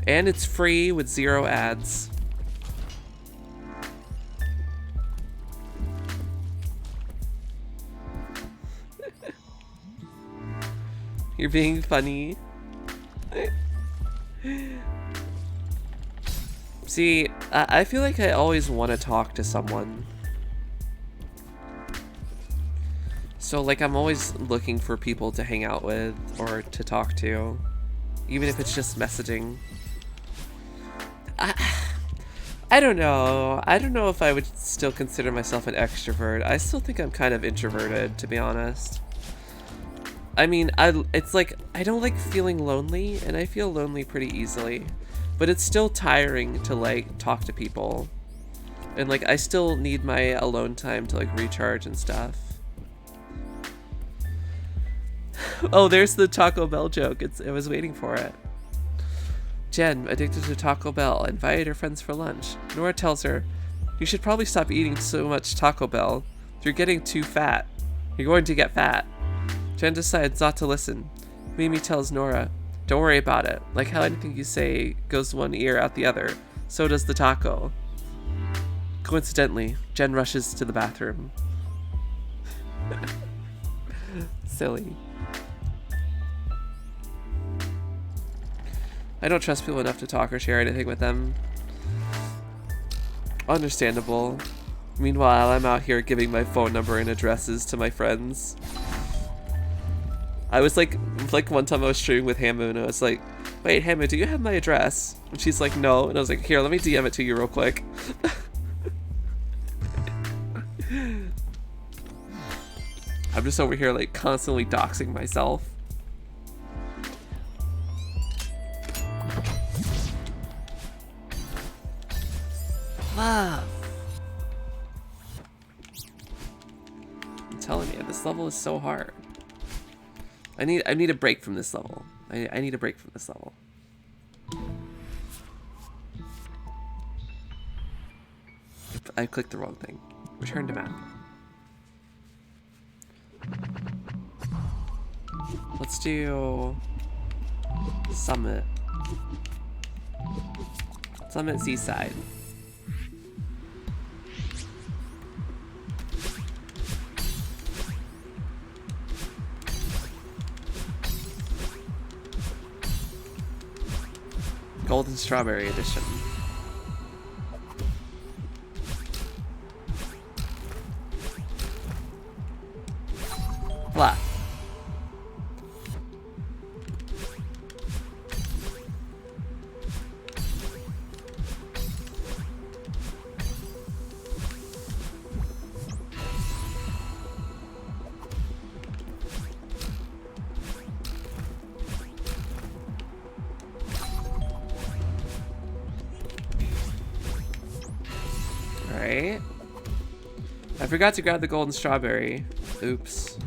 And it's free with 0 ads. You're being funny. See, I feel like I always want to talk to someone. So, like, I'm always looking for people to hang out with or to talk to, even if it's just messaging. I don't know. I don't know if I would still consider myself an extrovert. I still think I'm kind of introverted, to be honest. I mean, it's like, I don't like feeling lonely, and I feel lonely pretty easily. But it's still tiring to, like, talk to people. And, like, I still need my alone time to, like, recharge and stuff. Oh, there's the Taco Bell joke. I was waiting for it. Jen, addicted to Taco Bell, invited her friends for lunch. Nora tells her, "You should probably stop eating so much Taco Bell. You're getting too fat. You're going to get fat." Jen decides not to listen. Mimi tells Nora, "Don't worry about it. Like how anything you say goes one ear out the other, so does the taco." Coincidentally, Jen rushes to the bathroom. Silly. I don't trust people enough to talk or share anything with them. Understandable. Meanwhile, I'm out here giving my phone number and addresses to my friends. I was like one time I was streaming with Hamu and I was like, "Wait, Hamu, do you have my address?" And she's like, "No." And I was like, "Here, let me DM it to you real quick." I'm just over here like constantly doxing myself. Love. I'm telling you, this level is so hard. I need a break from this level. I need a break from this level. I clicked the wrong thing. Return to map. Let's do Summit. Summit Seaside. Golden Strawberry Edition. Blah. Alright. I forgot to grab the golden strawberry. Oops.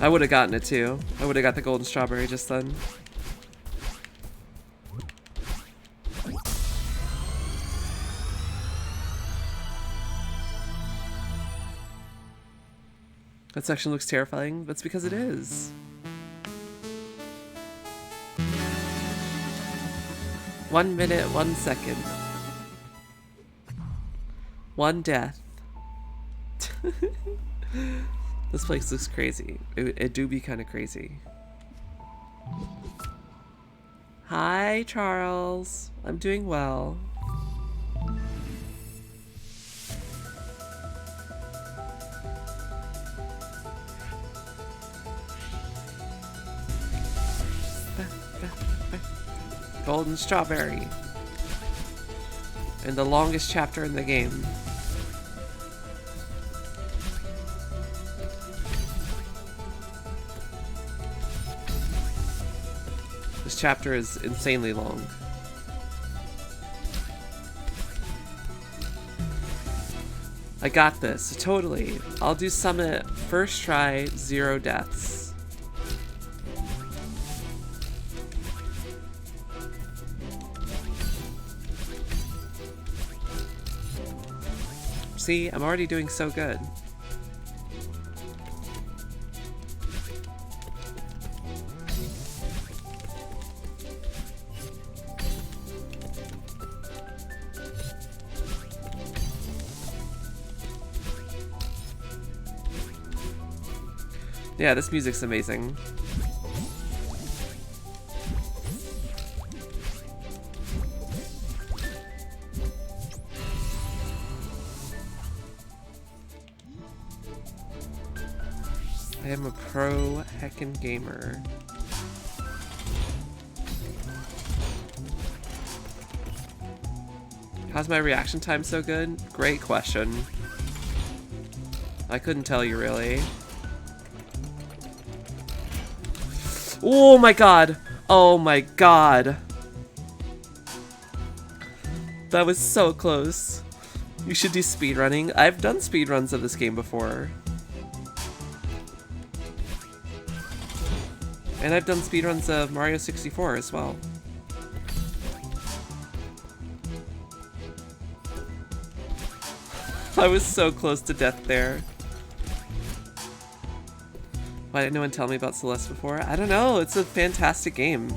I would have gotten it too. I would have got the golden strawberry just then. That section looks terrifying. That's because it is. One minute, 1 second. One death. This place looks crazy. It do be kind of crazy. Hi, Charles. I'm doing well. Golden strawberry. And the longest chapter in the game. This chapter is insanely long. I got this, totally. I'll do Summit first try, 0 deaths. See, I'm already doing so good. Yeah, this music's amazing. I am a pro heckin' gamer. How's my reaction time so good? Great question. I couldn't tell you really. Oh my god! Oh my god! That was so close. You should do speedrunning. I've done speedruns of this game before. And I've done speedruns of Mario 64 as well. I was so close to death there. Why didn't no one tell me about Celeste before? I don't know, it's a fantastic game.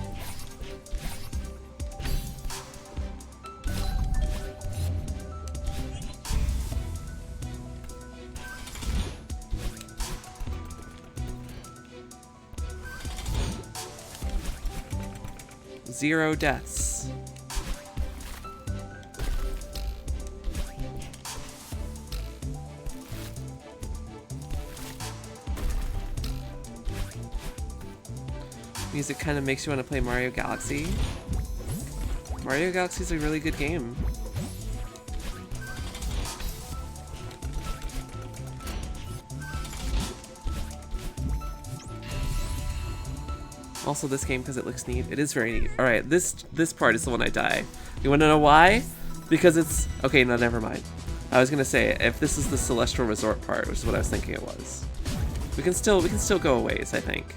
Zero deaths. Music kind of makes you want to play Mario Galaxy. Mario Galaxy is a really good game. Also this game because it looks neat. It is very neat. Alright, this part is the one I die. You wanna know why? Because it's... Okay, no, never mind. I was gonna say, if this is the Celestial Resort part, which is what I was thinking it was. We can still go a ways, I think.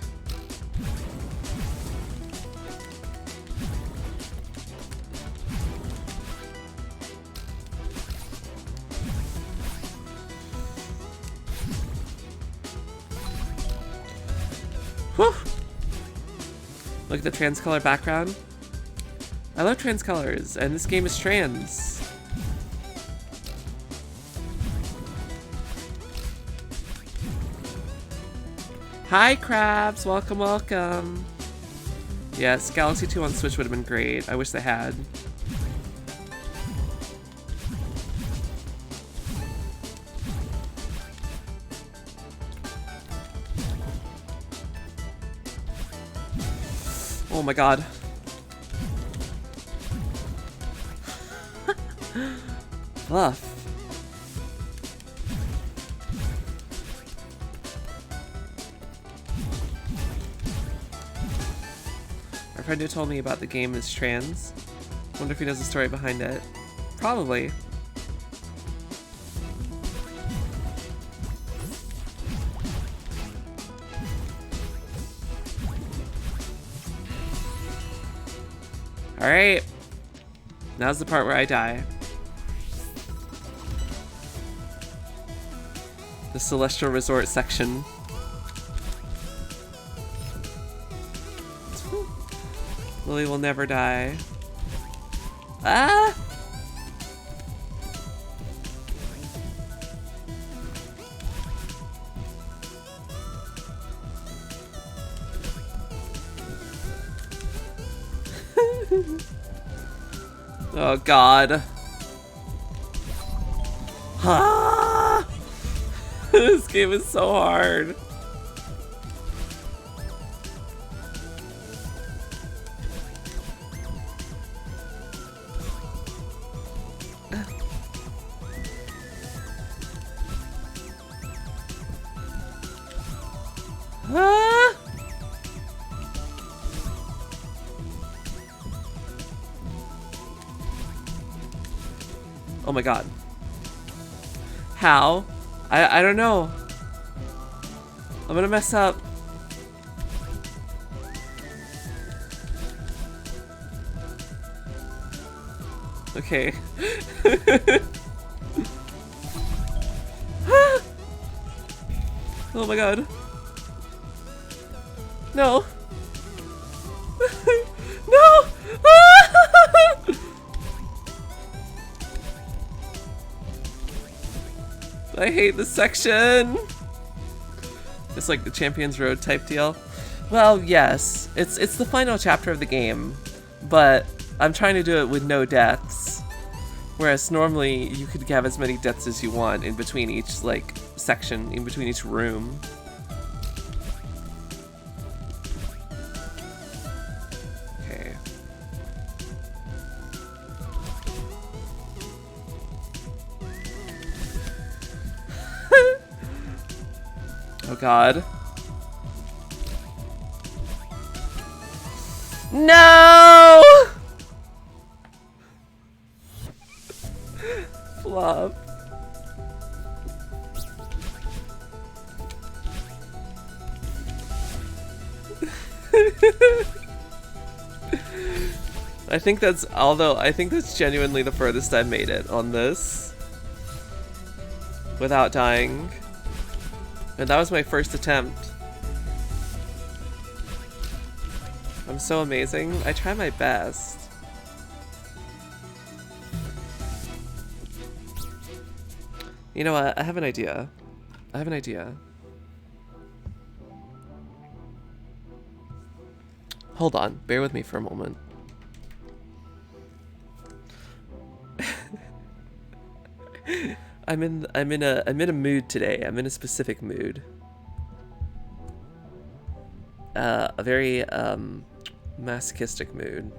Whew! Look at the trans color background. I love trans colors, and this game is trans. Hi, Crabs! Welcome, welcome. Yes, Galaxy 2 on Switch would have been great. I wish they had. Oh my god. Fluff. Our friend who told me about the game is trans. Wonder if he knows the story behind it. Probably. Alright. Now's the part where I die. The Celestial Resort section. Lily will never die. Ah! Oh god. Ah! This game is so hard. Ah! Oh my god. How? I don't know. I'm gonna mess up. Okay. Oh my god. No. No! I hate this section. It's like the Champions Road type deal. Well, yes. It's the final chapter of the game, but I'm trying to do it with no deaths. Whereas normally you could have as many deaths as you want in between each like section, in between each room. Okay. Oh god. No! Flop. I think that's genuinely the furthest I've made it on this. Without dying. And that was my first attempt. I'm so amazing. I try my best. You know what? I have an idea. Hold on. Bear with me for a moment. I'm in a mood today. I'm in a specific mood. A very masochistic mood.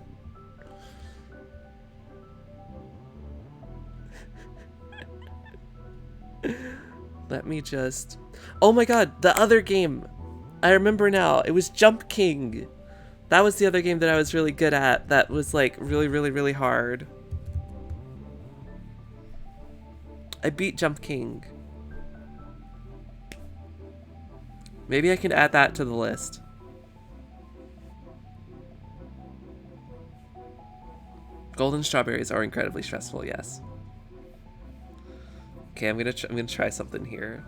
Let me just... Oh my god, the other game! I remember now. It was Jump King. That was the other game that I was really good at. That was like really, really, really hard. I beat Jump King. Maybe I can add that to the list. Golden strawberries are incredibly stressful, yes. Okay, I'm gonna try something here.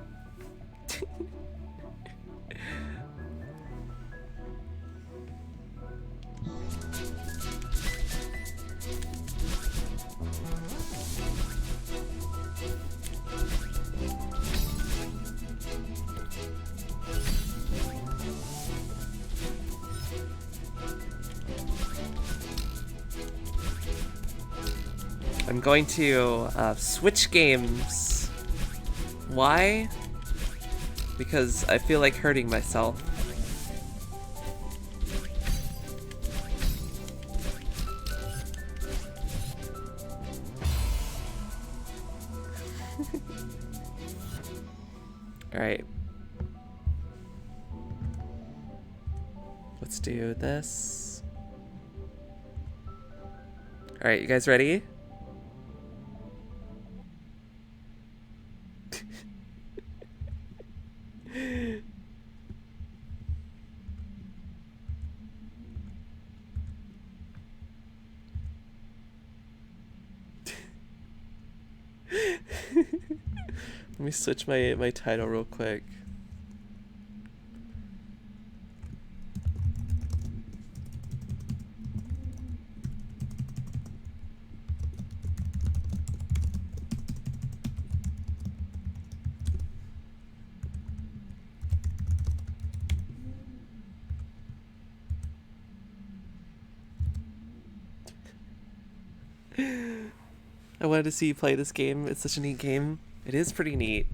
I'm going to switch games. Why? Because I feel like hurting myself. Alright. Let's do this. Alright, you guys ready? Let me switch my title real quick. I wanted to see you play this game. It's such a neat game. It is pretty neat.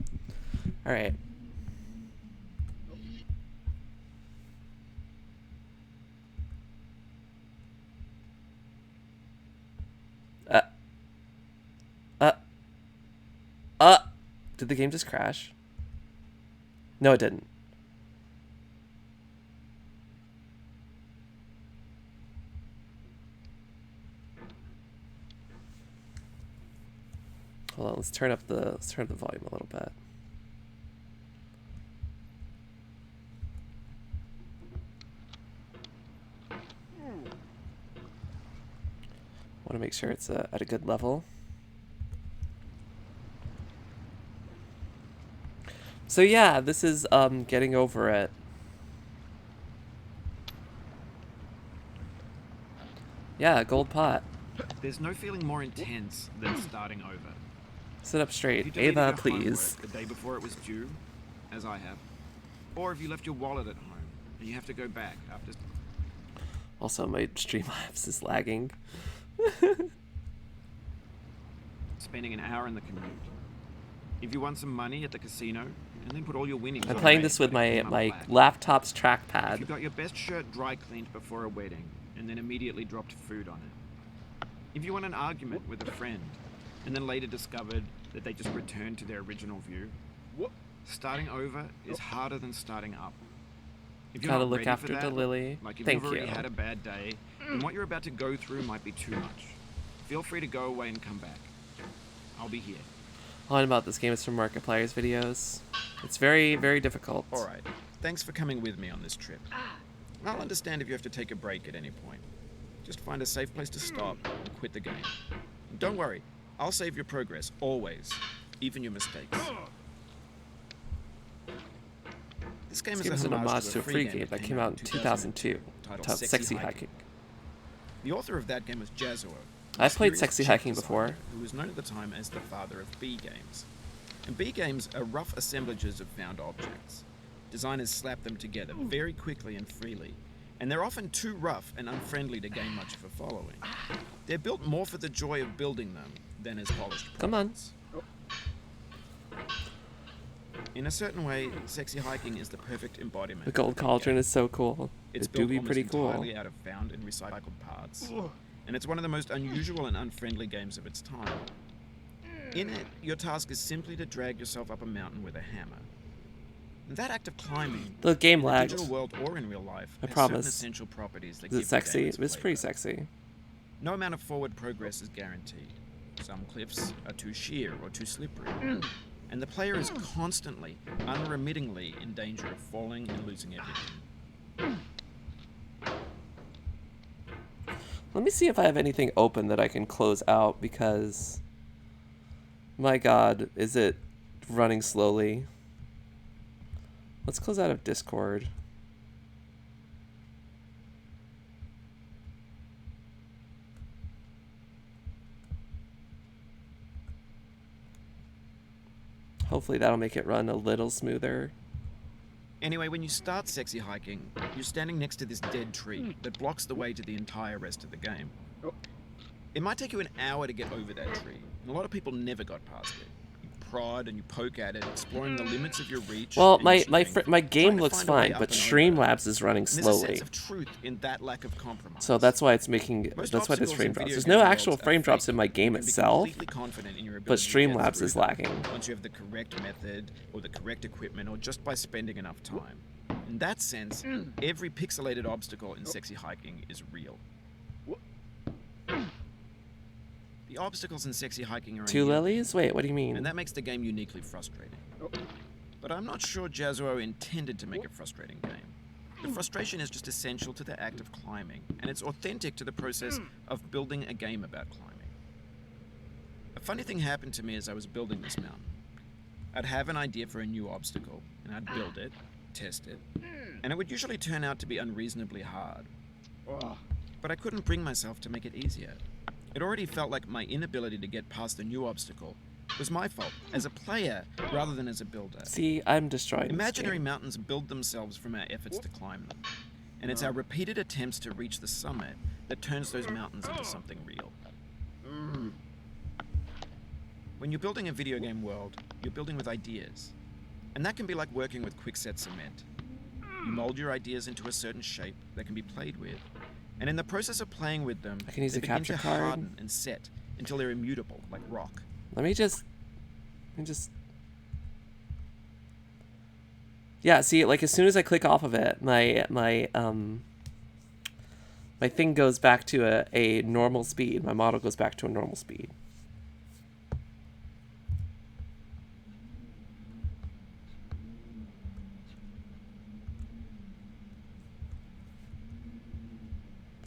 Alright. Did the game just crash? No, it didn't. Hold on, let's turn up the volume a little bit. Want to make sure it's at a good level. So yeah, this is getting over it. Yeah, gold pot. There's no feeling more intense than starting over. Sit up If straight. you deleted Ava, your please. homework the day before it was due, as I have, or if you left your wallet at home and you have to go back after. Also, my Streamlabs is lagging. Spending an hour in the commute. If you won some money at the casino and then put all your winnings. I'm on playing red, this with but it my came up black. laptop's If trackpad. you got your best shirt dry cleaned before a wedding and then immediately dropped food on it. If you won an argument with a friend and then later discovered that they just returned to their original view. Starting over is harder than starting up. If you're Gotta not look ready after for that, the lily. like if Thank you've already you. had a bad day, then what you're about to go through might be too much. Feel free to go away and come back. I'll be here. All I know about this game is from Markiplier's videos. It's very, very difficult. Alright, thanks for coming with me on this trip. I'll understand if you have to take a break at any point. Just find a safe place to stop and quit the game. And don't worry, I'll save your progress, always. Even your mistakes. This game This is game is an homage to a free game that that came out in 2002 titled Sexy Hiking. The author of that game was Jazuo. I've played mysterious Sexy chip Hiking designer before. Who was known at the time as the father of B games. And B games are rough assemblages of found objects. Designers slap them together very quickly and freely, and they're often too rough and unfriendly to gain much of a following. They're built more for the joy of building them than as polished products. Come on. In a certain way, Sexy Hiking is the perfect embodiment. The gold of a cauldron game. is so cool. It's It do built be almost pretty cool. entirely out of found and recycled parts, and it's one of the most unusual and unfriendly games of its time. In it, your task is simply to drag yourself up a mountain with a hammer. That act of climbing, The game in the lagged. digital world or in real life, I has promise. certain essential properties that Is give it sexy? the game its It's pretty flavor. sexy. No amount of forward progress is guaranteed. Some cliffs are too sheer or too slippery. And the player is constantly, unremittingly in danger of falling and losing everything. Let me see if I have anything open that I can close out because, my God, is it running slowly? Let's close out of Discord. Hopefully that'll make it run a little smoother. Anyway, when you start Sexy Hiking, you're standing next to this dead tree that blocks the way to the entire rest of the game. It might take you an hour to get over that tree, and a lot of people never got past it. You prod and you poke at it, exploring the limits of your reach. Well, and my your strength, my game trying to looks find a way fine, up but and over. Streamlabs is running And there's a slowly. sense of truth in that lack of compromise. So that's why it's making. Most That's why there's obstacles frame in drops. video There's game no worlds actual are frame drops fake. in my game You can be itself, completely confident in your but ability to get Streamlabs through is them lagging. once you have the correct method or the correct equipment or just by spending enough time. In that sense, every pixelated obstacle in Sexy Hiking is real. The obstacles in Sexy Hiking are 2 unusual, lilies? Wait, what do you mean? and that makes the game uniquely frustrating. But I'm not sure Jazuo intended to make a frustrating game. The frustration is just essential to the act of climbing, and it's authentic to the process of building a game about climbing. A funny thing happened to me as I was building this mountain. I'd have an idea for a new obstacle, and I'd build it, test it, and it would usually turn out to be unreasonably hard. But I couldn't bring myself to make it easier. It already felt like my inability to get past the new obstacle was my fault as a player rather than as a builder. See, I'm destroying Imaginary this game. mountains build themselves from our efforts to climb them. And it's our repeated attempts to reach the summit that turns those mountains into something real. When you're building a video game world, you're building with ideas. And that can be like working with quickset cement. You mold your ideas into a certain shape that can be played with. And in the process of playing with them, I can use they a begin capture to card. harden and set until they're immutable, like rock. Let me just. Yeah, see, like as soon as I click off of it, my thing goes back to a normal speed. My model goes back to a normal speed.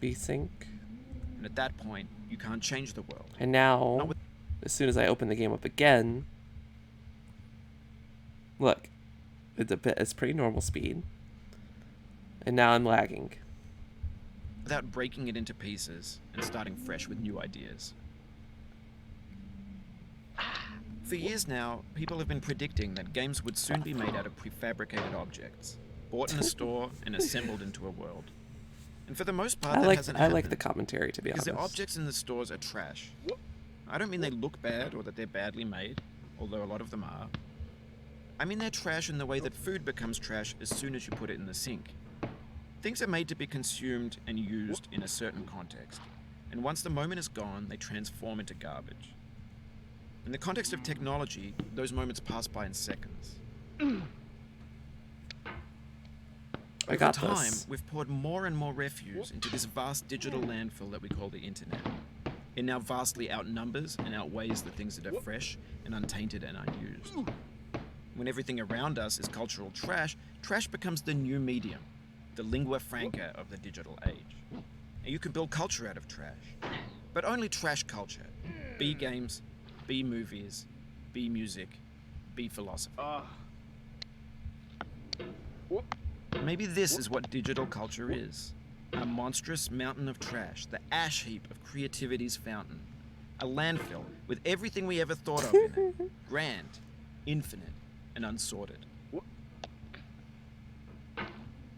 VSync. And at that point, you can't change the world. And now, Not with- as soon as I open the game up again, look, it's pretty normal speed. And now I'm lagging. Without breaking it into pieces and starting fresh with new ideas. For years now, people have been predicting that games would soon be made out of prefabricated objects, bought in a store and assembled into a world. And for the most part, that hasn't happened. I like the commentary, to be honest. Because the objects in the stores are trash. I don't mean they look bad or that they're badly made, although a lot of them are. I mean they're trash in the way that food becomes trash as soon as you put it in the sink. Things are made to be consumed and used in a certain context, and once the moment is gone, they transform into garbage. In the context of technology, those moments pass by in seconds. I got Over time, this. we've poured more and more refuse into this vast digital landfill that we call the internet. It now vastly outnumbers and outweighs the things that are fresh and untainted and unused. When everything around us is cultural trash, trash becomes the new medium, the lingua franca of the digital age. And you can build culture out of trash, but only trash culture. B games, B movies, B music, B philosophy. Maybe this is what digital culture is. A monstrous mountain of trash, the ash heap of creativity's fountain. A landfill with everything we ever thought of in it. Grand, infinite, and unsorted.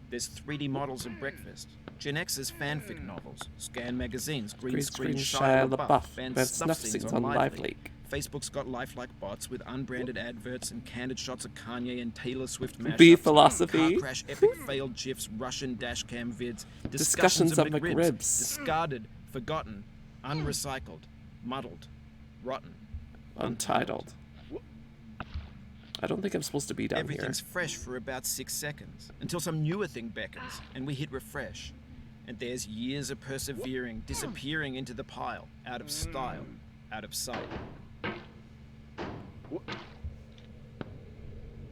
There's 3D models of breakfast, Gen X's fanfic novels, scan magazines, green screen Shia LaBeouf, banned snuff scenes on Live Leak. Facebook's got lifelike bots with unbranded adverts and candid shots of Kanye and Taylor Swift mashups. B philosophy. Car crash, epic failed GIFs, Russian dashcam vids, Discussions of McRibs. discarded, forgotten, unrecycled, muddled, rotten, Untitled. I don't think I'm supposed to be down Everything's here. fresh for about 6 seconds, until some newer thing beckons, and we hit refresh. And there's years of persevering, disappearing into the pile, out of style, out of sight.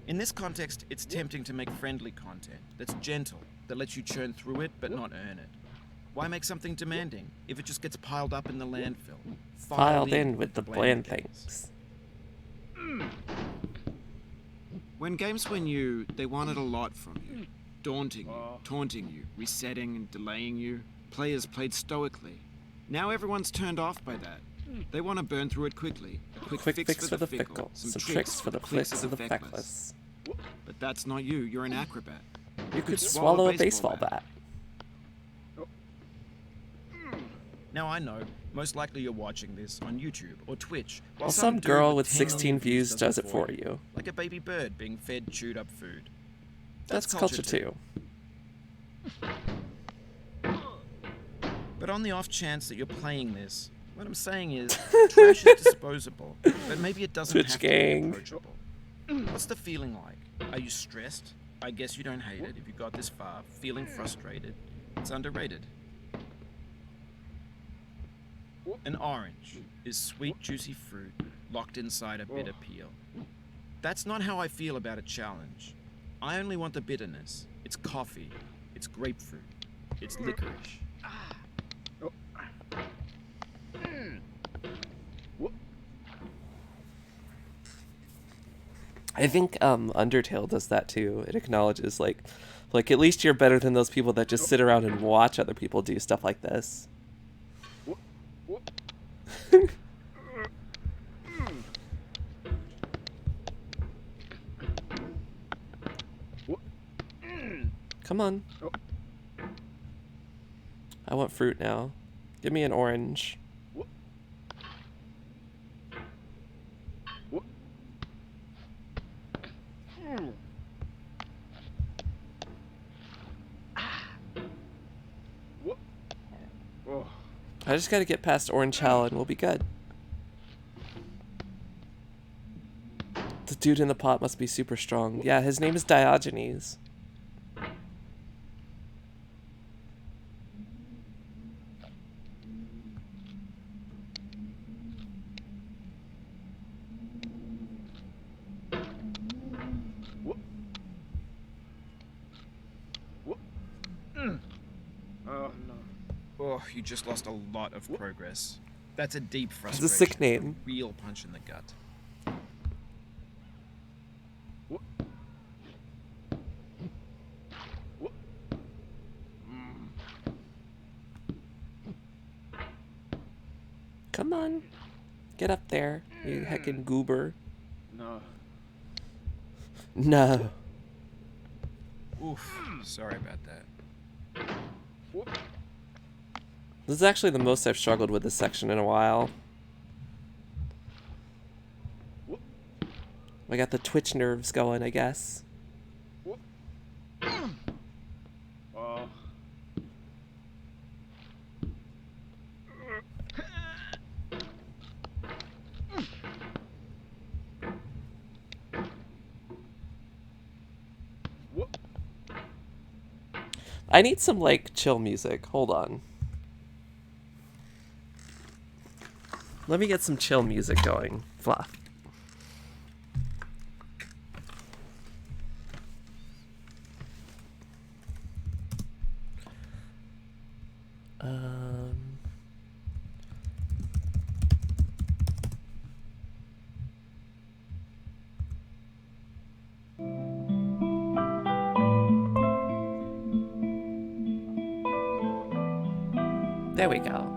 In this context, it's tempting to make friendly content that's gentle, that lets you churn through it but not earn it. Why make something demanding if it just gets piled up in the landfill? Filed in with the bland things. When games were new, they wanted a lot from you. Daunting you, taunting you, resetting and delaying you. Players played stoically. Now everyone's turned off by that. They want to burn through it quickly. A Quick fix for the fickle. Some tricks for the flicks of the feckless. But that's not you. You're an acrobat. You could swallow a baseball bat. Now I know, Most likely you're watching this on YouTube or Twitch, while Well, some dude girl with 10 16 million views does it for you, you. like a baby bird being fed chewed up food. That's culture too. But on the off chance that you're playing this, what I'm saying is, trash is disposable, but maybe it doesn't Twitch have gang. to be approachable. What's the feeling like? Are you stressed? I guess you don't hate it if you got this far. Feeling frustrated? It's underrated. An orange is sweet, juicy fruit locked inside a bitter peel. That's not how I feel about a challenge. I only want the bitterness. It's coffee. It's grapefruit. It's licorice. I think Undertale does that too. It acknowledges like at least you're better than those people that just sit around and watch other people do stuff like this. Come on. I want fruit now. Give me an orange. I just gotta get past Orange Hell and we'll be good. The dude in the pot must be super strong. Yeah, his name is Diogenes. Oh, you just lost a lot of progress. That's a deep frustration. It's a sick name. A real punch in the gut. Come on. Get up there, you heckin' goober. No. No. Oof. Sorry about that. This is actually the most I've struggled with this section in a while. I got the twitch nerves going, I guess. I need some, like, chill music. Hold on. Let me get some chill music going. Fluff. There we go.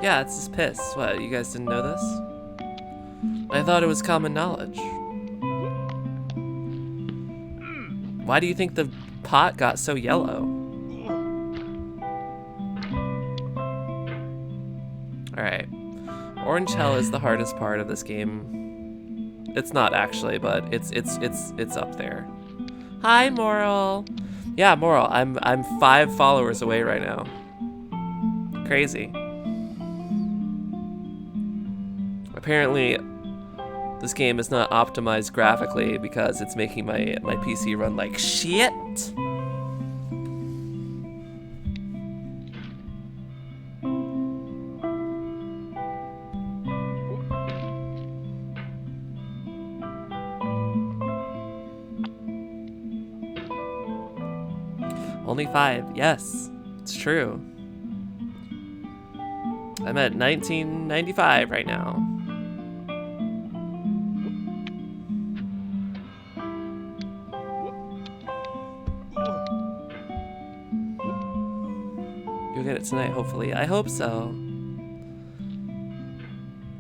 Yeah, it's his piss. What, you guys didn't know this? I thought it was common knowledge. Why do you think the pot got so yellow? Alright. Orange Hell is the hardest part of this game. It's not actually, but it's up there. Hi, Moral. Yeah, Moral. I'm 5 followers away right now. Crazy. Apparently, this game is not optimized graphically because it's making my PC run like shit. Only 5. Yes, it's true. I'm at 1995 right now. You'll get it tonight, hopefully. I hope so.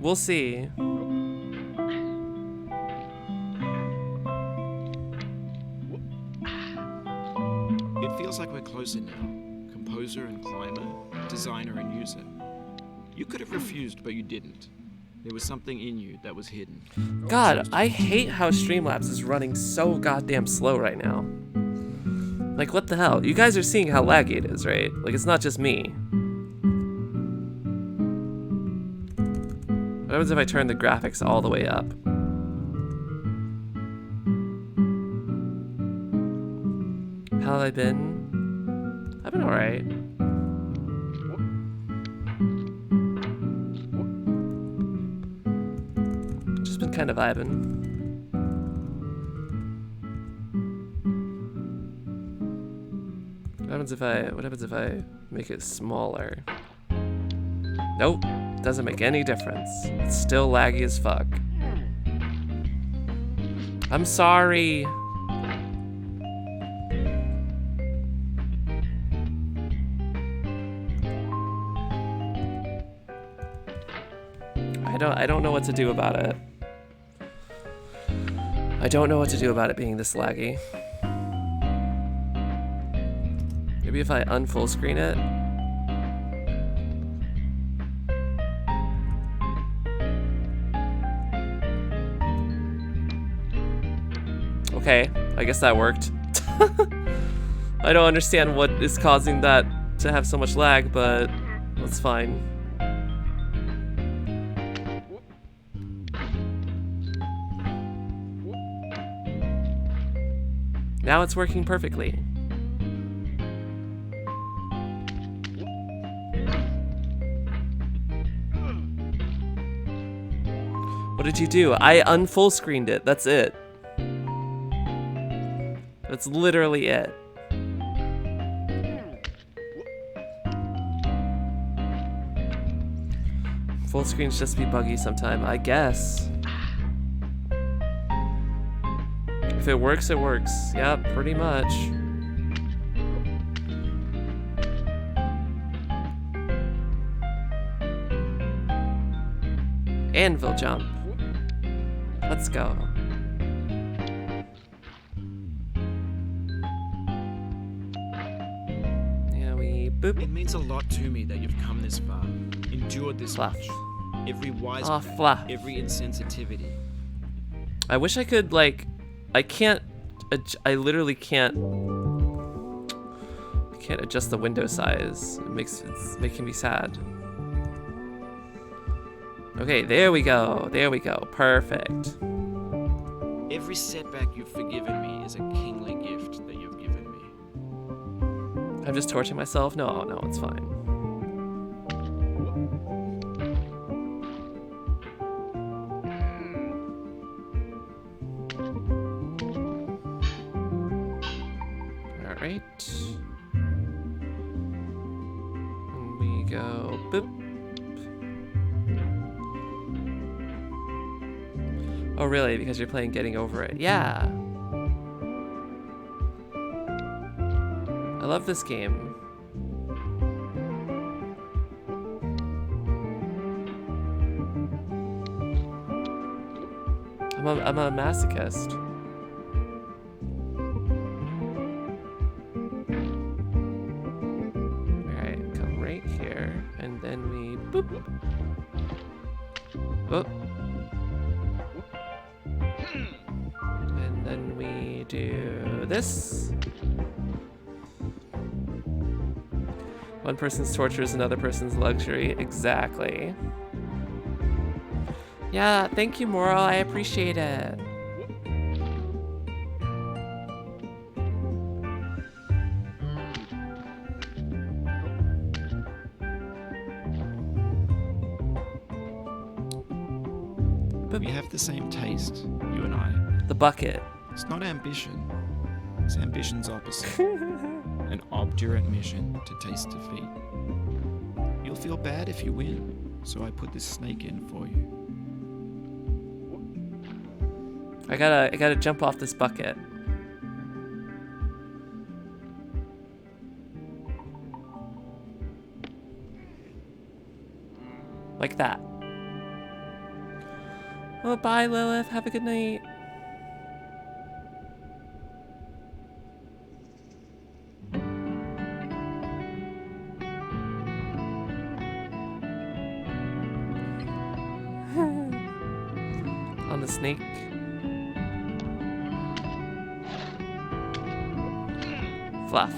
We'll see. Looks like we're closer now. Composer and climber, designer and user. You could have refused, but you didn't. There was something in you that was hidden. God, I hate how Streamlabs is running so goddamn slow right now. Like, what the hell? You guys are seeing how laggy it is, right? Like, it's not just me. What happens if I turn the graphics all the way up? How have I been? I've been alright. Just been kind of vibing. What happens if I make it smaller? Nope, doesn't make any difference. It's still laggy as fuck. I'm sorry. I don't know what to do about it. I don't know what to do about it being this laggy. Maybe if I unfull screen it. Okay, I guess that worked. I don't understand what is causing that to have so much lag, but that's fine. Now it's working perfectly. What did you do? I unfull screened it. That's it. That's literally it. Full screens just be buggy sometime, I guess. If it works, it works. Yeah, pretty much. Anvil jump. Let's go. Yeah, we boop. It means a lot to me that you've come this far, endured this Fluff. much. Every wise fluff. every insensitivity. I wish I could, like, I can't, I literally can't, I can't adjust the window size. It's making me sad. Okay, there we go. There we go. Perfect. Every setback you've forgiven me is a kingly gift that you've given me. I'm just torturing myself. No, no, it's fine. All right. And we go boop. Oh, really? Because you're playing Getting Over It. Yeah. I love this game. I'm a masochist. Alright, come right here. And then we boop. Whoop. And then we do this. One person's torture is another person's luxury. Exactly. Yeah, thank you, Moral. I appreciate it. We have the same taste, you and I. The bucket. It's not ambition. It's ambition's opposite. An obdurate mission to taste defeat. You'll feel bad if you win, so I put this snake in for you. I gotta jump off this bucket. Like that. Oh, bye, Lilith. Have a good night. snake. Fluff.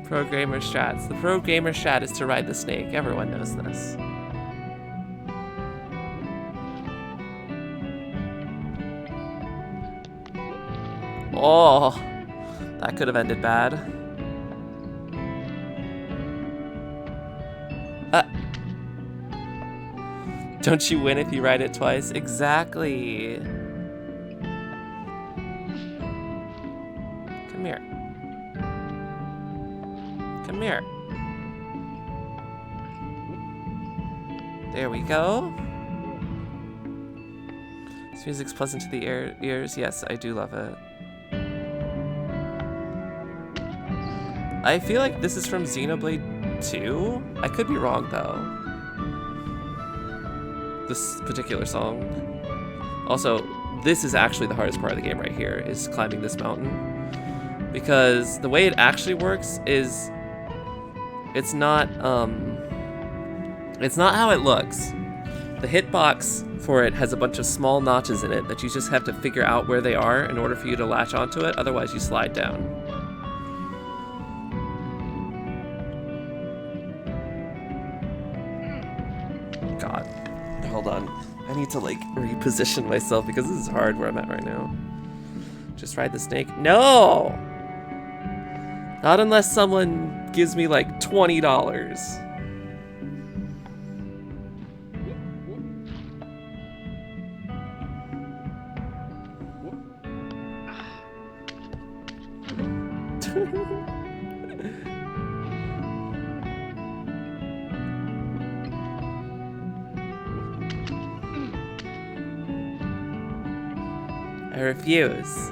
Pro gamer strats. The pro gamer strat is to ride the snake. Everyone knows this. Oh, that could have ended bad. Don't you win if you ride it twice? Exactly. Come here. Come here. There we go. This music's pleasant to the ears. Yes, I do love it. I feel like this is from Xenoblade 2. I could be wrong though. This particular song. Also, this is actually the hardest part of the game right here, is climbing this mountain. Because the way it actually works is it's not how it looks. The hitbox for it has a bunch of small notches in it that you just have to figure out where they are in order for you to latch onto it, otherwise you slide down. God. Hold on. I need to like reposition myself because this is hard where I'm at right now. Just ride the snake. No! Not unless someone gives me like $20. I refuse.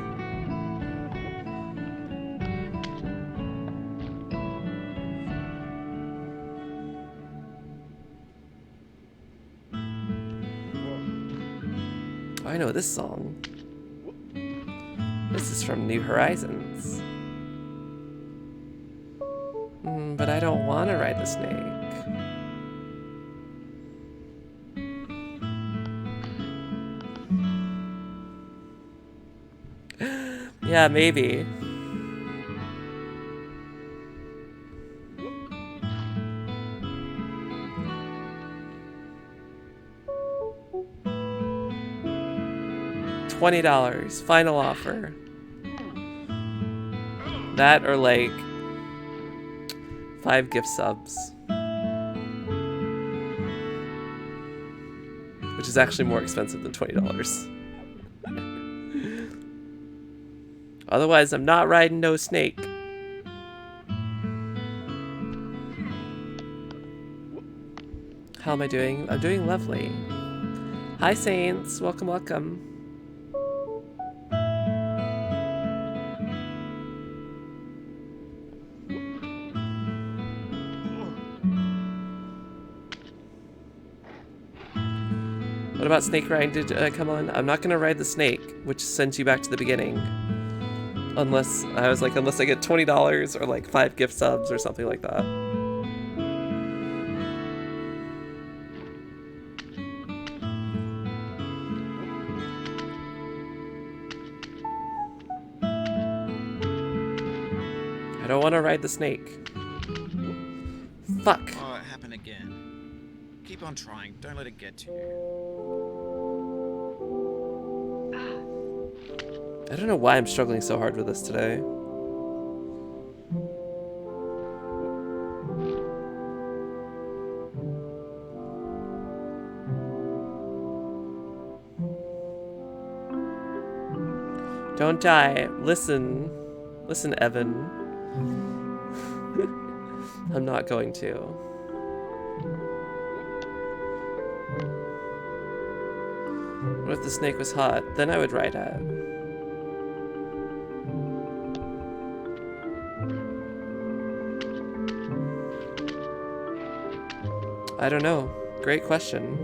Oh, I know this song. This is from New Horizons. But I don't want to ride the snake. Yeah, maybe. $20, final offer. That or like 5 gift subs. Which is actually more expensive than $20. Otherwise, I'm not riding no snake. How am I doing? I'm doing lovely. Hi, Saints. Welcome, welcome. What about snake riding? Did come on? I'm not gonna ride the snake, which sends you back to the beginning. Unless I was like, unless I get $20 or like 5 gift subs or something like that. I don't want to ride the snake. Fuck. Oh, it happened again. Keep on trying. Don't let it get to you. I don't know why I'm struggling so hard with this today. Don't die. Listen. Listen, Evan. I'm not going to. What if the snake was hot? Then I would ride it. I don't know. Great question.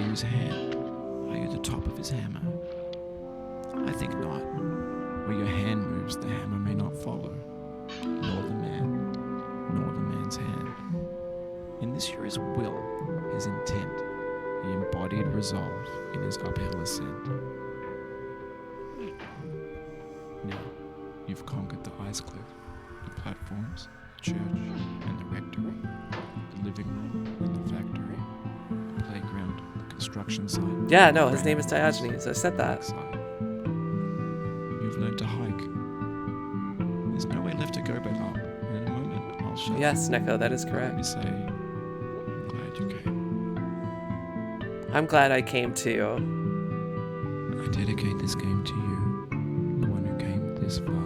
you his hand? Are you the top of his hammer? I think not. Where your hand moves, the hammer may not follow, nor the man, nor the man's hand. In this you're his will, his intent, the embodied resolve in his uphill ascent. Now, you've conquered the ice cliff, the platforms, the church, and the rectory, the living room and the factory, the playground, the construction site. Yeah, no, his name is Diogenes. I said that. You've learned to hike. There's no way left to go but up. And in a moment, I'll show Yes, Neko, that is correct. you. Say, I'm glad you came. I'm glad I came too. I dedicate this game to you, the one who came this far.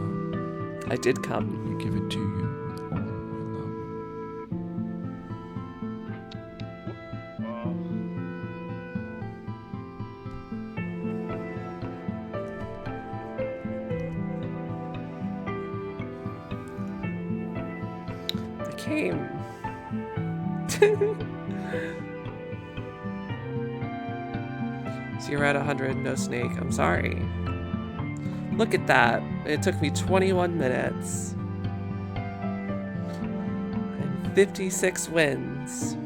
I did come. I give it to you with all my love. I came. So you're at 100, no snake. I'm sorry. Look at that. It took me 21 minutes. And 56 wins.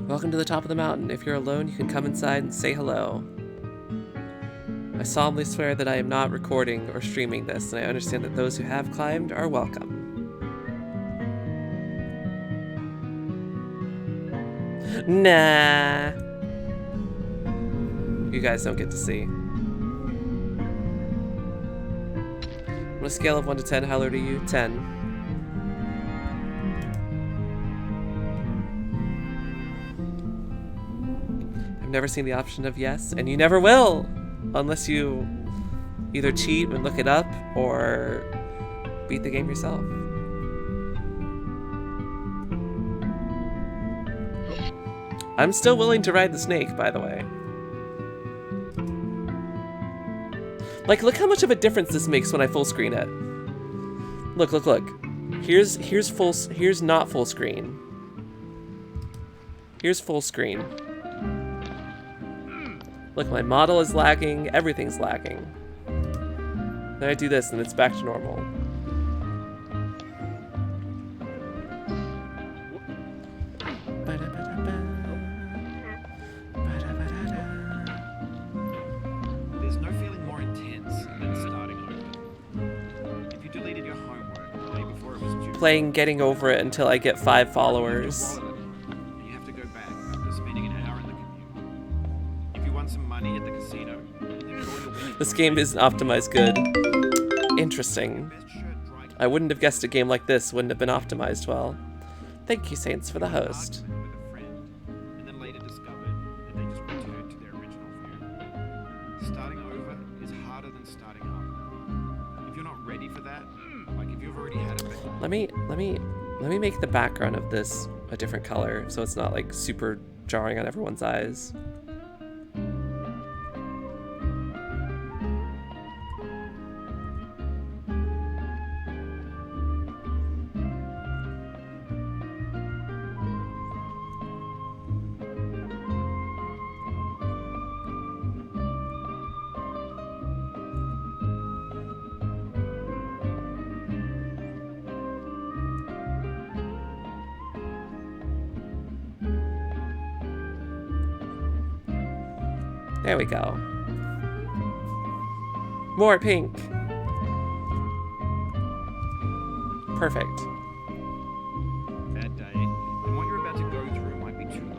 Welcome to the top of the mountain. If you're alone, you can come inside and say hello. I solemnly swear that I am not recording or streaming this, and I understand that those who have climbed are welcome. Nah. You guys don't get to see. On a scale of 1 to 10, how low are you? 10. I've never seen the option of yes, and you never will! Unless you either cheat and look it up, or beat the game yourself. I'm still willing to ride the snake, by the way. Like, look how much of a difference this makes when I full screen it. Look, look, look. Here's not full screen. Here's full screen. Look, my model is lagging, everything's lagging. Then I do this and it's back to normal. There's no feeling more intense than starting over. If you deleted your homework the day before it was due, Playing Getting Over It until I get 5 followers. and you have to go back after spending an hour in the commute. If you won some money at the casino, and you thought your winning This game isn't optimized good. Interesting. best shirt dry I wouldn't have guessed a game like this wouldn't have been optimized well. Thank you, Saints, for the host. argument with a friend, and then later discovered that they just returned to their original view. Starting over is harder than starting up. If you're not ready for that, like if you've already had a bit. Let me make the background of this a different color so it's not like super jarring on everyone's eyes. There we go. More pink. Perfect. Bad day, and what you're about to go through might be too much.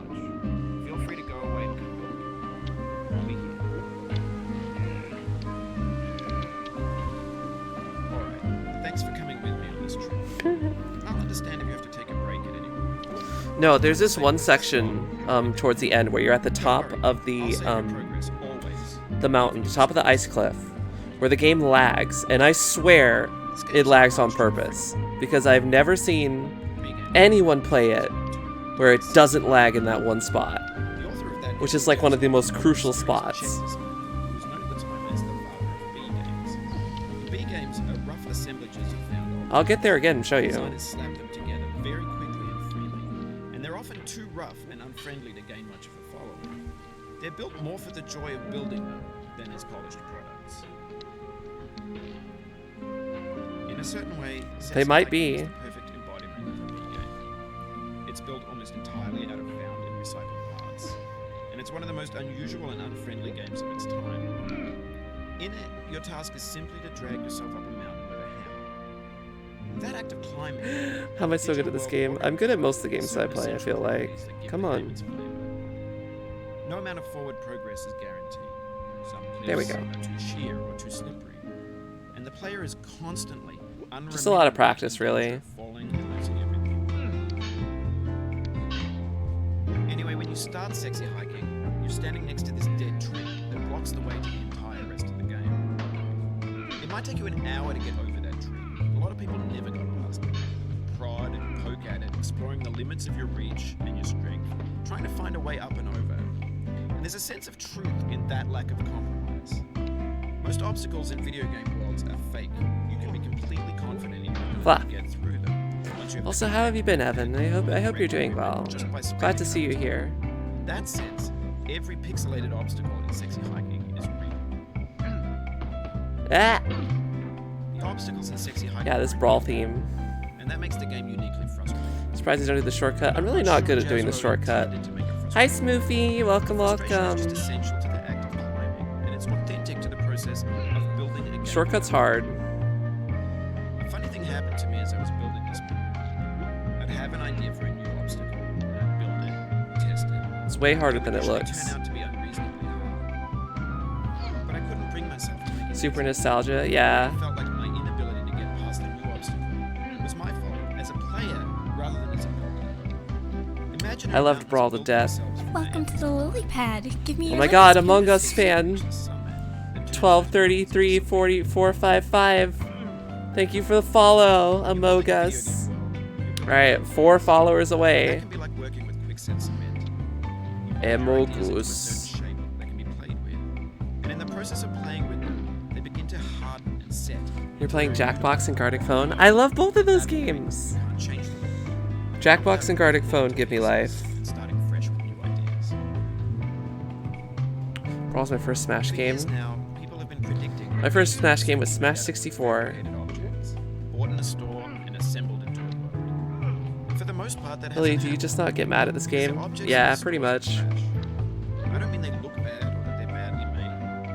Feel free to go away and come back. I'll be here. Alright, thanks for coming with me on this trip. I'll understand if you have to take a break at any point. No, there's this one section towards the end where you're at the top of I'll the save your progress, always. the mountain, the top of the ice cliff, where the game lags, and I swear it lags on purpose because I've never seen anyone play it where it doesn't lag in that one spot, The author of that which is like one of the most crucial spots. who's known at the time as the father of B games. B games are rough assemblages of found objects. I'll get there again and show you. Designers slap them together very quickly and freely, and they're often too rough and unfriendly to gain much of a following. They're built more for the joy of building them than as polished products. In a certain way, They might be. is the perfect embodiment of a B game. It's built almost entirely out of found and recycled parts, and it's one of the most unusual and unfriendly games of its time. In it, your task is simply to drag yourself up a mountain with a hammer. That act of climbing... How am I so good at this game? I'm good at most of the games I play, I feel like. Come on. No amount of forward progress is guaranteed. Some There we cliffs go. are too sheer or too slippery, and the player is constantly Just a lot of practice, really. falling and losing everything. Anyway, when you start sexy hiking, you're standing next to this dead tree that blocks the way to the entire rest of the game. It might take you an hour to get over that tree. A lot of people never got past it. Prod and poke at it, exploring the limits of your reach and your strength, trying to find a way up and over. And there's a sense of truth in that lack of compromise. Most obstacles in video game worlds are fake. You can be completely confident in your ability to get through them. Also, how have you been, Evan? I hope you're doing well. Glad to see you here. In that sense, every pixelated obstacle in sexy hiking is real. Ah! The obstacles in sexy hiking. Yeah, this brawl theme. And that makes the game uniquely frustrating. Surprised you don't do the shortcut. I'm really not good at doing the shortcut. Hi, Smoofy. Welcome, welcome. Just essential to the act of climbing, and it's authentic to the process of building a game. Shortcut's hard. A funny thing happened to me as I was building this game. I'd have an idea for a new obstacle, and I'd build it, test it. It's way harder than it usually looks. Turn out to be unreasonably hard. But I couldn't bring myself to make it Super easy. nostalgia, I yeah. felt like my inability to get past the new obstacle was my fault as a player rather than as a builder. Imagine I loved Brawl to death. Welcome to the lily pad. Give me Oh your my livers, god, please. Among Us fan. 1233 455. Thank you for the follow, Among Us. Alright, 4 followers That away. can be like working with quickset cement. Among Ideas into a Us. certain shape that can be played with. And in the process of playing with them, they begin to harden and set. You're playing Jackbox and Gartic Phone? I love both of those games. Can't change them. Jackbox and Gartic Phone give me life. Starting fresh with new ideas. Brawl's my first Smash For game. years now, people have been predicting My first Smash game was Smash 64. created objects, bought in a store and assembled into a world. And for the most part, that Lily, hasn't do you happened. just not get mad at this Because game? the objects Yeah, in the pretty stores much. are trash. I don't mean they look bad or that they're badly made,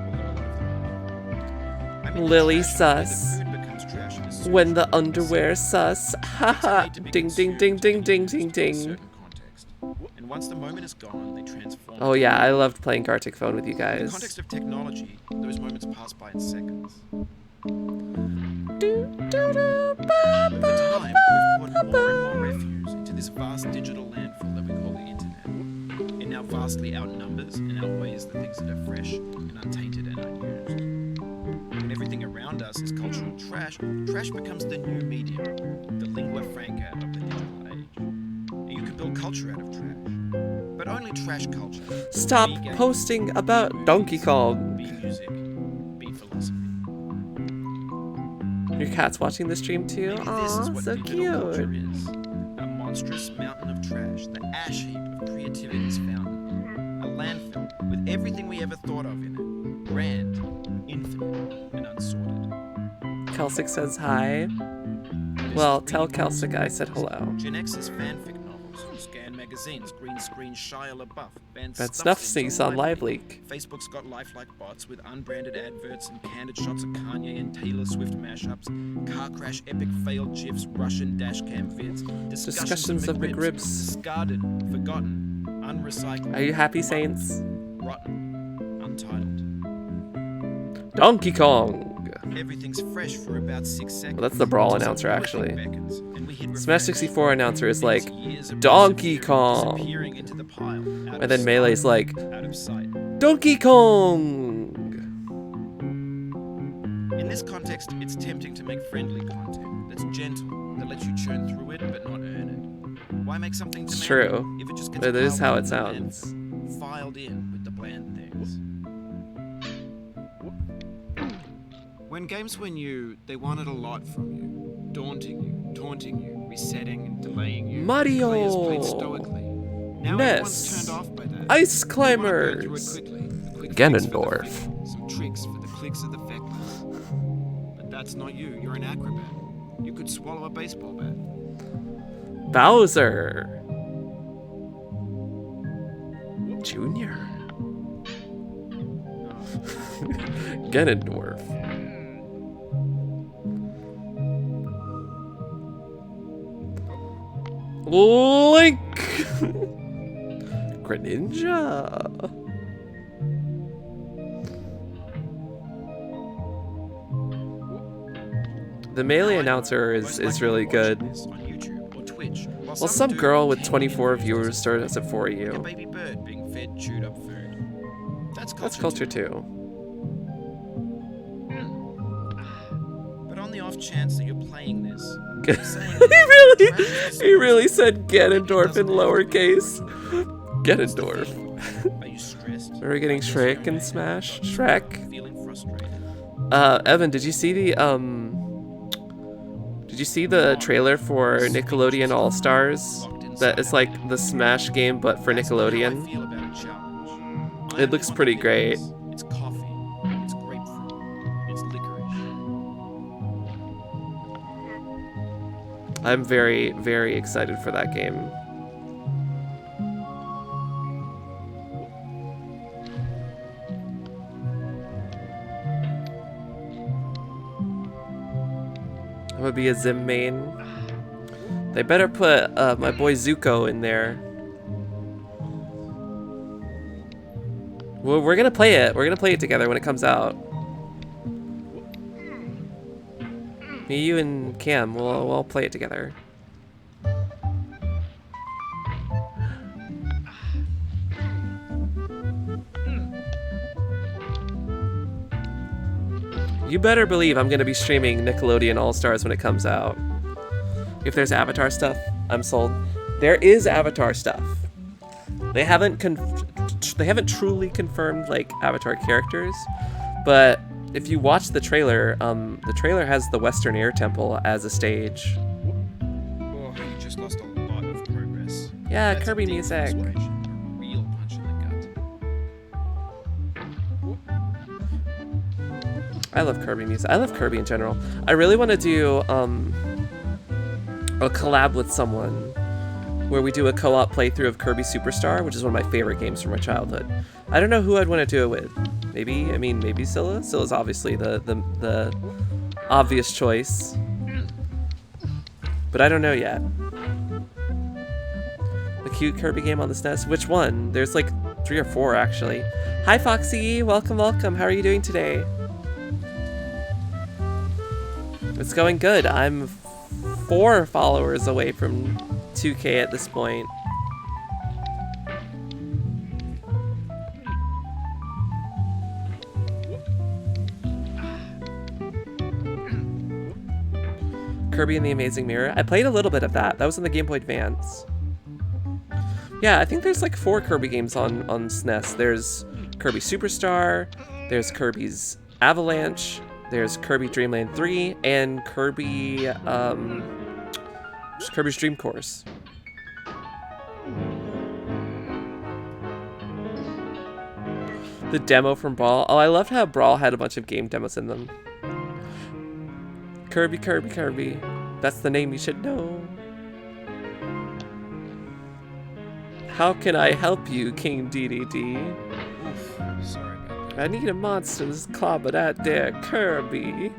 although a lot of them are. I mean they're Lily trash when the sus. food becomes trash as soon When as the you underwear sus. Haha. It's made to be Ding ding consumed ding to ding be ding used ding in a ding. certain context. And once the moment is gone, they transform. Oh yeah, I loved playing Gartic Phone with you In the guys. context of technology, those moments pass by in seconds. Over time, we've put more and more refuse into this vast digital landfill that we call the internet. It now vastly outnumbers and outweighs the things that are fresh and untainted and unused. When everything around us is cultural trash, trash becomes the new medium, the lingua franca of the digital age. And you can build culture out of trash, but only trash culture. Stop Be games, posting about Donkey Kong. be music, be philosophy. Your cat's watching the stream too? Maybe this is Aw, what so digital culture cute. is. A monstrous mountain of trash, the ash heap of creativity's fountain. A landfill with everything we ever thought of in it. Grand, infinite, and unsorted. Kelsic says hi. This Well, is tell Reed Kelsic I Wilson, said hello. Gen X's fanfic novels, Scan magazines, green screen Shia LaBeouf, Bad Stuff stuff Sings sneaks on Live Leak. Facebook's got lifelike bots with unbranded adverts and candid shots of Kanye and Taylor Swift mashups, car crash epic failed gifs, Russian dashcam vids, Discussions of McRibs. discarded, forgotten, unrecycled. Are you happy, muddled, Saints? Rotten, untitled. Donkey Kong! Everything's fresh for about 6 seconds. Well, that's the Brawl until announcer, some actually. bullet beckons, and we hit Smash refresh. 64 announcer is like, Years of Donkey disappearing- Kong. disappearing into the pile, out And of then sight, Melee's like, out of sight. Donkey Kong! In this context, it's tempting to make friendly content that's gentle, that lets you churn through it but not earn it. Why make something It's demanding true. if it just gets That is piled how on it the sounds. landfill, filed in with the bland things. When games were new, they wanted a lot from you, daunting you, taunting you, resetting and delaying you. Mario! Players played stoically. Now Ness. everyone's turned off by that. ice Run through it climbers. quickly. A quick Ganondorf. fix for the flick, some tricks for the clicks of the feckless. But that's not you. You're an acrobat. You could swallow a baseball bat. Bowser. Junior. Ganondorf. Link. Greninja. The Melee announcer is really good. Well, some girl with 24 viewers started us at 4 A you. baby bird being fed chewed up food. That's culture too. But on the off chance that you're playing this, he really said Ganondorf in lowercase. Ganondorf. Are you stressed? Are we getting Shrek and Smash? Shrek. Feeling frustrated? Evan, did you see the trailer for Nickelodeon All Stars? That is like the Smash game, but for Nickelodeon. Feel about a challenge. It looks pretty great. It's coffee. It's grapefruit. It's licorice. I'm very, very excited for that game. I'm gonna be a Zim main. They better put my boy Zuko in there. Well, we're gonna play it. We're gonna play it together when it comes out. Me, you, and Cam, we'll all play it together. You better believe I'm gonna be streaming Nickelodeon All Stars when it comes out. If there's Avatar stuff, I'm sold. There is Avatar stuff. They haven't truly confirmed like Avatar characters, but if you watch the trailer has the Western Air Temple as a stage. Oh, you just lost a lot of progress. Yeah, That's Kirby a deep music. frustration, a real punch in the gut. I love Kirby music. I love Kirby in general. I really want to do a collab with someone where we do a co-op playthrough of Kirby Superstar, which is one of my favorite games from my childhood. I don't know who I'd want to do it with. Maybe Scylla. Scylla's obviously the obvious choice. But I don't know yet. The cute Kirby game on the SNES. Which one? There's like 3 or 4 actually. Hi Foxy, welcome. How are you doing today? It's going good. I'm 4 followers away from 2K at this point. Kirby and the Amazing Mirror. I played a little bit of that. That was on the Game Boy Advance. Yeah, I think there's like 4 Kirby games on SNES. There's Kirby Superstar, there's Kirby's Avalanche, there's Kirby Dream Land 3, and Kirby's Dream Course. The demo from Brawl. Oh, I loved how Brawl had a bunch of game demos in them. Kirby. That's the name you should know. How can I help you, King DDD? Oof, sorry about that. I need a monster's clobber that there Kirby.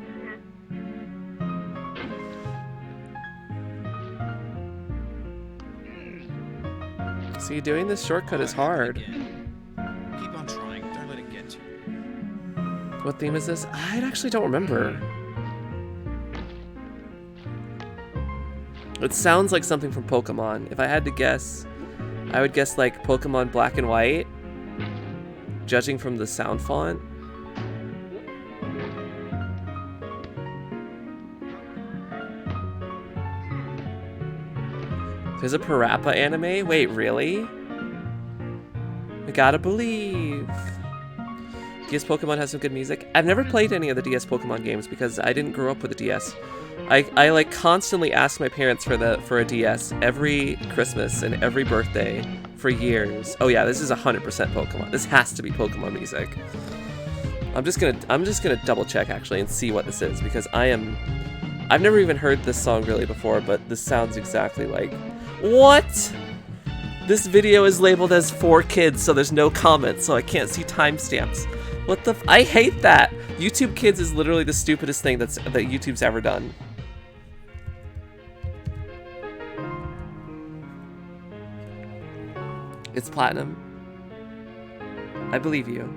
See, doing this shortcut is hard. Keep on trying. Don't let it get to you. What theme is this? I actually don't remember. It sounds like something from Pokemon. If I had to guess, I would guess like Pokemon Black and White, judging from the sound font. There's a Parappa anime? Wait, really? I gotta believe. DS Pokemon has some good music. I've never played any of the DS Pokemon games because I didn't grow up with a DS. I like constantly ask my parents for a DS every Christmas and every birthday for years. Oh yeah, this is 100% Pokemon. This has to be Pokemon music. I'm just gonna double check actually and see what this is, because I've never even heard this song really before, but this sounds exactly like... What? This video is labeled as for kids, so there's no comments, so I can't see timestamps. What the I hate that! YouTube Kids is literally the stupidest thing that YouTube's ever done. It's platinum. I believe you.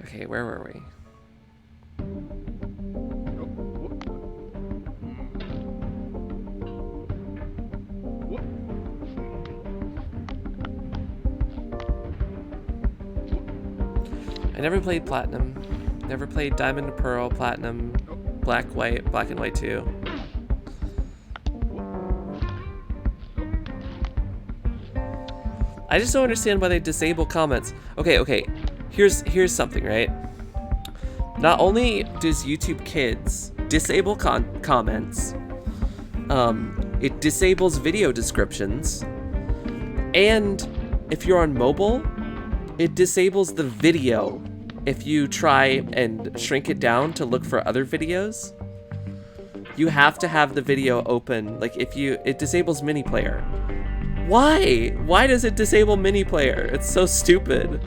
Okay, where were we? I never played Platinum. Never played Diamond and Pearl, Platinum, Black and White 2. I just don't understand why they disable comments. Okay. Here's something, right? Not only does YouTube Kids disable comments, it disables video descriptions, and if you're on mobile, it disables the video if you try and shrink it down to look for other videos. You have to have the video open. Like it disables mini player. Why? Why does it disable mini player? It's so stupid.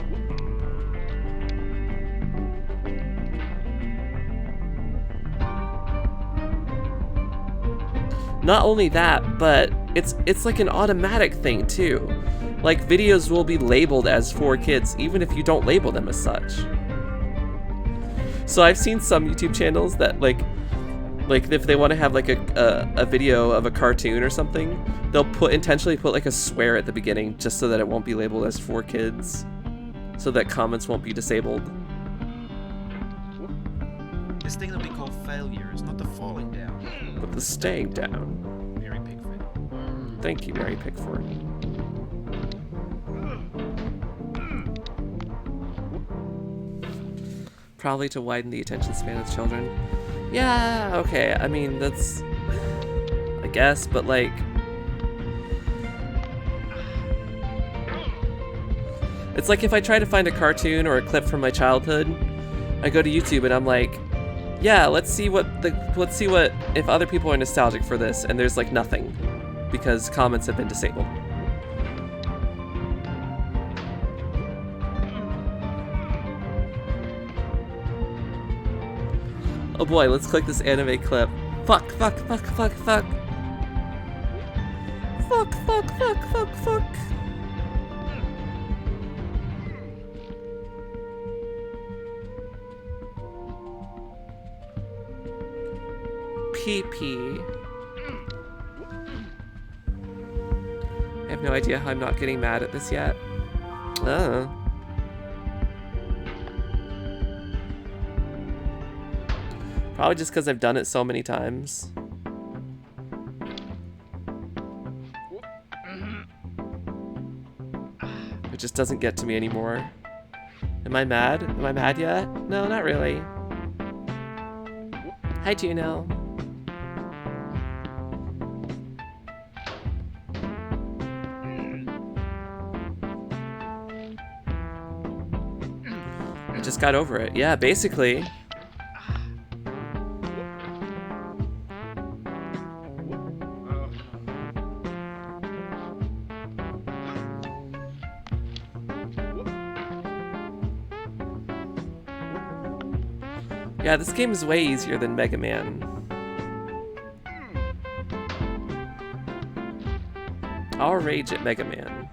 Not only that, but it's like an automatic thing too. Like videos will be labeled as for kids even if you don't label them as such. So I've seen some YouTube channels that like if they want to have like a video of a cartoon or something, they'll intentionally put like a swear at the beginning just so that it won't be labeled as for kids, so that comments won't be disabled. This thing that we call failure is not the falling down, but the staying down. Mary Pickford. Thank you, Mary Pickford. Probably to widen the attention span of children. Yeah, okay, I mean, that's... I guess, but like... It's like if I try to find a cartoon or a clip from my childhood, I go to YouTube and I'm like, yeah, let's see what if other people are nostalgic for this, and there's like nothing, because comments have been disabled. Oh boy, let's click this anime clip. Fuck. PP. I have no idea how I'm not getting mad at this yet. Probably just because I've done it so many times. It just doesn't get to me anymore. Am I mad? Am I mad yet? No, not really. Hi, Juno. I just got over it. Yeah, basically. Yeah, this game is way easier than Mega Man. I'll rage at Mega Man.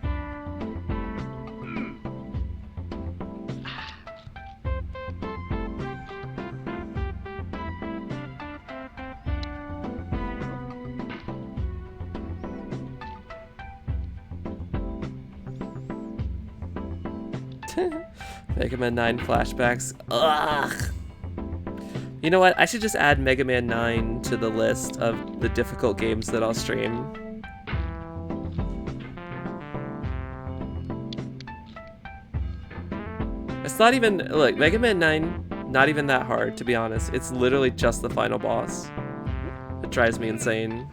Mega Man 9 flashbacks. Ugh! You know what? I should just add Mega Man 9 to the list of the difficult games that I'll stream. It's not even... Look, Mega Man 9, not even that hard, to be honest. It's literally just the final boss. It drives me insane.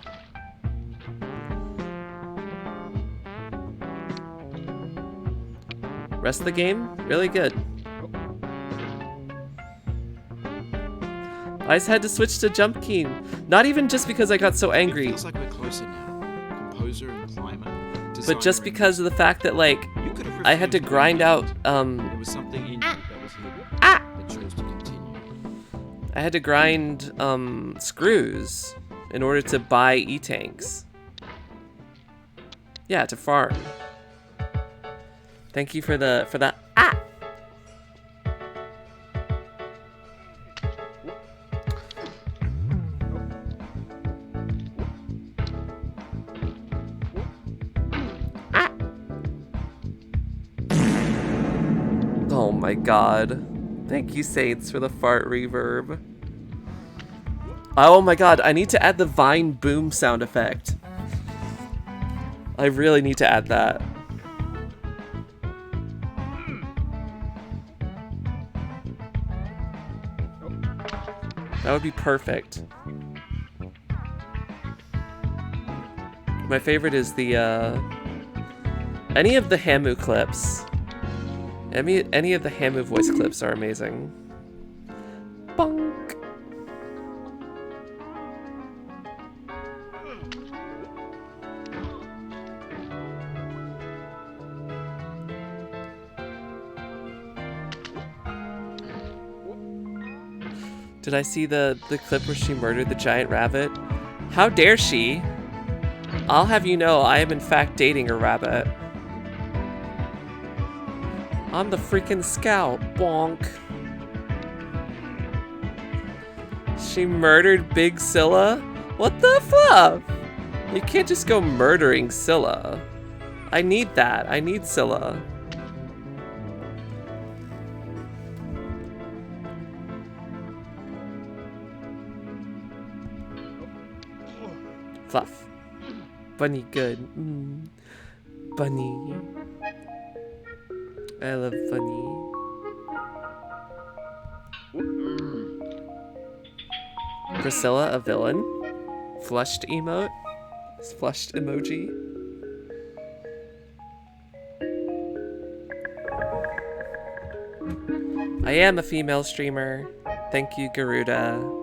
Rest of the game, really good. I just had to switch to jump key. Not even just because I got so angry. It feels like we're closer now. Composer and climber. But just because of the fact that, like, I had to grind out, There was something in you that was hidden, Ah! that chose to continue. I had to grind, screws in order to buy E-tanks. Yeah, to farm. Thank you for the, ah! Oh my god. Thank you, Saints, for the fart reverb. Oh my god, I need to add the Vine boom sound effect. I really need to add that. That would be perfect. My favorite is the, any of the Hamu clips. Any of the Hamu voice clips are amazing. Bonk. Did I see the clip where she murdered the giant rabbit? How dare she? I'll have you know I am in fact dating a rabbit. I'm the freaking scout, bonk. She murdered Big Scylla? What the fluff? You can't just go murdering Scylla. I need that. I need Scylla. Fluff. Bunny good. Bunny. I love Bunny. Priscilla, a villain. Flushed emote. Flushed emoji. I am a female streamer. Thank you, Garuda.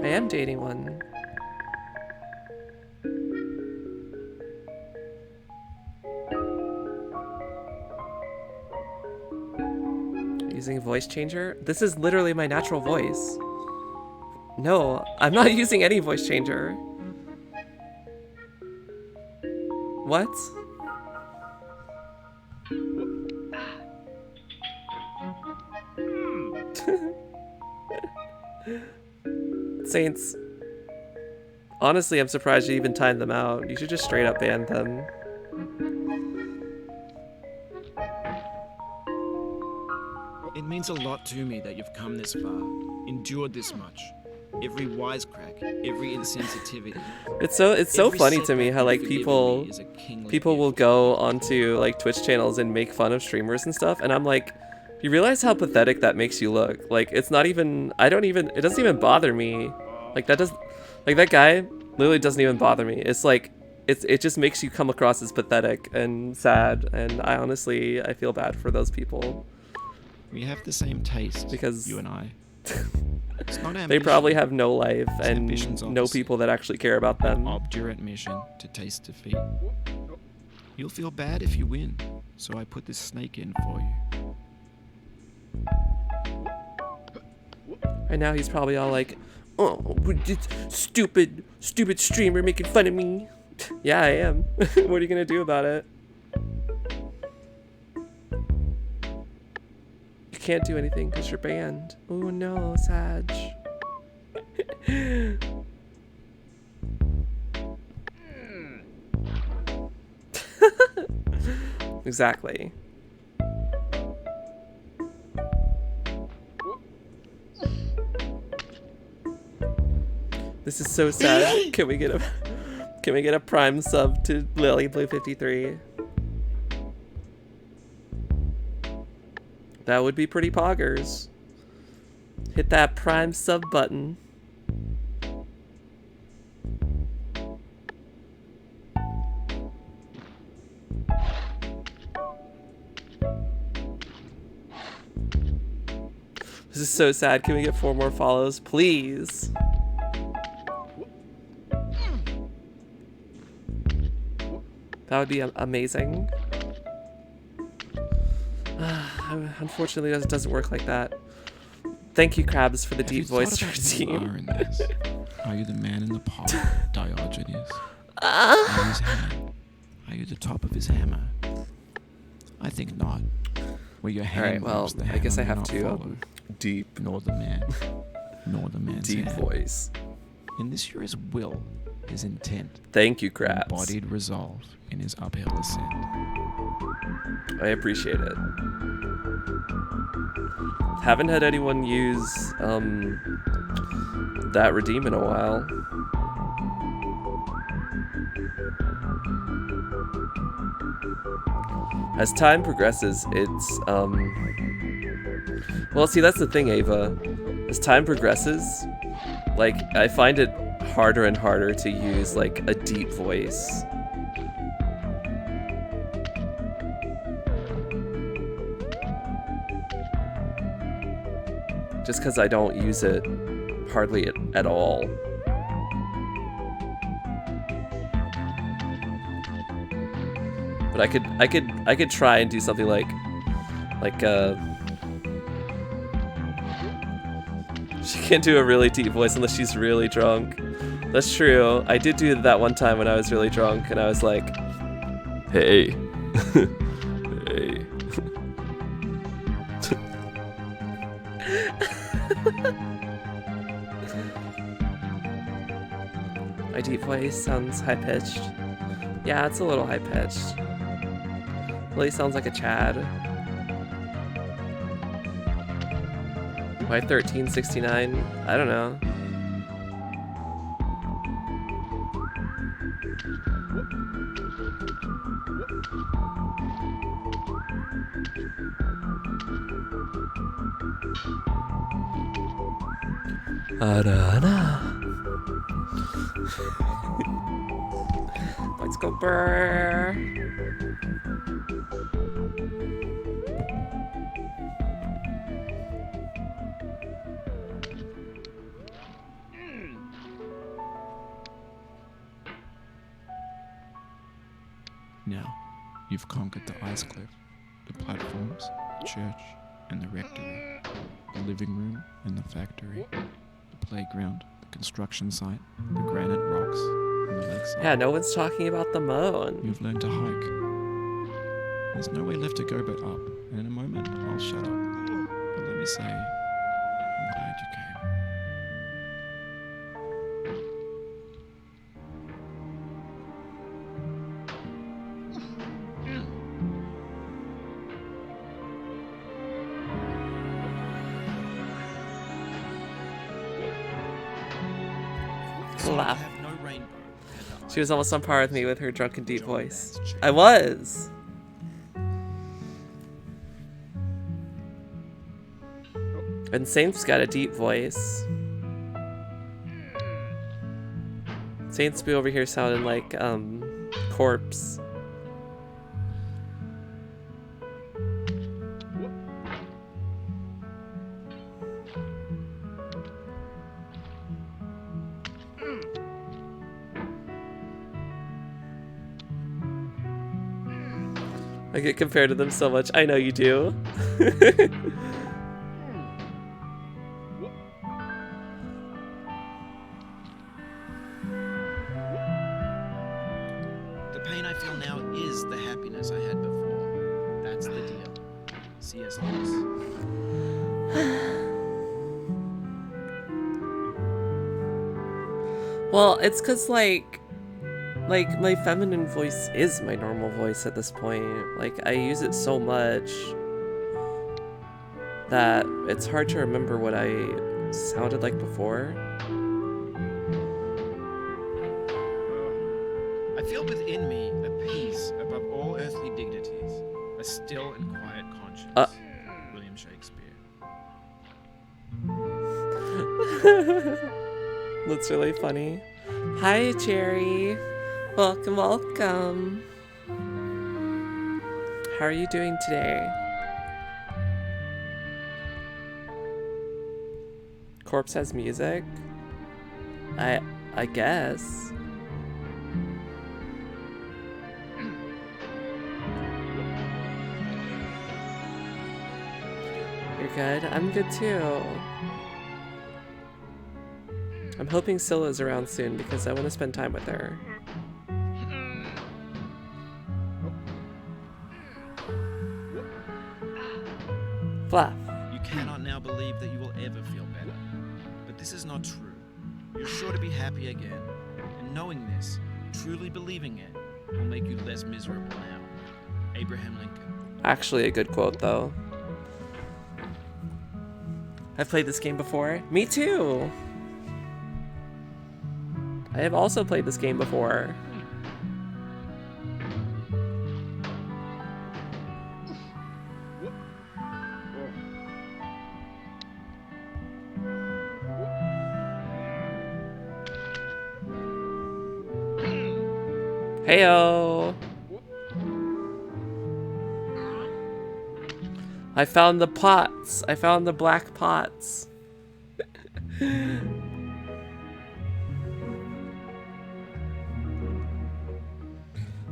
I am dating one. Using voice changer? This is literally my natural voice. No, I'm not using any voice changer. What? Saints. Honestly, I'm surprised you even timed them out. You should just straight up ban them. It means a lot to me that you've come this far, endured this much. Every wisecrack, every insensitivity. It's so funny to me how like people will go onto like Twitch channels and make fun of streamers and stuff, and I'm like, you realize how pathetic that makes you look? Like it's not even it doesn't even bother me. Like that guy literally doesn't even bother me. It's like it just makes you come across as pathetic and sad, and I feel bad for those people. We have the same taste, because you and I. It's not ambition. They probably have no life It's and ambition's no opposite. people that actually care about them. Obdurate mission to taste defeat. You'll feel bad if you win, so I put this snake in for you. And now he's probably all like, oh, stupid streamer making fun of me. Yeah, I am. What are you gonna do about it? You can't do anything because you're banned. Oh no, Sag. Exactly. This is so sad. Can we get a Can we get a Prime sub to Lily Blue 53? That would be pretty poggers. Hit that Prime sub button. This is so sad. Can we get 4 more follows, please? That would be amazing. Unfortunately, it doesn't work like that. Thank you, Krabs, for the deep voice routine. Are you the man in the pot, Diogenes? Are his hand? Are you the top of his hammer? I think not. Where your hand Alright, well, the I guess I hammer have will not to follow, deep nor the man, nor the man's deep hand. voice. In this here is will, his intent, Thank you, Krabs. embodied resolve in his uphill ascent. I appreciate it. Haven't had anyone use that redeem in a while. As time progresses, it's well, see, that's the thing, Ava. As time progresses, like, I find it harder and harder to use like a deep voice. Just because I don't use it hardly at all. But I could try and do something like she can't do a really deep voice unless she's really drunk. That's true. I did do that one time when I was really drunk and I was like, hey. Hey. My deep voice sounds high-pitched. Yeah, it's a little high-pitched. Really sounds like a Chad. Why 1369? I don't know. Let's go, brr. Now, you've conquered the ice cliff, the platforms, the church, and the rectory, the living room and the factory, the playground, the construction site, the granite rocks, and the lakeside. Yeah, no one's talking about the moon. You've learned to hike. There's no way left to go but up, and in a moment, I'll shut up. But let me say, I'm glad you came. Laugh. Have no rainbow, and She was almost on par with me with her drunken deep John voice. Vance I was. And Saint's got a deep voice. Saint's be over here sounding like corpse. I get compared to them so much. I know you do. The pain I feel now is the happiness I had before. That's the deal. C.S. Lewis. Well, it's because, like, my feminine voice is my normal voice at this point. Like, I use it so much that it's hard to remember what I sounded like before. feel within me a peace above all earthly dignities, a still and quiet conscience. William Shakespeare. That's really funny. Hi, Jerry. Welcome, welcome. How are you doing today? Corpse has music? I guess. You're good? I'm good too. I'm hoping Scylla's around soon because I want to spend time with her. Fluff. You cannot now believe that you will ever feel better. But this is not true. You're sure to be happy again. And knowing this, truly believing it, will make you less miserable now. Abraham Lincoln. Actually a good quote though. I've played this game before. Me too! I have also played this game before. Heyo! I found the pots. I found the black pots.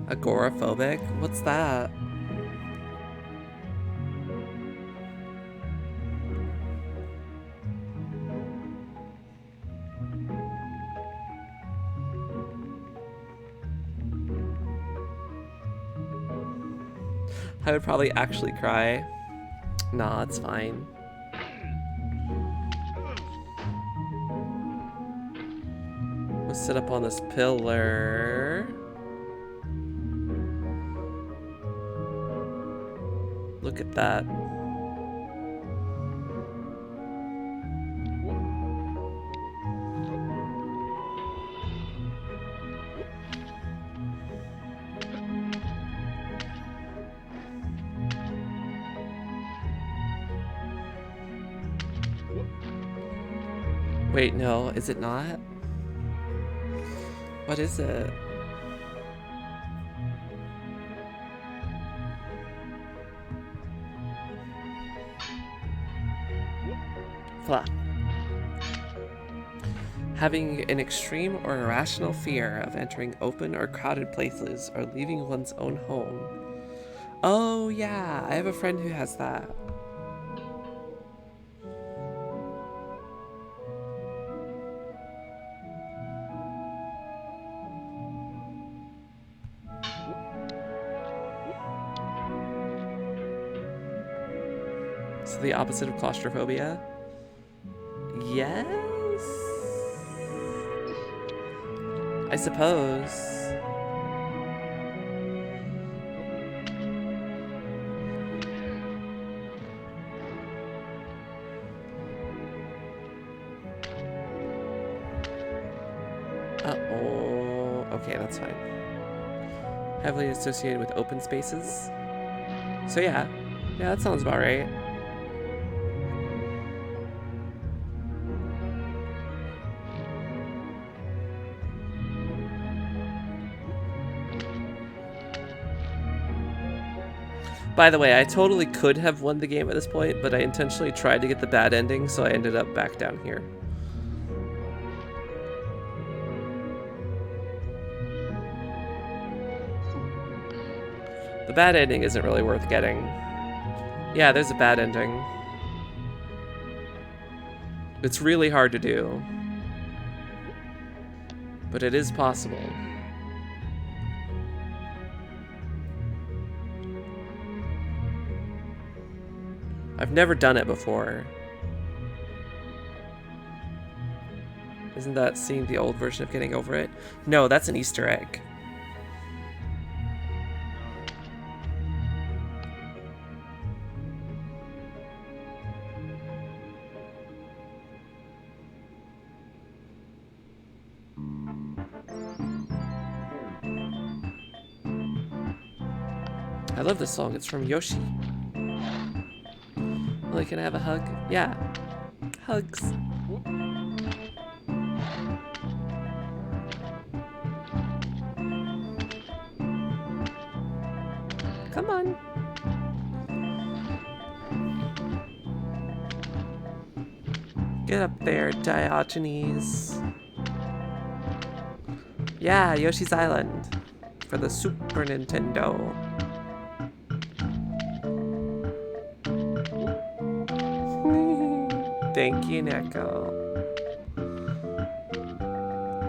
Agoraphobic? What's that? I would probably actually cry. Nah, it's fine. Let's sit up on this pillar. Look at that. Wait, no, is it not? What is it? Fluff. Having an extreme or irrational fear of entering open or crowded places or leaving one's own home. Oh yeah, I have a friend who has that. So the opposite of claustrophobia? Yes? I suppose. Uh-oh. Okay, that's fine. Heavily associated with open spaces. So yeah. Yeah, that sounds about right. By the way, I totally could have won the game at this point, but I intentionally tried to get the bad ending, so I ended up back down here. The bad ending isn't really worth getting. Yeah, there's a bad ending. It's really hard to do. But it is possible. I've never done it before. Isn't that seeing the old version of Getting Over It? No, that's an Easter egg. I love this song. It's from Yoshi. Well, can I have a hug? Yeah. Hugs. Come on. Get up there, Diogenes. Yeah, Yoshi's Island. For the Super Nintendo. Thank you, Neko.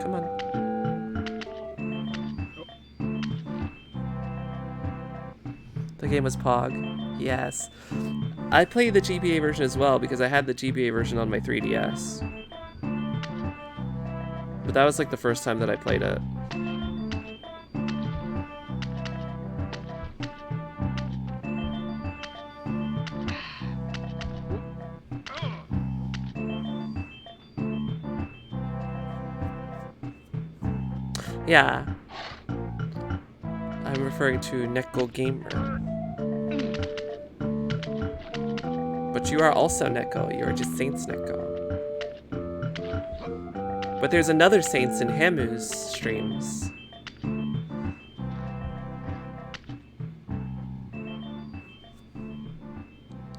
Come on. The game was Pog. Yes. I played the GBA version as well because I had the GBA version on my 3DS. But that was like the first time that I played it. Yeah. I'm referring to Neko Gamer. But you are also Neko. You are just Saints Neko. But there's another Saints in Hamu's streams.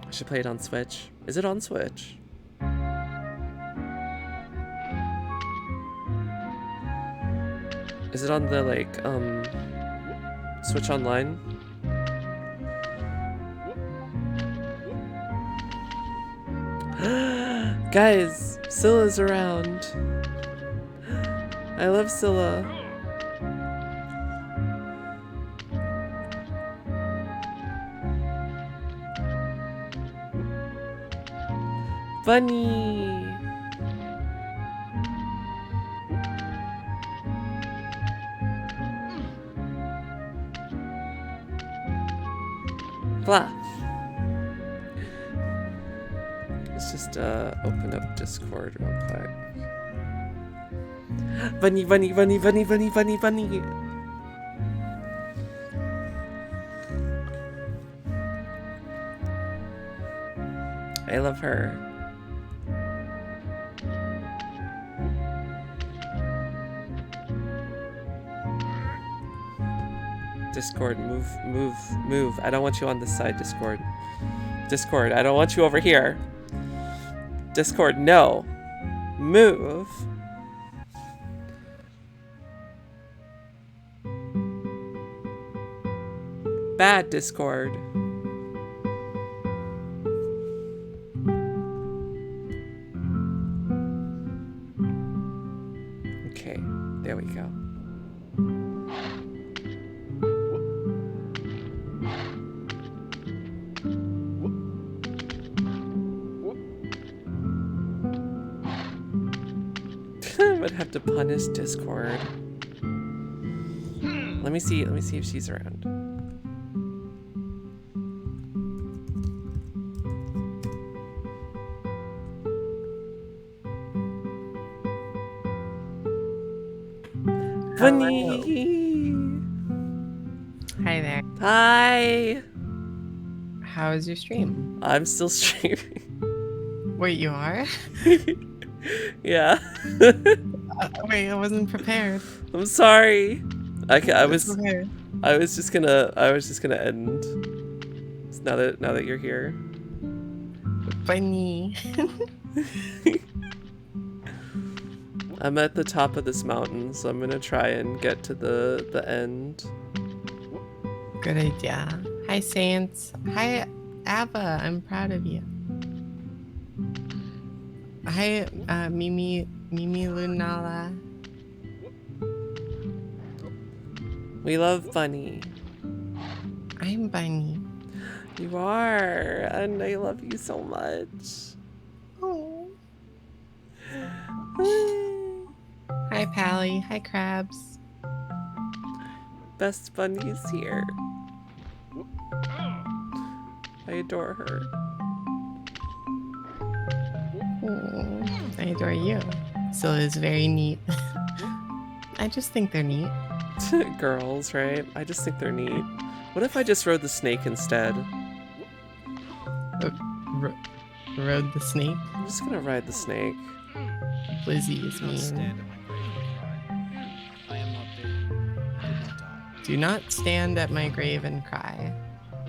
I should play it on Switch. Is it on Switch? Is it on the, like, Switch Online? Guys, Scylla's around. I love Scylla. Bunny! Blah. Let's just open up Discord real quick. Bunny, bunny, bunny, bunny, bunny, bunny, bunny. I love her. Discord, move, move, move. I don't want you on this side, Discord. Discord, I don't want you over here. Discord, no. Move. Bad Discord. Okay, there we go. Would have to punish Discord. Let me see if she's around. Bunny! Hi there. Hi! How is your stream? I'm still streaming. Wait, you are? Yeah. Wait, I wasn't prepared. I'm sorry. I was prepared. I was just gonna end. Now that you're here. Bunny. I'm at the top of this mountain, so I'm gonna try and get to the end. Good idea. Hi, Saints. Hi, Abba. I'm proud of you. Hi, Mimi Lunala. We love Bunny. I'm Bunny. You are, and I love you so much. Oh. Hi, Pally. Hi, Crabs. Best Bunny's here. I adore her. Oh, I adore you. So it's very neat. I just think they're neat. Girls, right? I just think they're neat. What if I just rode the snake instead? Rode the snake? I'm just gonna ride the snake. Blizzy is Do not stand mean. at my grave and cry. I am not dead. I did not die. Do not stand at my grave and cry.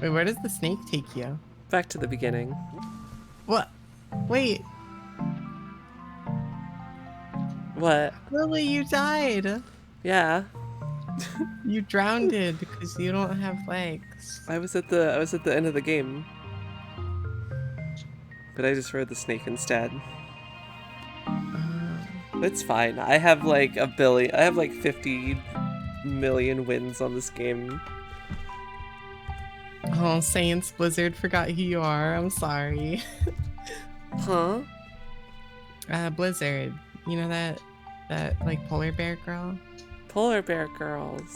Wait, where does the snake take you? Back to the beginning. What? Wait, What? Lily, you died. Yeah. You drowned because you don't have legs. I was at the end of the game. But I just rode the snake instead. It's fine. I have like I have like 50 million wins on this game. Oh, Saints Blizzard forgot who you are. I'm sorry. Huh? Blizzard. You know that like polar bear girl? Polar bear girls.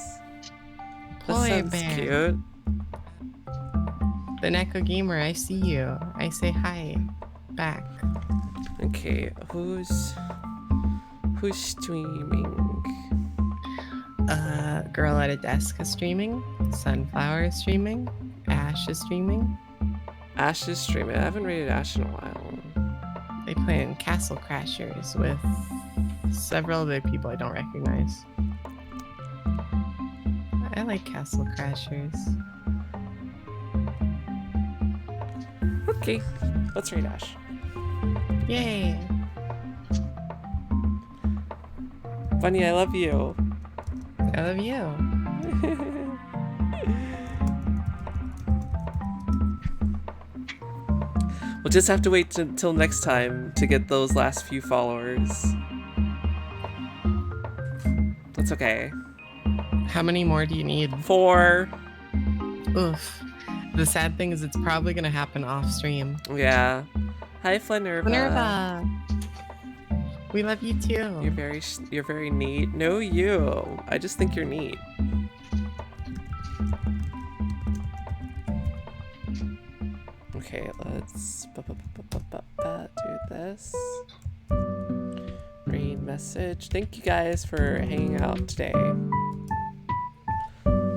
Polar That sounds bear. cute. The Neko Gamer, I see you. I say hi back. Okay, who's streaming? Girl at a desk is streaming. Sunflower is streaming. Ash is streaming. Ash is streaming. I haven't rated Ash in a while. They play in Castle Crashers with several other people I don't recognize. I like Castle Crashers. Okay, let's rate Ash. Yay! Bunny, I love you. I love you. We'll just have to wait until next time to get those last few followers. That's okay. How many more do you need? 4. Oof. The sad thing is it's probably gonna happen off stream. Yeah. Hi, Flanerva. Minerva! We love you too. You're very neat. No, you. I just think you're neat. Okay, let's do this. Read message. Thank you guys for hanging out today. I'm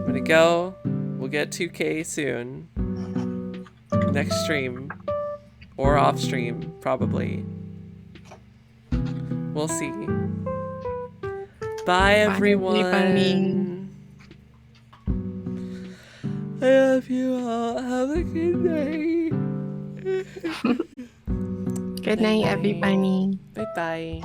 gonna go. We'll get 2K soon. Next stream. Or off stream, probably. We'll see. Bye, everyone. I love you all. Have a good night. Good night, everybody. Bye bye.